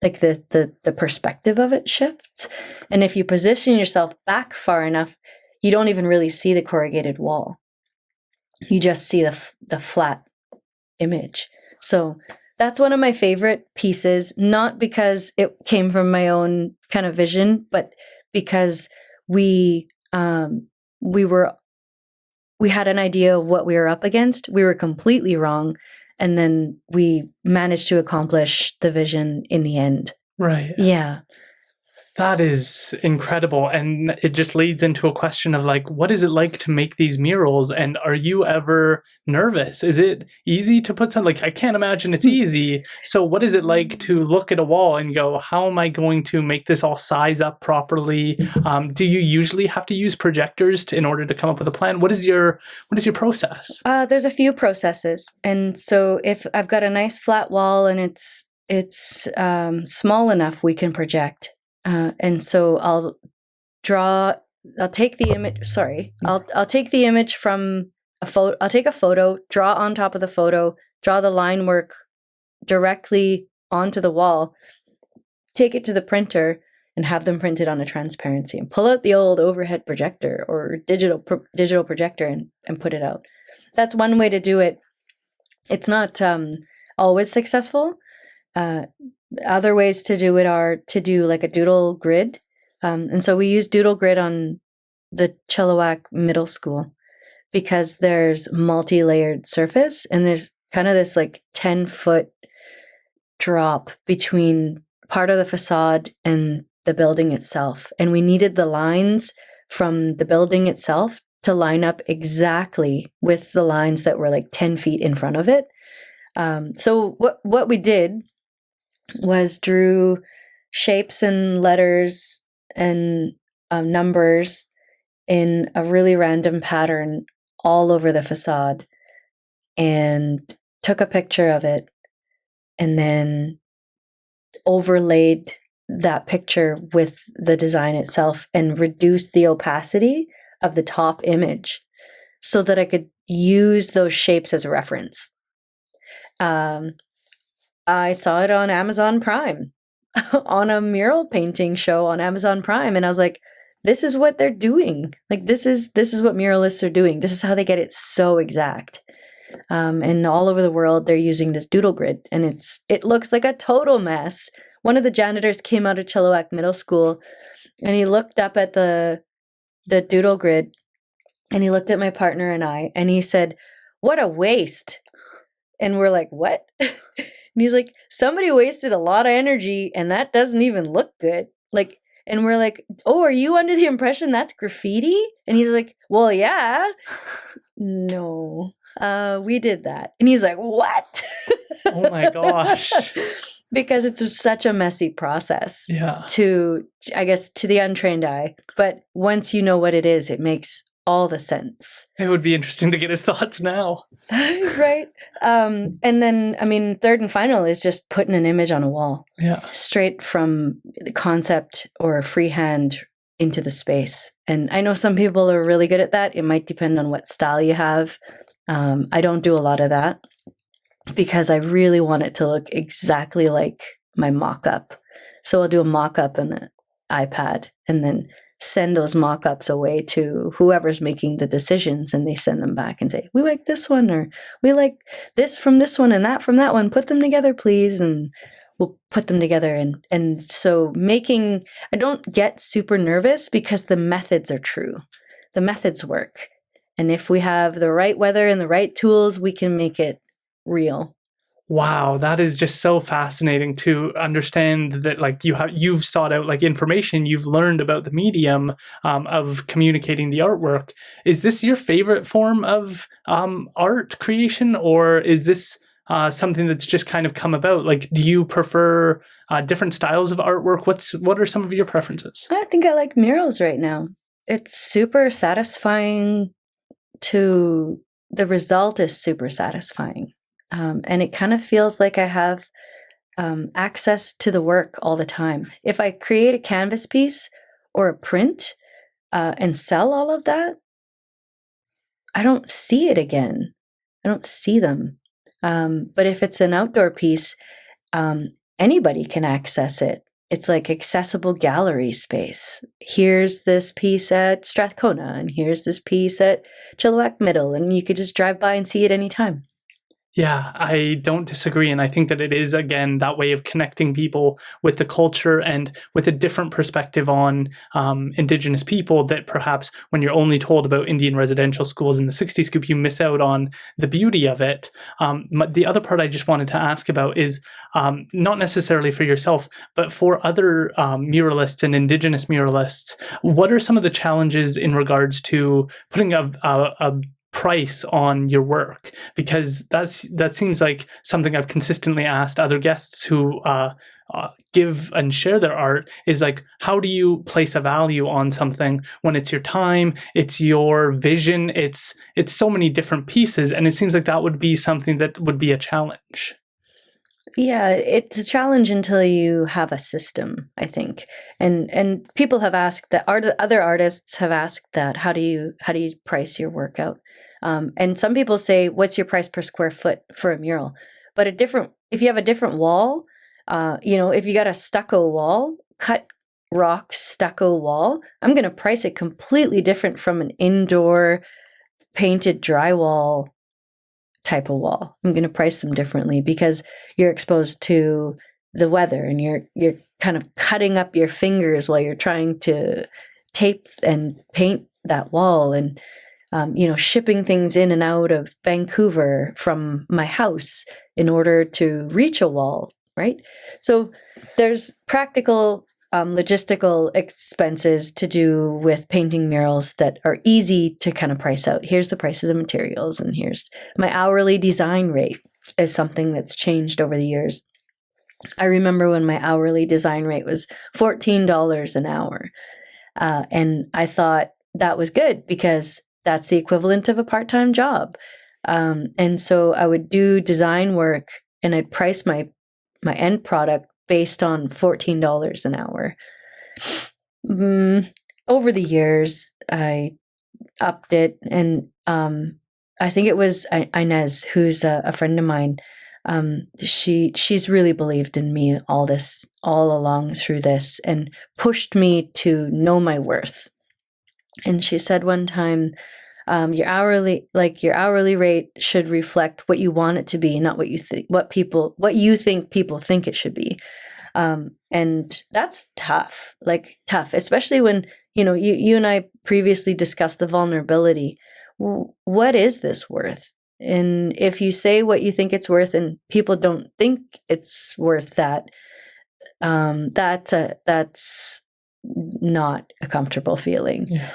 Like the perspective of it shifts. And if you position yourself back far enough, you don't even really see the corrugated wall. You just see the flat image. So that's one of my favorite pieces, not because it came from my own kind of vision, but because we we had an idea of what we were up against. We were completely wrong. And then we managed to accomplish the vision in the end. Right. Yeah. That is incredible. And it just leads into a question of like, what is it like to make these murals? And are you ever nervous? Is it easy to put something, like, I can't imagine it's easy. So what is it like to look at a wall and go, how am I going to make this all size up properly? Do you usually have to use projectors in order to come up with a plan? What is your process? There's a few processes. And so if I've got a nice flat wall and it's small enough, we can project. And so I'll take the image from a photo. I'll take a photo, draw on top of the photo, draw the line work directly onto the wall, take it to the printer and have them printed on a transparency, and pull out the old overhead projector or digital projector and put it out. That's one way to do it. It's not always successful. Other ways to do it are to do like a doodle grid. And so we use doodle grid on the Chilliwack Middle School because there's multi-layered surface and there's kind of this like 10-foot drop between part of the facade and the building itself. And we needed the lines from the building itself to line up exactly with the lines that were like 10 feet in front of it. So what we did was drew shapes and letters and numbers in a really random pattern all over the facade and took a picture of it and then overlaid that picture with the design itself and reduced the opacity of the top image so that I could use those shapes as a reference. I saw it on Amazon Prime on a mural painting show on Amazon Prime. And I was like, this is what they're doing. Like, this is what muralists are doing. This is how they get it so exact. And all over the world, they're using this doodle grid and it looks like a total mess. One of the janitors came out of Chilliwack Middle School and he looked up at the doodle grid and he looked at my partner and I, and he said, "What a waste." And we're like, "What?" And he's like, "Somebody wasted a lot of energy and that doesn't even look good." Like, and we're like, "Oh, are you under the impression that's graffiti?" And he's like, "Well, yeah." No, we did that. And he's like, "What?" Oh my gosh. Because it's such a messy process. Yeah. To the untrained eye. But once you know what it is, it makes all the sense. It would be interesting to get his thoughts now. Right. And then, I mean, third and final is just putting an image on a wall. Yeah. Straight from the concept or freehand into the space. And I know some people are really good at that. It might depend on what style you have. I don't do a lot of that because I really want it to look exactly like my mock-up. So I'll do a mock-up on an iPad and then send those mock-ups away to whoever's making the decisions, and they send them back and say, "We like this one," or "We like this from this one and that from that one. Put them together, please." And we'll put them together. And so I don't get super nervous because the methods are true. The methods work. And if we have the right weather and the right tools, we can make it real. Wow, that is just so fascinating to understand that, like, you've sought out like information, you've learned about the medium of communicating the artwork. Is this your favorite form of art creation, or is this something that's just kind of come about? Like, do you prefer different styles of artwork? What are some of your preferences? I think I like murals right now. It's super satisfying. The result is super satisfying. And it kind of feels like I have access to the work all the time. If I create a canvas piece or a print and sell all of that, I don't see it again. I don't see them. But if it's an outdoor piece, anybody can access it. It's like accessible gallery space. Here's this piece at Strathcona, and here's this piece at Chilliwack Middle, and you could just drive by and see it anytime. Yeah, I don't disagree. And I think that it is, again, that way of connecting people with the culture and with a different perspective on Indigenous people that perhaps when you're only told about Indian residential schools in the 60s scoop, you miss out on the beauty of it. The other part I just wanted to ask about is not necessarily for yourself, but for other muralists and Indigenous muralists, what are some of the challenges in regards to putting a price on your work? Because that seems like something I've consistently asked other guests who give and share their art, is like, how do you place a value on something when it's your time, it's your vision, it's so many different pieces, and it seems like that would be something that would be a challenge. Yeah, it's a challenge until you have a system, I think. And people have asked that, other artists have asked that, how do you price your work out? And some people say, what's your price per square foot for a mural? But if you have a different wall, if you got a stucco wall, cut rock stucco wall, I'm going to price it completely different from an indoor painted drywall type of wall. I'm going to price them differently because you're exposed to the weather and you're kind of cutting up your fingers while you're trying to tape and paint that wall, and shipping things in and out of Vancouver from my house in order to reach a wall, right? So there's practical logistical expenses to do with painting murals that are easy to kind of price out. Here's the price of the materials, and here's my hourly design rate is something that's changed over the years. I remember when my hourly design rate was $14 an hour. And I thought that was good because that's the equivalent of a part-time job. And so I would do design work and I'd price my end product based on $14 an hour. Over the years, I upped it, and I think it was Inez, who's a friend of mine. She's really believed in me all along through this, and pushed me to know my worth. And she said one time, your hourly rate should reflect what you want it to be, not what you think, what you think people think it should be. And that's tough, especially when, you and I previously discussed the vulnerability. What is this worth? And if you say what you think it's worth and people don't think it's worth that, that's not a comfortable feeling. Yeah.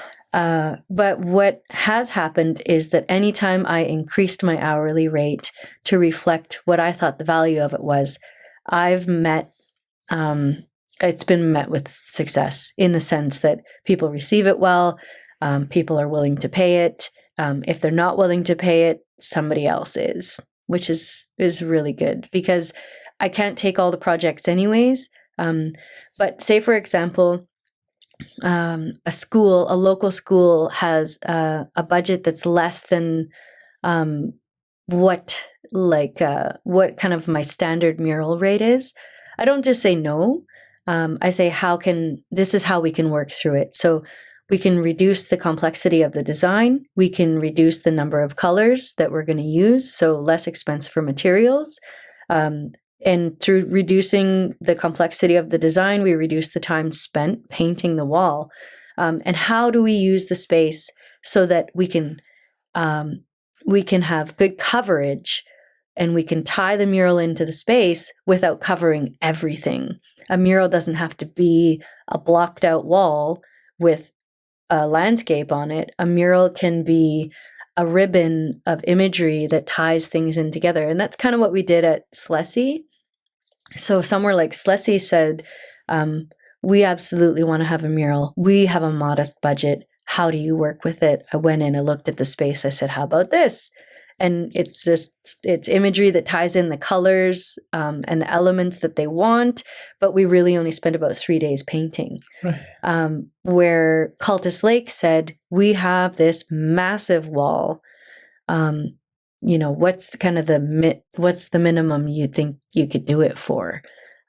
But what has happened is that anytime I increased my hourly rate to reflect what I thought the value of it was, it's been met with success, in the sense that people receive it well, people are willing to pay it. If they're not willing to pay it, somebody else is, which is really good, because I can't take all the projects anyways. But say, for example, a local school has a budget that's less than what kind of my standard mural rate is. I don't just say no. I say, this is how we can work through it. So we can reduce the complexity of the design. We can reduce the number of colors that we're going to use, so less expense for materials. And through reducing the complexity of the design, we reduce the time spent painting the wall. And how do we use the space so that we can have good coverage, and we can tie the mural into the space without covering everything? A mural doesn't have to be a blocked out wall with a landscape on it. A mural can be a ribbon of imagery that ties things in together. And that's kind of what we did at S'olh. So somewhere like S'olh said, we absolutely want to have a mural. We have a modest budget. How do you work with it? I went in, I looked at the space. I said, how about this? And it's imagery that ties in the colors and the elements that they want. But we really only spent about 3 days painting. Right. Where Cultus Lake said, we have this massive wall. What's the minimum you think you could do it for?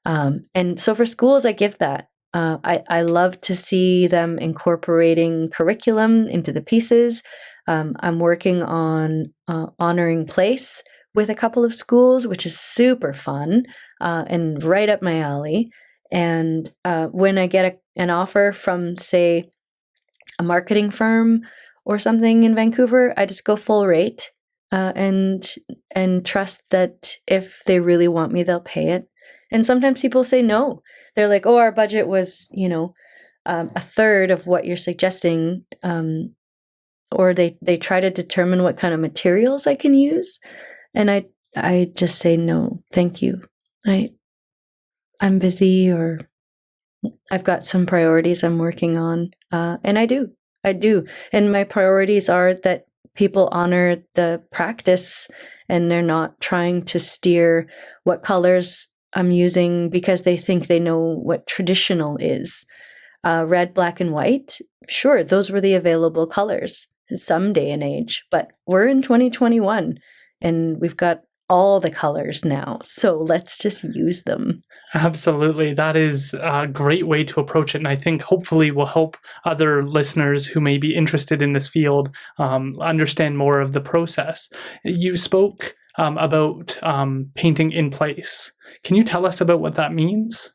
And so for schools, I give that. I love to see them incorporating curriculum into the pieces. I'm working on honoring place, with a couple of schools, which is super fun and right up my alley. And when I get an offer from, say, a marketing firm or something in Vancouver, I just go full rate and trust that if they really want me, they'll pay it. And sometimes people say no. They're like, "Oh, our budget was, a third of what you're suggesting," or they try to determine what kind of materials I can use, and I just say no, thank you. I'm busy, or I've got some priorities I'm working on, and I do, and my priorities are that people honor the practice, and they're not trying to steer what colors I'm using because they think they know what traditional is. Red, black, and white, sure, those were the available colors some day and age, but we're in 2021 and we've got all the colors now, so let's just use them. Absolutely. That is a great way to approach it. And I think hopefully will help other listeners who may be interested in this field understand more of the process. You spoke about painting in place. Can you tell us about what that means?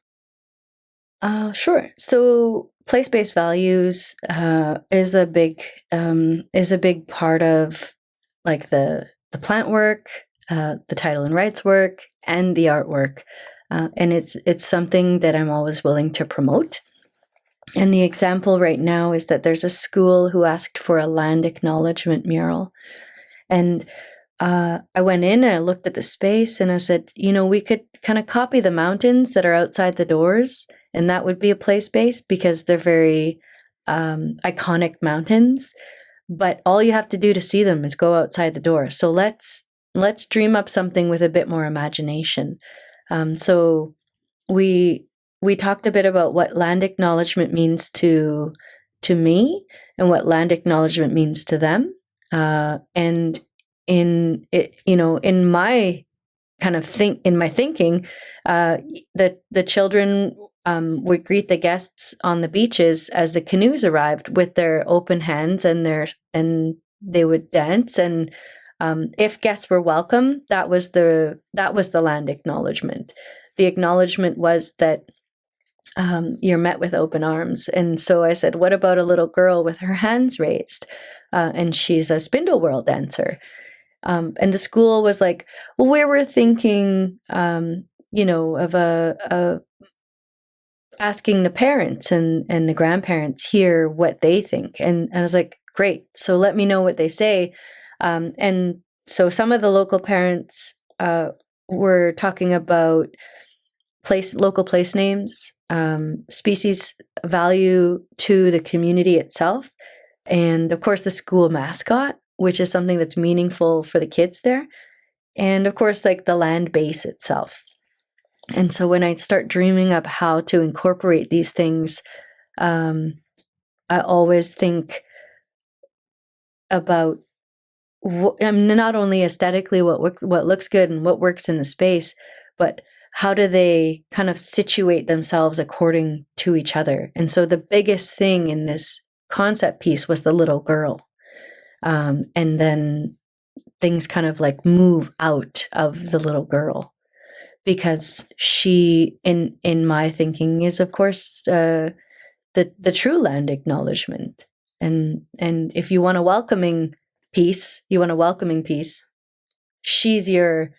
Sure. So place-based values is a big part of like the plant work, the title and rights work, and the artwork, and it's something that I'm always willing to promote. And the example right now is that there's a school who asked for a land acknowledgement mural, and I went in and I looked at the space and I said, we could kind of copy the mountains that are outside the doors, and that would be a place-based because they're very iconic mountains. But all you have to do to see them is go outside the door. So let's dream up something with a bit more imagination. So we talked a bit about what land acknowledgement means to me and what land acknowledgement means to them, and in my kind of thinking, the children would greet the guests on the beaches as the canoes arrived with their open hands, and they would dance, and if guests were welcome, that was the land acknowledgement. The acknowledgement was that you're met with open arms. And so I said, what about a little girl with her hands raised? And she's a spindle whirl dancer. And the school was like, well, we were thinking, of asking the parents and the grandparents here what they think. And I was like, great. So let me know what they say. And so some of the local parents were talking about local place names, species value to the community itself, and of course the school mascot, which is something that's meaningful for the kids there, and of course like the land base itself. And so when I start dreaming up how to incorporate these things, I always think about not only aesthetically what looks good and what works in the space, but how do they kind of situate themselves according to each other. And so the biggest thing in this concept piece was the little girl. And then things kind of like move out of the little girl, because she, in my thinking, is of course the true land acknowledgement. And if you want a welcoming piece, she's your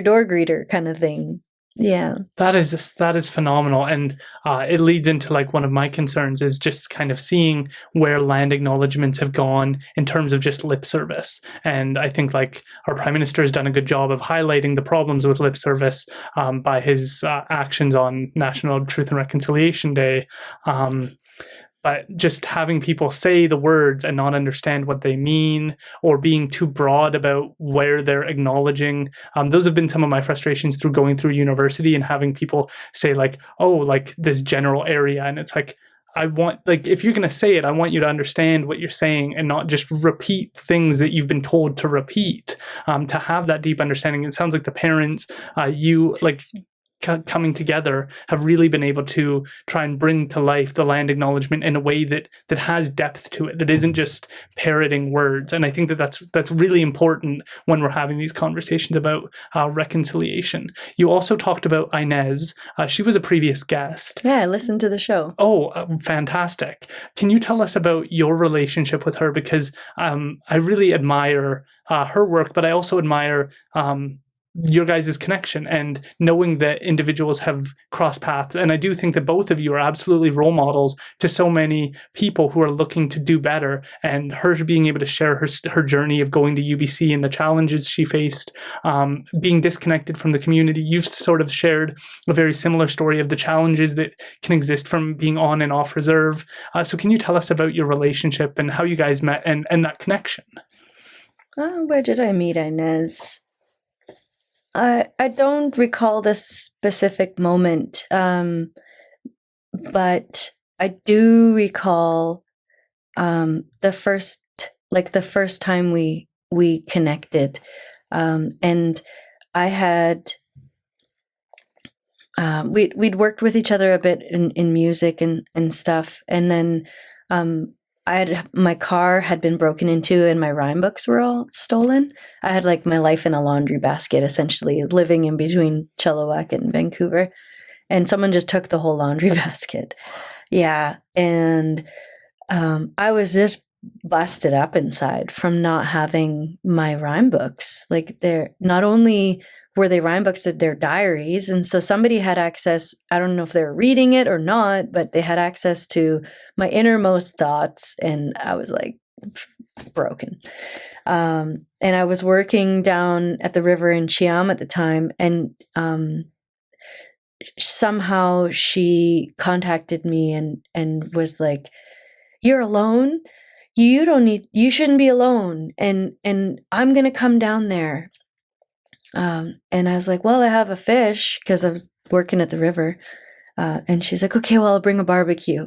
door greeter kind of thing. Yeah. That is phenomenal. And it leads into like one of my concerns is just kind of seeing where land acknowledgements have gone in terms of just lip service. And I think like our Prime Minister has done a good job of highlighting the problems with lip service by his actions on National Truth and Reconciliation Day. But just having people say the words and not understand what they mean, or being too broad about where they're acknowledging, those have been some of my frustrations through going through university and having people say like, oh, like this general area. And it's like, I want, like, if you're going to say it, I want you to understand what you're saying and not just repeat things that you've been told to repeat, to have that deep understanding. It sounds like the parents, you like, coming together have really been able to try and bring to life the land acknowledgement in a way that has depth to it, that isn't just parroting words. And I think that's really important when we're having these conversations about reconciliation. You also talked about Inez. She was a previous guest. Yeah, I listened to the show. Oh, fantastic. Can you tell us about your relationship with her? Because I really admire her work, but I also admire your guys' connection and knowing that individuals have crossed paths. And I do think that both of you are absolutely role models to so many people who are looking to do better. And her being able to share her journey of going to UBC and the challenges she faced, being disconnected from the community. You've sort of shared a very similar story of the challenges that can exist from being on and off reserve. So can you tell us about your relationship and how you guys met and that connection? Where did I meet Inez? I don't recall this specific moment, but I do recall the first time we connected, and I had we'd worked with each other a bit in music and stuff, and then my car had been broken into and my rhyme books were all stolen. I had like my life in a laundry basket, essentially living in between Chilliwack and Vancouver, and someone just took the whole laundry basket. Yeah, and I was just busted up inside from not having my rhyme books. Like, they're not only were they rhyme books, they're diaries, and so somebody had access. I don't know if they were reading it or not, but they had access to my innermost thoughts, and I was like broken. And I was working down at the river in Cheam at the time, and somehow she contacted me and was like, "You're alone? You shouldn't be alone, and I'm gonna come down there." And I was like, "Well, I have a fish," because I was working at the river. And she's like, "Okay, well, I'll bring a barbecue."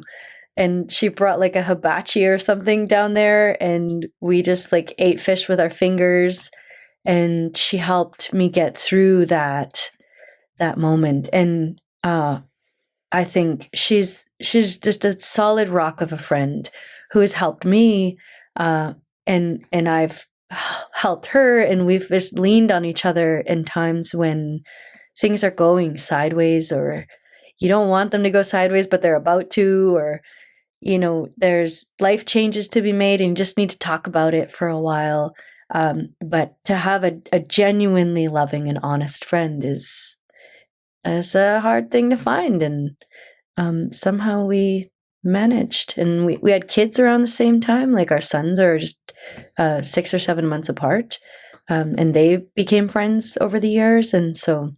And she brought like a hibachi or something down there, and we just like ate fish with our fingers. And she helped me get through that moment. And I think she's just a solid rock of a friend who has helped me, and I've helped her, and we've just leaned on each other in times when things are going sideways, or you don't want them to go sideways, but they're about to, or, there's life changes to be made and you just need to talk about it for a while. But to have a genuinely loving and honest friend is a hard thing to find. And somehow we managed, and we had kids around the same time. Like, our sons are just 6 or 7 months apart, and they became friends over the years. And so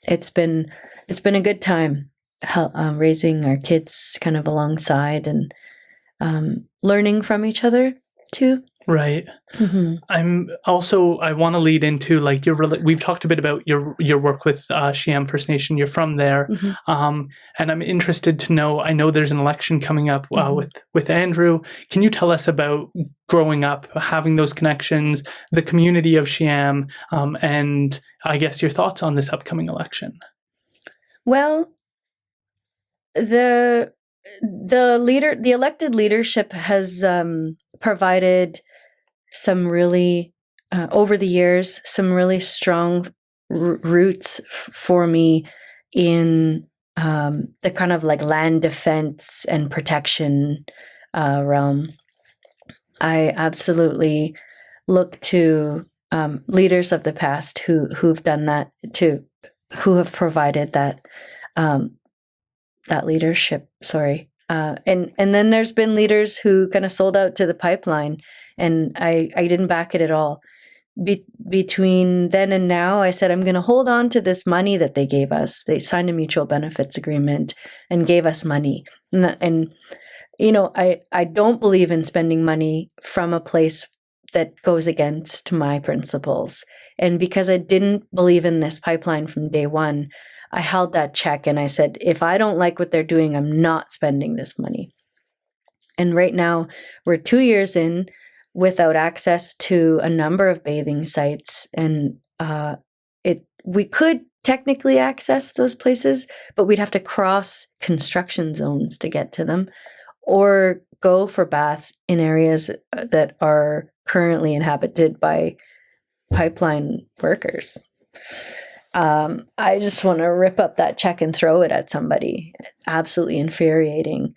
it's been a good time raising our kids kind of alongside, and learning from each other too. Right. Mm-hmm. I want to lead into like we've talked a bit about your work with Cheam First Nation. You're from there. Mm-hmm. And I'm interested to know, I know there's an election coming up Mm-hmm. with Andrew. Can you tell us about growing up, having those connections, the community of Cheam, and I guess your thoughts on this upcoming election? Well, the elected leadership has provided some really, over the years, some really strong roots for me in the kind of like land defense and protection realm. I absolutely look to leaders of the past who've done that, who have provided that that leadership. Sorry. And then there's been leaders who kind of sold out to the pipeline, and I didn't back it at all. Between then and now, I said, I'm going to hold on to this money that they gave us. They signed a mutual benefits agreement and gave us money. And I don't believe in spending money from a place that goes against my principles. And because I didn't believe in this pipeline from day one, I held that check and I said, if I don't like what they're doing, I'm not spending this money. And right now, we're 2 years in without access to a number of bathing sites. And we could technically access those places, but we'd have to cross construction zones to get to them, or go for baths in areas that are currently inhabited by pipeline workers. I just want to rip up that check and throw it at somebody. Absolutely infuriating.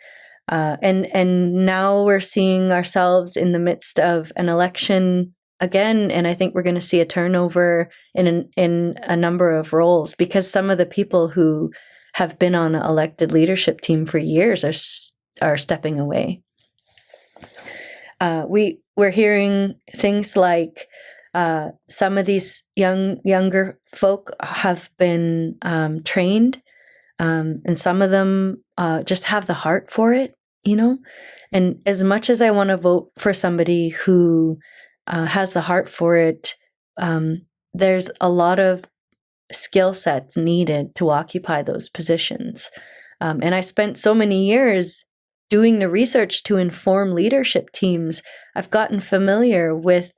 And now we're seeing ourselves in the midst of an election again, and I think we're going to see a turnover in a number of roles, because some of the people who have been on an elected leadership team for years are stepping away. We're hearing things like some of these younger folk have been trained, and some of them just have the heart for it, And as much as I want to vote for somebody who has the heart for it, there's a lot of skill sets needed to occupy those positions. And I spent so many years doing the research to inform leadership teams. I've gotten familiar with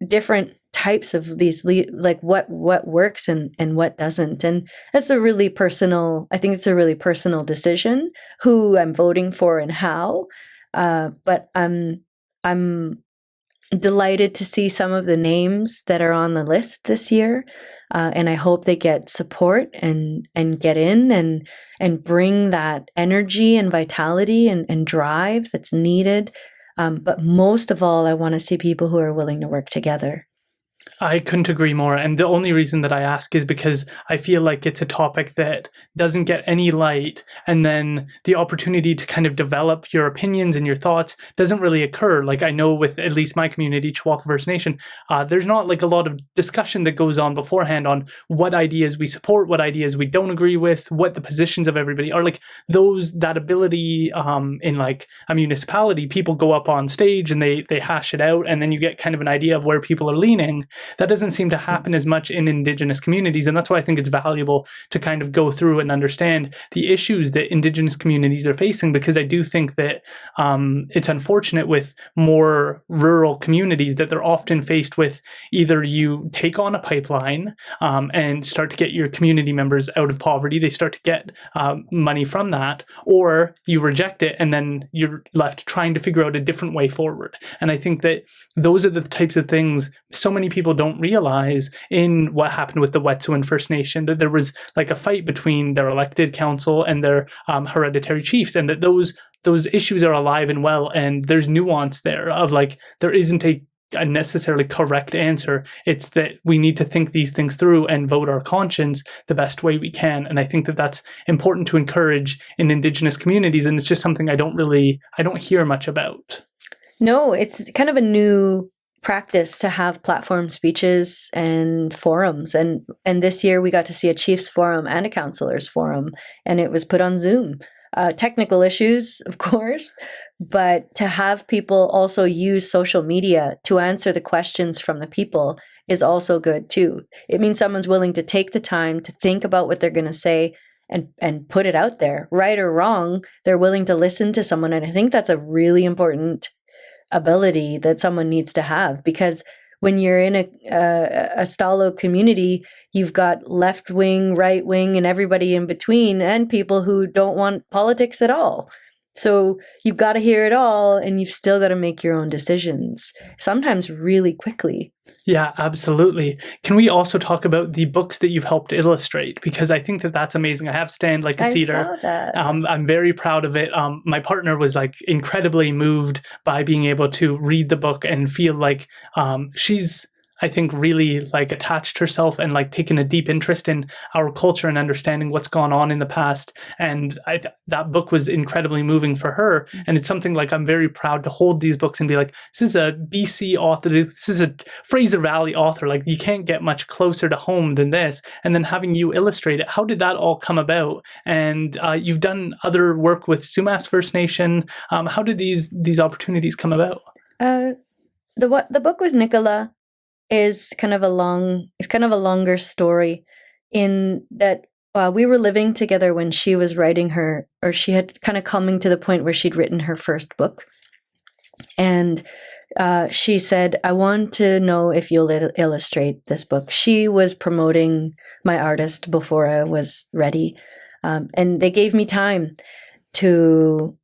different types of these, like what works and what doesn't. And that's I think it's a really personal decision who I'm voting for and how. But I'm delighted to see some of the names that are on the list this year, and I hope they get support and get in and bring that energy and vitality and drive that's needed. But most of all, I want to see people who are willing to work together. I couldn't agree more. And the only reason that I ask is because I feel like it's a topic that doesn't get any light, and then the opportunity to kind of develop your opinions and your thoughts doesn't really occur. Like, I know with at least my community, Chihuahua First Nation, there's not like a lot of discussion that goes on beforehand on what ideas we support, what ideas we don't agree with, what the positions of everybody are. Like that ability in like a municipality, people go up on stage and they hash it out, and then you get kind of an idea of where people are leaning. That doesn't seem to happen as much in Indigenous communities, and that's why I think it's valuable to kind of go through and understand the issues that Indigenous communities are facing, because I do think that it's unfortunate with more rural communities that they're often faced with either you take on a pipeline and start to get your community members out of poverty, they start to get money from that, or you reject it and then you're left trying to figure out a different way forward. And I think that those are the types of things so many people don't realize in what happened with the Wet'suwet'en First Nation, that there was like a fight between their elected council and their hereditary chiefs, and that those issues are alive and well, and there's nuance there of like there isn't a necessarily correct answer. It's that we need to think these things through and vote our conscience the best way we can. And I think that that's important to encourage in Indigenous communities, and it's just something I don't hear much about. No, it's kind of a new practice to have platform speeches and forums, and this year we got to see a chiefs forum and a councillors forum, and it was put on Zoom. Technical issues, of course, but to have people also use social media to answer the questions from the people is also good too. It means someone's willing to take the time to think about what they're going to say and put it out there, right or wrong. They're willing to listen to someone, and I think that's a really important ability that someone needs to have, because when you're in a S'olh community, you've got left wing, right wing, and everybody in between, and people who don't want politics at all. So you've got to hear it all, and you've still got to make your own decisions, sometimes really quickly. Yeah, absolutely. Can we also talk about the books that you've helped illustrate? Because I think that that's amazing. I have Stand Like a Cedar. I saw that. I'm very proud of it. My partner was like incredibly moved by being able to read the book and feel like she's, I think, really like attached herself and like taken a deep interest in our culture and understanding what's gone on in the past. And that book was incredibly moving for her. And it's something like I'm very proud to hold these books and be like, this is a BC author, this is a Fraser Valley author. Like, you can't get much closer to home than this. And then having you illustrate it, how did that all come about? And you've done other work with Sumas First Nation. How did these opportunities come about? The book with Nicola is kind of a longer story, in that we were living together when she was writing she had kind of coming to the point where she'd written her first book. And she said, I want to know if you'll illustrate this book. She was promoting my artist before I was ready. And they gave me time to,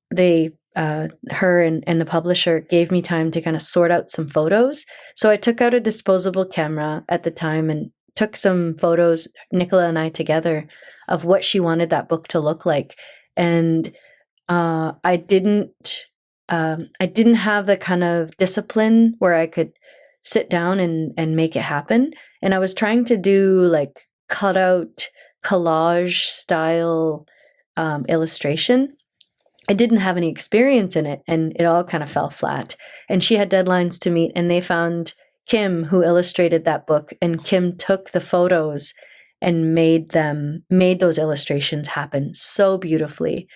her and the publisher gave me time to kind of sort out some photos. So I took out a disposable camera at the time and took some photos, Nicola and I together, of what she wanted that book to look like. And I didn't have the kind of discipline where I could sit down and make it happen. And I was trying to do like cutout collage style illustration. I didn't have any experience in it, and it all kind of fell flat. And she had deadlines to meet, and they found Kim, who illustrated that book, and Kim took the photos and made those illustrations happen so beautifully.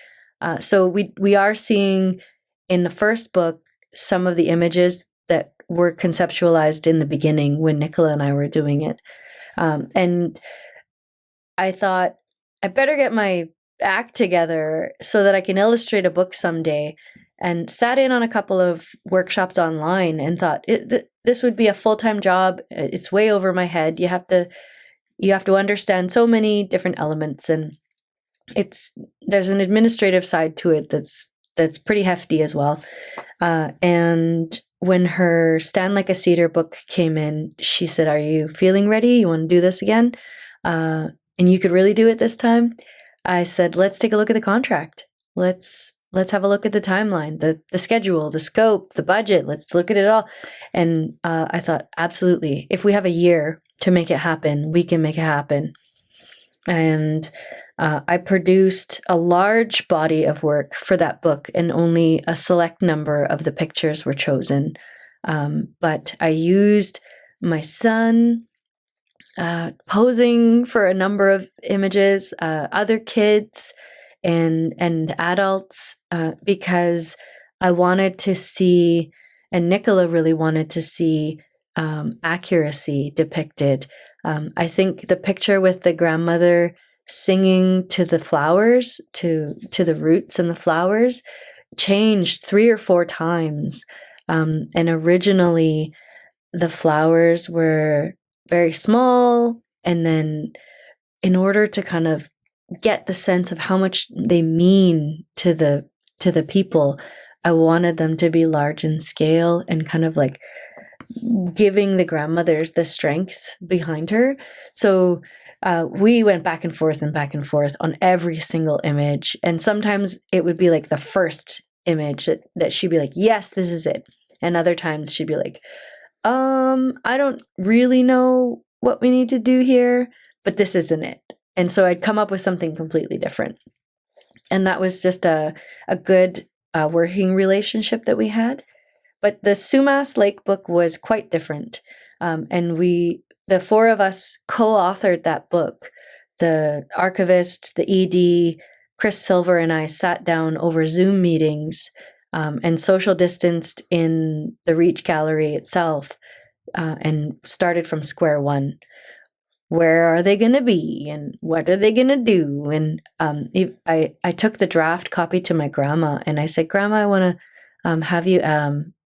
So we are seeing in the first book some of the images that were conceptualized in the beginning when Nicola and I were doing it. And I thought, I better get my act together so that I can illustrate a book someday, and sat in on a couple of workshops online and thought this would be a full-time job. It's way over my head. You have to understand so many different elements, and there's an administrative side to it that's pretty hefty as well. And when her Stand Like a Cedar book came in, she said, "Are you feeling ready? You want to do this again? And you could really do it this time?" I said, "Let's take a look at the contract. Let's have a look at the timeline, the schedule, the scope, the budget. Let's look at it all." And I thought, absolutely, if we have a year to make it happen, we can make it happen. And I produced a large body of work for that book, and only a select number of the pictures were chosen. But I used my son posing for a number of images, other kids and adults, because I wanted to see, and Nicola really wanted to see, accuracy depicted. I think the picture with the grandmother singing to the flowers, to the roots and the flowers, changed 3 or 4 times. And originally the flowers were very small, and then in order to kind of get the sense of how much they mean to the people, I wanted them to be large in scale and kind of like giving the grandmother the strength behind her. So we went back and forth on every single image, and sometimes it would be like the first image that she'd be like, "Yes, this is it," and other times she'd be like, "I don't really know what we need to do here, but this isn't it." And so I'd come up with something completely different. And that was just a good working relationship that we had. But the Sumas Lake book was quite different. And the 4 of us co-authored that book. The archivist, the ED, Chris Silver, and I sat down over Zoom meetings and social distanced in the Reach Gallery itself, and started from square one. Where are they going to be, and what are they going to do? And I took the draft copy to my grandma, and I said, "Grandma, I want to have you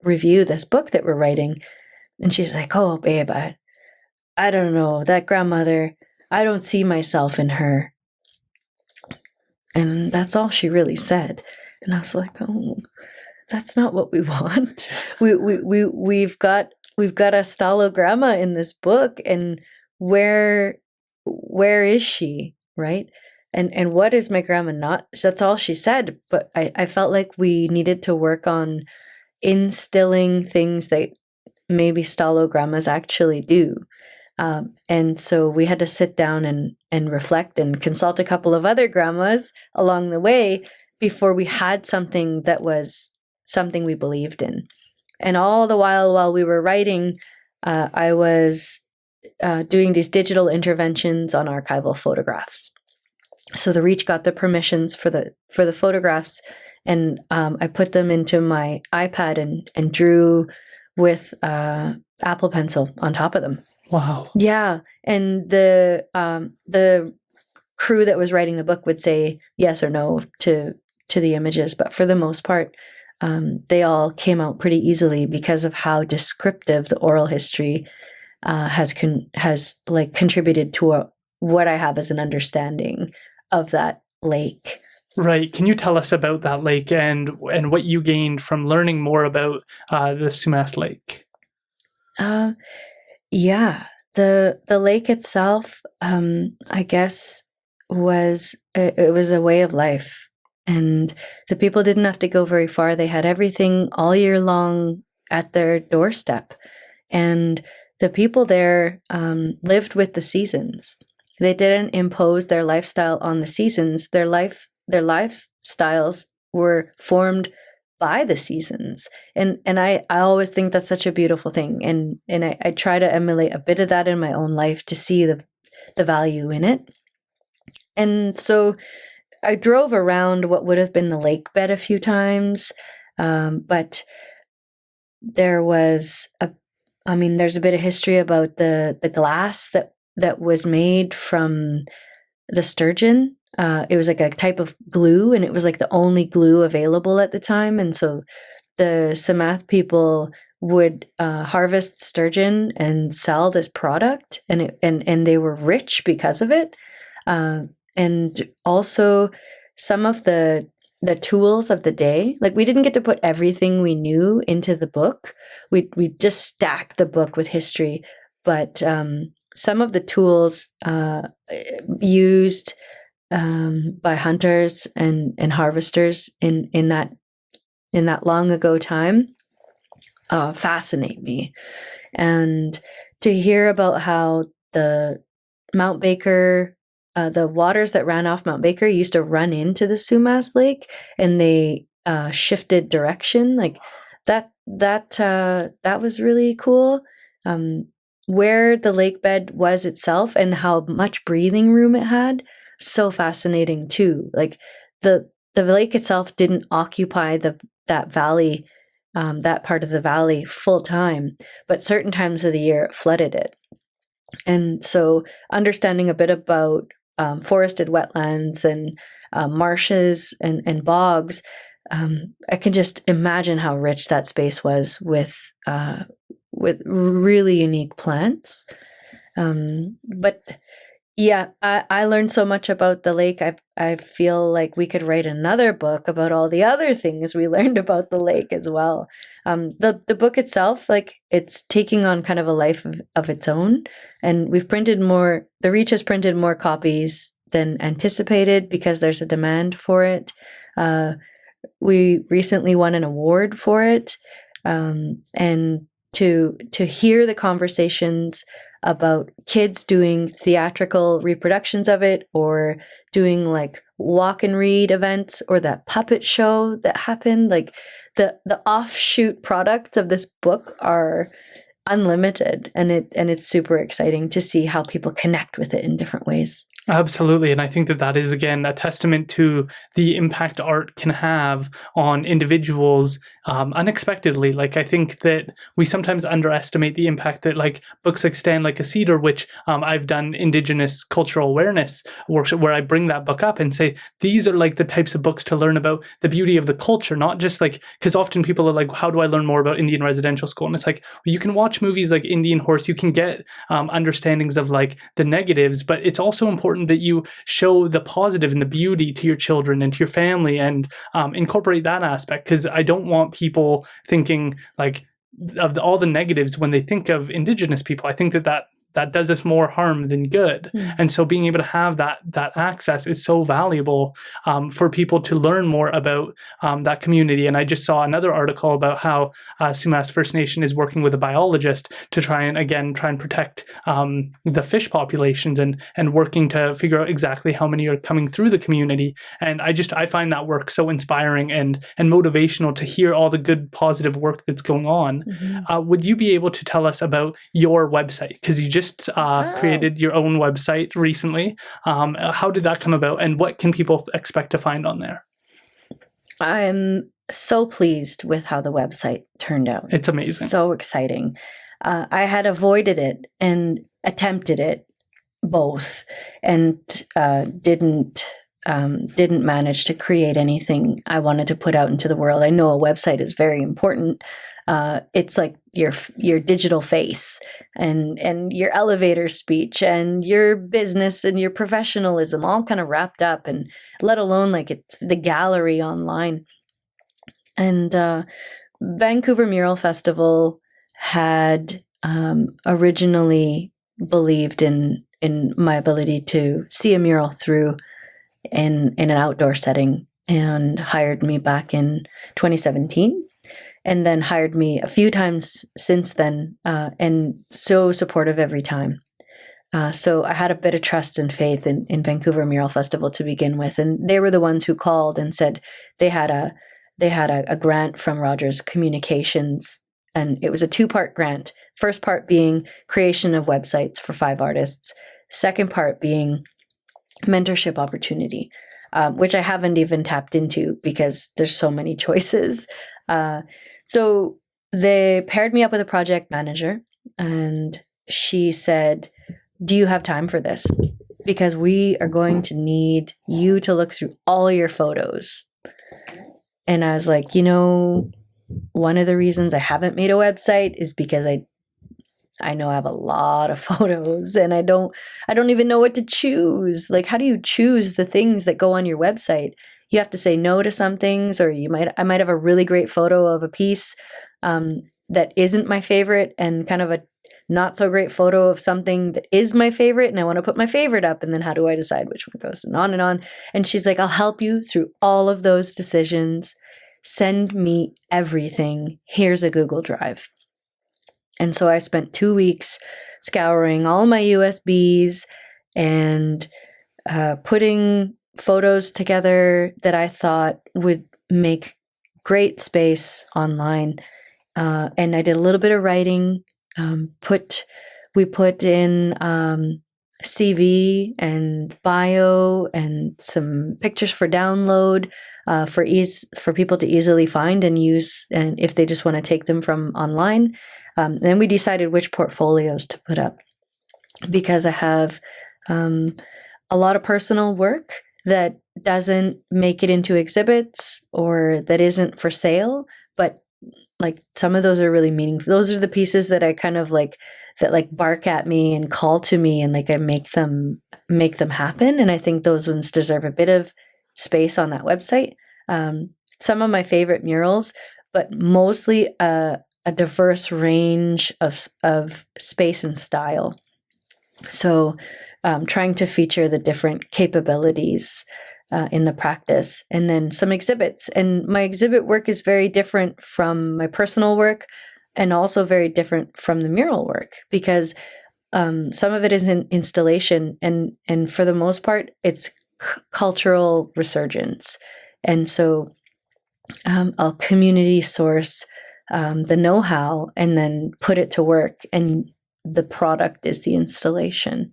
review this book that we're writing." And she's like, "Oh, babe, I don't know. That grandmother, I don't see myself in her." And that's all she really said. And I was like, "Oh, that's not what we want. We've got a Stalo grandma in this book, and where is she, right? And what is my grandma not?" That's all she said. But I felt like we needed to work on instilling things that maybe Stalo grandmas actually do. And so we had to sit down and reflect and consult a couple of other grandmas along the way before we had something that was something we believed in. And all the while we were writing, I was doing these digital interventions on archival photographs. So the Reach got the permissions for the photographs, and I put them into my iPad and drew with Apple Pencil on top of them. Wow. Yeah, and the crew that was writing the book would say yes or no to the images, but for the most part, they all came out pretty easily because of how descriptive the oral history has contributed to what I have as an understanding of that lake. Right. Can you tell us about that lake and what you gained from learning more about the Sumas Lake? Yeah, the lake itself, I guess, was a way of life, and the people didn't have to go very far. They had everything all year long at their doorstep, and the people there lived with the seasons. They didn't impose their lifestyle on the seasons. Their lifestyles were formed by the seasons. And I always think that's such a beautiful thing. And I try to emulate a bit of that in my own life to see the value in it. And so I drove around what would have been the lake bed a few times. But there was there's a bit of history about the glass that was made from the sturgeon. It was like a type of glue, and it was like the only glue available at the time. And so the S'olh people would harvest sturgeon and sell this product, and they were rich because of it. And also some of the tools of the day, like we didn't get to put everything we knew into the book. We just stacked the book with history, but some of the tools used by hunters and harvesters in that long ago time fascinate me. And to hear about how the Mount Baker, the waters that ran off Mount Baker used to run into the Sumas Lake, and they shifted direction, like that was really cool. Where the lake bed was itself and how much breathing room it had, so fascinating too. Like the lake itself didn't occupy that valley, that part of the valley full time, but certain times of the year it flooded it. And so understanding a bit about forested wetlands and marshes and bogs, I can just imagine how rich that space was with really unique plants. But yeah, I learned so much about the lake. I feel like we could write another book about all the other things we learned about the lake as well. The book itself, like it's taking on kind of a life of its own, and we've printed more. The Reach has printed more copies than anticipated because there's a demand for it. We recently won an award for it, and to hear the conversations about kids doing theatrical reproductions of it, or doing like walk and read events, or that puppet show that happened, like the offshoot products of this book are unlimited, and it's super exciting to see how people connect with it in different ways. Absolutely. And I think that is, again, a testament to the impact art can have on individuals unexpectedly. Like, I think that we sometimes underestimate the impact that, like, books like Stand Like a Cedar, which I've done Indigenous cultural awareness workshop, where I bring that book up and say, these are like the types of books to learn about the beauty of the culture, not just like, because often people are like, how do I learn more about Indian residential school? And it's like, well, you can watch movies like Indian Horse, you can get understandings of like the negatives, but it's also important that you show the positive and the beauty to your children and to your family, and incorporate that aspect, because I don't want people thinking like of all the negatives when they think of Indigenous people. I think that does us more harm than good. And so being able to have that access is so valuable for people to learn more about that community. And I just saw another article about how Sumas First Nation is working with a biologist to try and protect the fish populations, and working to figure out exactly how many are coming through the community. And I find that work so inspiring and motivational to hear all the good, positive work that's going on. Would you be able to tell us about your website? Because you just created your own website recently. How did that come about, and what can people expect to find on there? I'm so pleased with how the website turned out. It's amazing. So exciting. I had avoided it and attempted it both, and didn't didn't manage to create anything I wanted to put out into the world. I know a website is very important. It's like your digital face and your elevator speech and your business and your professionalism all kind of wrapped up, and let alone like it's the gallery online. And Vancouver Mural Festival had originally believed in my ability to see a mural through in an outdoor setting, and hired me back in 2017, and then hired me a few times since then, and so supportive every time. So I had a bit of trust and faith in Vancouver Mural Festival to begin with, and they were the ones who called and said they had a grant from Rogers Communications, and it was a 2-part grant. First part being creation of websites for 5 artists. Second part being mentorship opportunity, which I haven't even tapped into because there's so many choices. So they paired me up with a project manager, and she said, "Do you have time for this? Because we are going to need you to look through all your photos." And I was like, one of the reasons I haven't made a website is because I know I have a lot of photos, and I don't even know what to choose. Like, how do you choose the things that go on your website? You have to say no to some things, or I might have a really great photo of a piece that isn't my favorite, and kind of a not so great photo of something that is my favorite, and I want to put my favorite up, and then how do I decide which one goes, and on and on. And she's like, "I'll help you through all of those decisions. Send me everything. Here's a Google Drive." And so I spent 2 weeks scouring all my USBs and putting photos together that I thought would make great space online. And I did a little bit of writing. We put in CV and bio and some pictures for download for people to easily find and use, and if they just want to take them from online. Then we decided which portfolios to put up, because I have a lot of personal work that doesn't make it into exhibits or that isn't for sale, but like some of those are really meaningful. Those are the pieces that I kind of like, that like bark at me and call to me, and like I make them happen. And I think those ones deserve a bit of space on that website. Some of my favorite murals, but mostly a diverse range of space and style. So trying to feature the different capabilities in the practice, and then some exhibits. And my exhibit work is very different from my personal work, and also very different from the mural work, because some of it is in installation, and for the most part, it's cultural resurgence. And so I'll community source the know-how and then put it to work, and the product is the installation.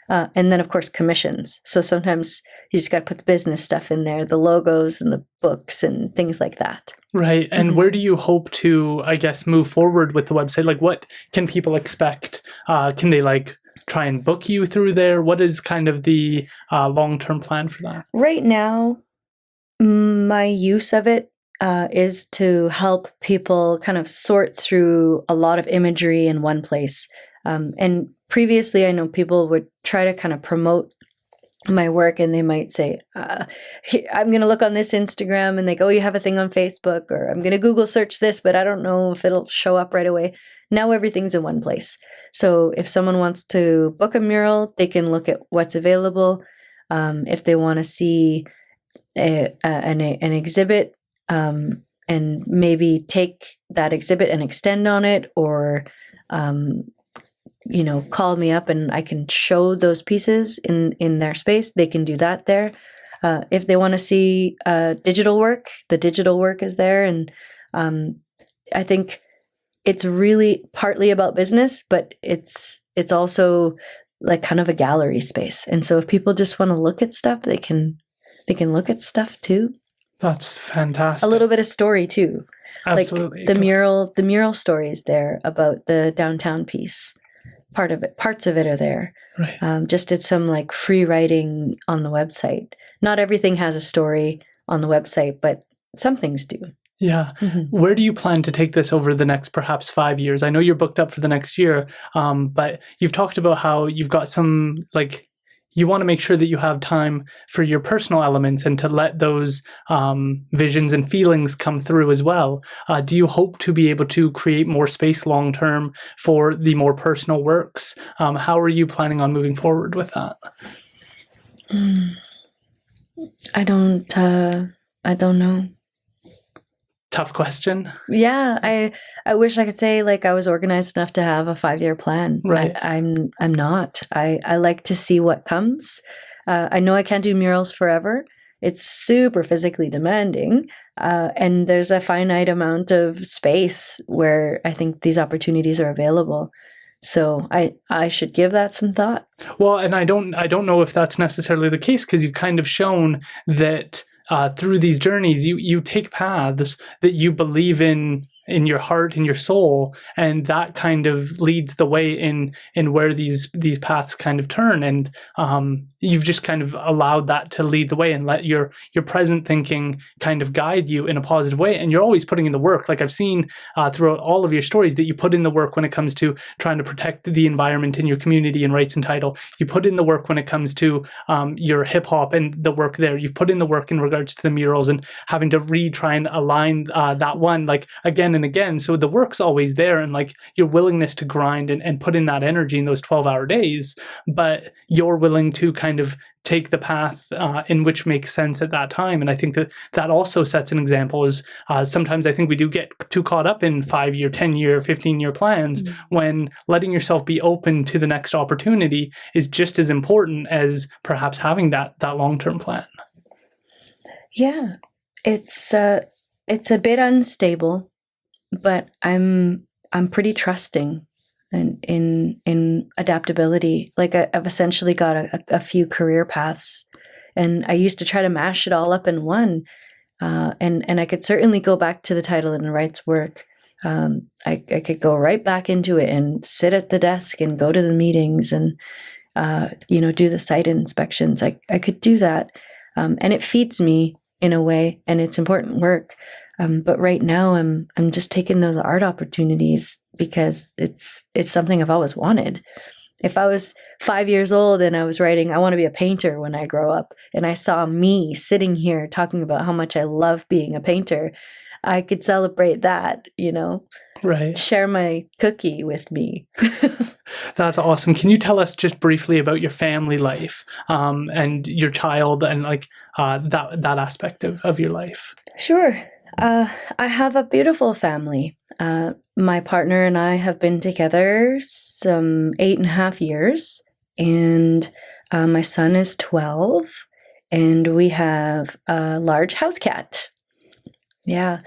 And then, of course, commissions. So sometimes you just got to put the business stuff in there, the logos and the books and things like that. Right. And where do you hope to, I guess, move forward with the website? Like, what can people expect? Can they try and book you through there? What is kind of the long-term plan for that? Right now, my use of it is to help people kind of sort through a lot of imagery in one place. And previously, I know people would try to kind of promote my work, and they might say, I'm going to look on this Instagram, and they go, "Oh, you have a thing on Facebook," or "I'm going to Google search this, but I don't know if it'll show up right away." Now everything's in one place. So if someone wants to book a mural, they can look at what's available. If they want to see an exhibit, and maybe take that exhibit and extend on it, or call me up and I can show those pieces in their space, they can do that there. If they want to see digital work, the digital work is there. And I think it's really partly about business, but it's also like kind of a gallery space. And so if people just want to look at stuff, they can look at stuff too. That's fantastic. A little bit of story too. Absolutely. Like the mural story is there about the downtown piece. parts of it are there. Right. Just did some like free writing on the website. Not everything has a story on the website, but some things do. Yeah. Mm-hmm. Where do you plan to take this over the next perhaps 5 years? I know you're booked up for the next year, but you've talked about how you've got some, like, you want to make sure that you have time for your personal elements and to let those visions and feelings come through as well. Do you hope to be able to create more space long term for the more personal works? How are you planning on moving forward with that? I don't know. Tough question. Yeah, I wish I could say like I was organized enough to have a 5-year plan. Right. I'm not. I like to see what comes. I know I can't do murals forever. It's super physically demanding, and there's a finite amount of space where I think these opportunities are available. So I should give that some thought. Well, and I don't know if that's necessarily the case, because you've kind of shown that through these journeys, you take paths that you believe in your heart and your soul, and that kind of leads the way in where these paths kind of turn, and you've just kind of allowed that to lead the way and let your present thinking kind of guide you in a positive way. And you're always putting in the work. Like I've seen throughout all of your stories that you put in the work when it comes to trying to protect the environment in your community and rights and title. You put in the work when it comes to your hip hop and the work there. You've put in the work in regards to the murals and having to try and align that one, like, again and again. So the work's always there, and like your willingness to grind and put in that energy in those 12-hour days, but you're willing to kind of take the path in which makes sense at that time. And I think that also sets an example. Is sometimes I think we do get too caught up in 5-year, 10-year, 15-year plans, when letting yourself be open to the next opportunity is just as important as perhaps having that long-term plan. Yeah, it's a bit unstable, but I'm pretty trusting in adaptability. Like I've essentially got a few career paths, and I used to try to mash it all up in one. And I could certainly go back to the title and rights work. I could go right back into it and sit at the desk and go to the meetings and do the site inspections. I could do that, and it feeds me in a way, and it's important work. But right now I'm just taking those art opportunities because it's something I've always wanted. If I was 5 years old and I was writing, I want to be a painter when I grow up, and I saw me sitting here talking about how much I love being a painter, I could celebrate that, Right. Share my cookie with me. That's awesome. Can you tell us just briefly about your family life and your child and like that aspect of your life? Sure. I have a beautiful family. My partner and I have been together some 8.5 years, and my son is 12, and we have a large house cat. Yeah.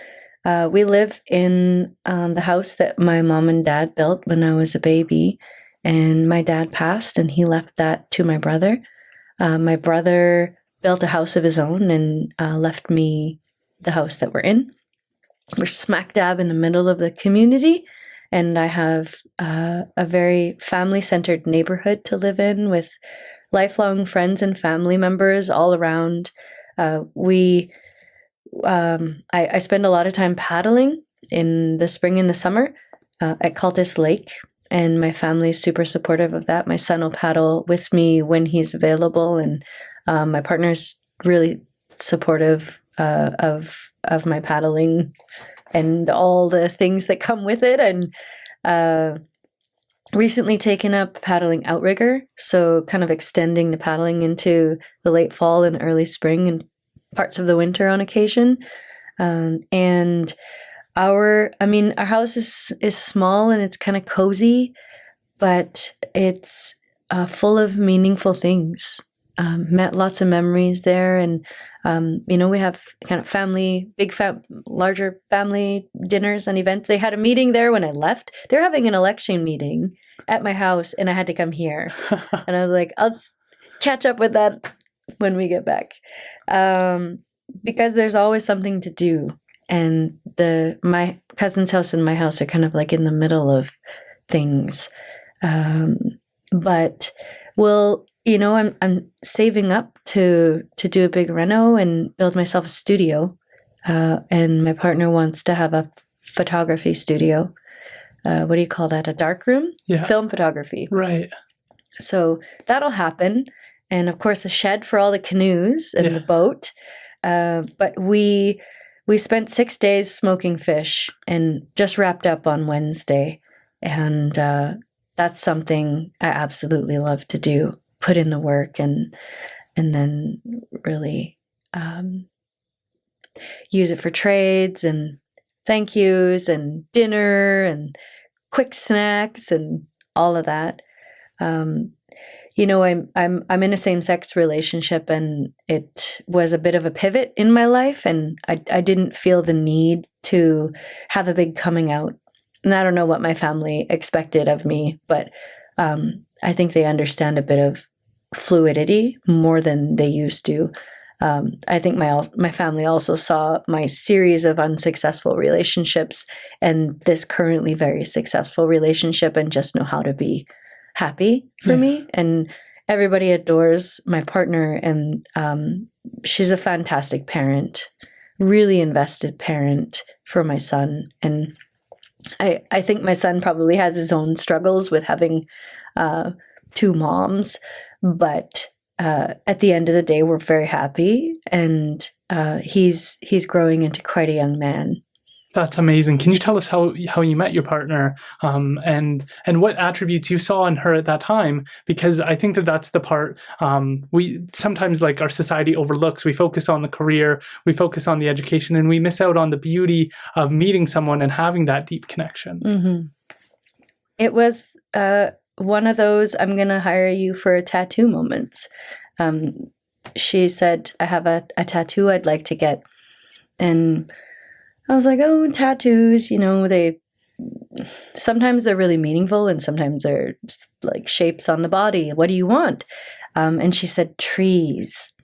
We live in the house that my mom and dad built when I was a baby, and my dad passed and he left that to my brother. My brother built a house of his own and left me the house that we're in. We're smack dab in the middle of the community, and I have a very family-centered neighborhood to live in with lifelong friends and family members all around. I spend a lot of time paddling in the spring and the summer at Cultus Lake, and my family is super supportive of that. My son will paddle with me when he's available, and my partner's really supportive of my paddling and all the things that come with it. And recently taken up paddling outrigger, so kind of extending the paddling into the late fall and early spring and parts of the winter on occasion. And our house is small and it's kind of cozy, but it's full of meaningful things. Met lots of memories there, and we have kind of larger family dinners and events. They had a meeting there when I left. They're having an election meeting at my house, and I had to come here. And I was like, I'll catch up with that when we get back, because there's always something to do. And my cousin's house and my house are kind of like in the middle of things. But I'm saving up to do a big reno and build myself a studio. And my partner wants to have a photography studio. What do you call that? A dark room? Yeah. Film photography. Right. So that'll happen. And of course, a shed for all the canoes and the boat. But we spent 6 days smoking fish and just wrapped up on Wednesday. And that's something I absolutely love to do. Put in the work and then really use it for trades and thank yous and dinner and quick snacks and all of that. I'm in a same-sex relationship, and it was a bit of a pivot in my life, and I didn't feel the need to have a big coming out. And I don't know what my family expected of me, but I think they understand a bit of fluidity more than they used to. I think my family also saw my series of unsuccessful relationships and this currently very successful relationship and just know how to be happy for me. And everybody adores my partner, and she's a fantastic parent, really invested parent for my son. And I think my son probably has his own struggles with having two moms, but at the end of the day, we're very happy, and he's growing into quite a young man. That's amazing. Can you tell us how you met your partner, and what attributes you saw in her at that time? Because I think that's the part we sometimes, like, our society overlooks. We focus on the career, we focus on the education, and we miss out on the beauty of meeting someone and having that deep connection. Mm-hmm. It was one of those "I'm going to hire you for a tattoo" moments. She said, "I have a tattoo I'd like to get," and I was like, "Oh, tattoos, sometimes they're really meaningful and sometimes they're just like shapes on the body. What do you want?" And she said, "Trees."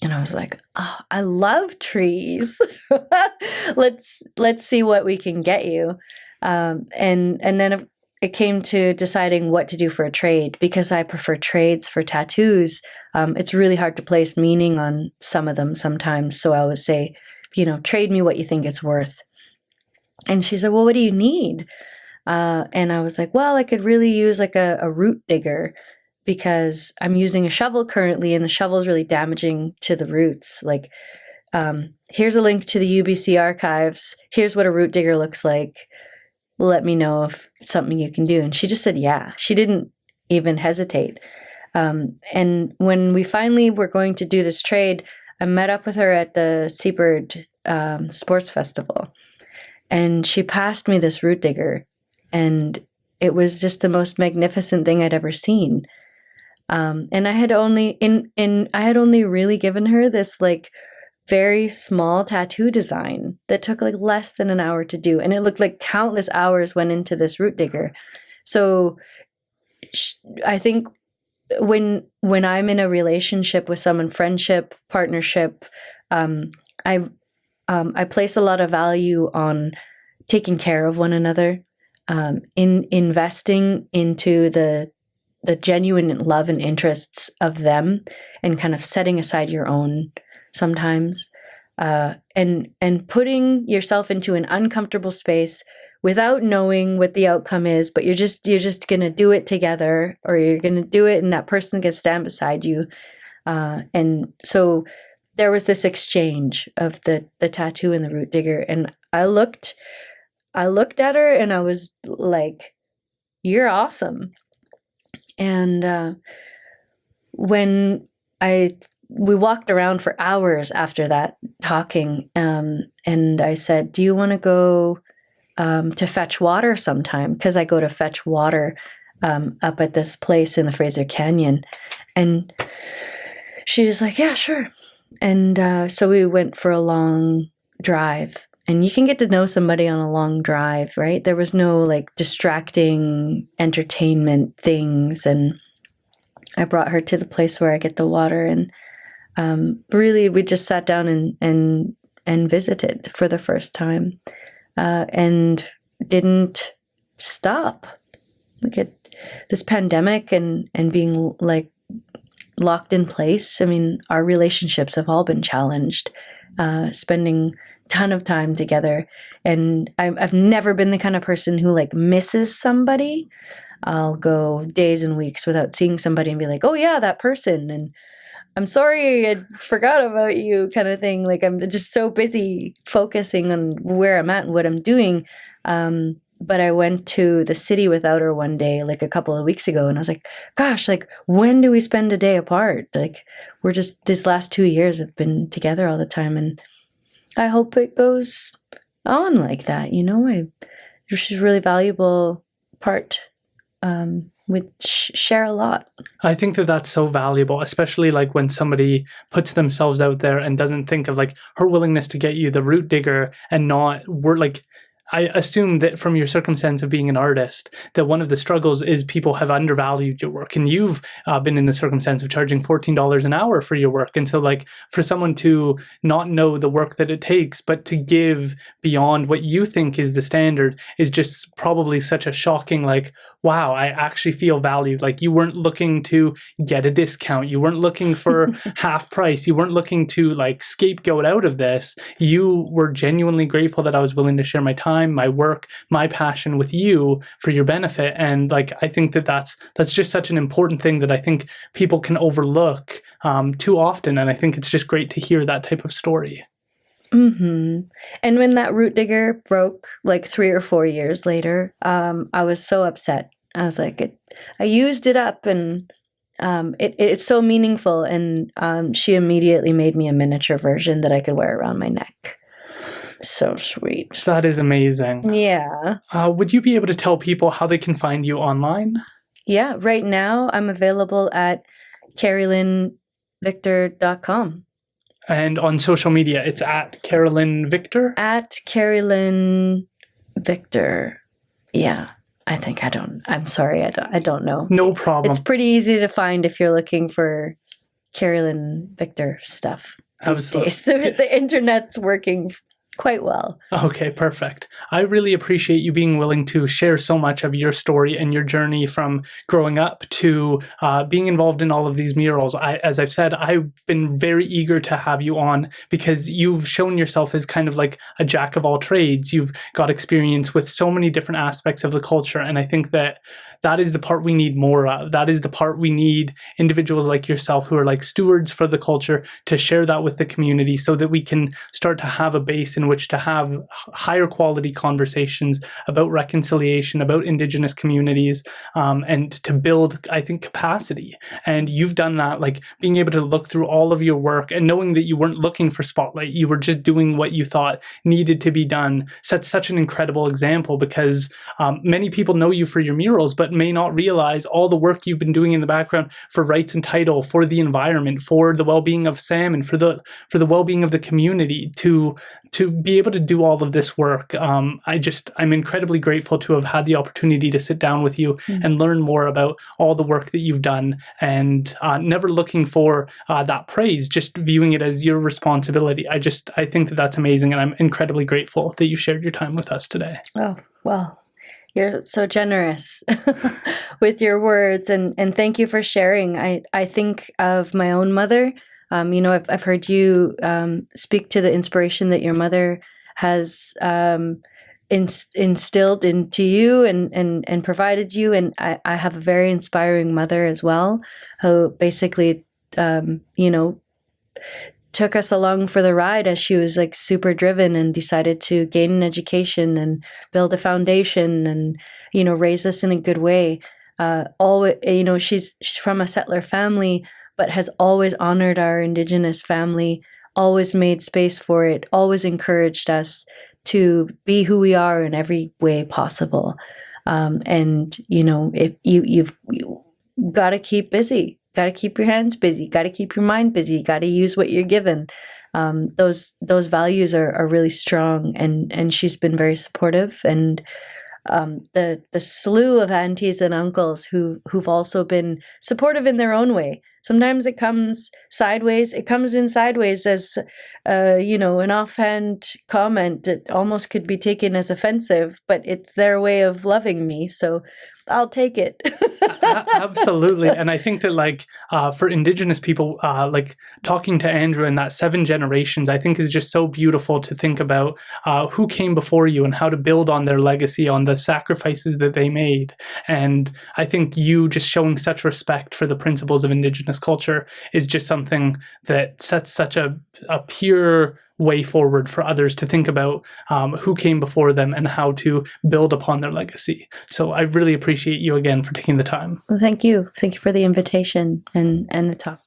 And I was like, "Oh, I love trees. Let's see what we can get you." And then it came to deciding what to do for a trade, because I prefer trades for tattoos. It's really hard to place meaning on some of them sometimes. So I would say, trade me what you think it's worth. And she said, "Well, what do you need?" And I was like, "Well, I could really use like a root digger, because I'm using a shovel currently, and the shovel is really damaging to the roots. Like, here's a link to the UBC archives. Here's what a root digger looks like. Let me know if it's something you can do." And she just said, yeah. She didn't even hesitate. And when we finally were going to do this trade, I met up with her at the Seabird Sports Festival. And she passed me this root digger. And it was just the most magnificent thing I'd ever seen. And I had only really given her this like very small tattoo design that took like less than an hour to do. And it looked like countless hours went into this root digger. So I think when I'm in a relationship with someone, friendship, partnership, I place a lot of value on taking care of one another, in investing into the genuine love and interests of them, and kind of setting aside your own sometimes, and putting yourself into an uncomfortable space without knowing what the outcome is, but you're just gonna do it together, or you're gonna do it and that person can stand beside you. And so there was this exchange of the tattoo and the root digger, and I looked at her and I was like, "You're awesome." And when we walked around for hours after that talking, and I said, "Do you want to go to fetch water sometime?" Because I go to fetch water up at this place in the Fraser Canyon. And she was like, "Yeah, sure." And so we went for a long drive. And you can get to know somebody on a long drive, right? There was no like distracting entertainment things. And I brought her to the place where I get the water. And really, we just sat down and visited for the first time, and didn't stop. We could this pandemic and being like locked in place, I mean, our relationships have all been challenged, spending a ton of time together. And I've never been the kind of person who like misses somebody. I'll go days and weeks without seeing somebody and be like, oh yeah, that person. And I'm sorry, I forgot about you kind of thing. Like I'm just so busy focusing on where I'm at and what I'm doing. But I went to the city without her one day, like a couple of weeks ago. And I was like, gosh, like when do we spend a day apart? Like we're just, these last 2 years have been together all the time. And I hope it goes on like that. You know, she's a really valuable part. We share a lot. I think that that's so valuable, especially like when somebody puts themselves out there and doesn't think of like her willingness to get you the root digger and not, we're like, I assume that from your circumstance of being an artist, that one of the struggles is people have undervalued your work. And you've been in the circumstance of charging $14 an hour for your work. And so like for someone to not know the work that it takes, but to give beyond what you think is the standard is just probably such a shocking, like, wow, I actually feel valued. Like you weren't looking to get a discount. You weren't looking for half price. You weren't looking to like scapegoat out of this. You were genuinely grateful that I was willing to share my time, my work, my passion with you for your benefit. And like I think that that's just such an important thing that I think people can overlook too often. And I think it's just great to hear that type of story. Mm-hmm. And when that root digger broke like 3 or 4 years later, I was so upset. I was like, I used it up, and it's so meaningful. And she immediately made me a miniature version that I could wear around my neck. So sweet. That is amazing. Yeah. Would you be able to tell people how they can find you online? Yeah. Right now, I'm available at CarrielynVictor.com. And on social media, it's at Carrielynn Victor? At Carrielynn Victor. Yeah. I'm sorry. I don't know. No problem. It's pretty easy to find if you're looking for Carrielynn Victor stuff. Absolutely. The internet's working quite well. Okay, perfect. I really appreciate you being willing to share so much of your story and your journey from growing up to being involved in all of these murals. As I've said, I've been very eager to have you on because you've shown yourself as kind of like a jack of all trades. You've got experience with so many different aspects of the culture. And I think that is the part we need more of. That is the part we need individuals like yourself who are like stewards for the culture to share that with the community so that we can start to have a base in which to have higher quality conversations about reconciliation, about Indigenous communities, and to build, I think, capacity. And you've done that, like being able to look through all of your work and knowing that you weren't looking for spotlight, you were just doing what you thought needed to be done, sets such an incredible example because many people know you for your murals, but may not realize all the work you've been doing in the background for rights and title, for the environment, for the well-being of salmon, for the well-being of the community, to be able to do all of this work. I'm incredibly grateful to have had the opportunity to sit down with you and learn more about all the work that you've done, and never looking for that praise, just viewing it as your responsibility. I think that that's amazing, and I'm incredibly grateful that you shared your time with us today. Oh, well, you're so generous with your words, and thank you for sharing. I think of my own mother. I've heard you speak to the inspiration that your mother has instilled into you and provided you. And I have a very inspiring mother as well, who basically, took us along for the ride as she was like super driven and decided to gain an education and build a foundation and, raise us in a good way. She's from a settler family, but has always honored our Indigenous family, always made space for it, always encouraged us to be who we are in every way possible. If you've got to keep busy, got to keep your hands busy, got to keep your mind busy, got to use what you're given. Those values are really strong, and she's been very supportive. And the slew of aunties and uncles who've also been supportive in their own way. Sometimes it comes sideways. It comes in sideways as, an offhand comment that almost could be taken as offensive, but it's their way of loving me. So I'll take it. Absolutely. And I think that like for Indigenous people, like talking to Andrew and that 7 generations, I think is just so beautiful to think about who came before you and how to build on their legacy, on the sacrifices that they made. And I think you just showing such respect for the principles of Indigenous culture is just something that sets such a pure way forward for others to think about who came before them and how to build upon their legacy. So I really appreciate you again for taking the time. Well, thank you. Thank you for the invitation and the talk.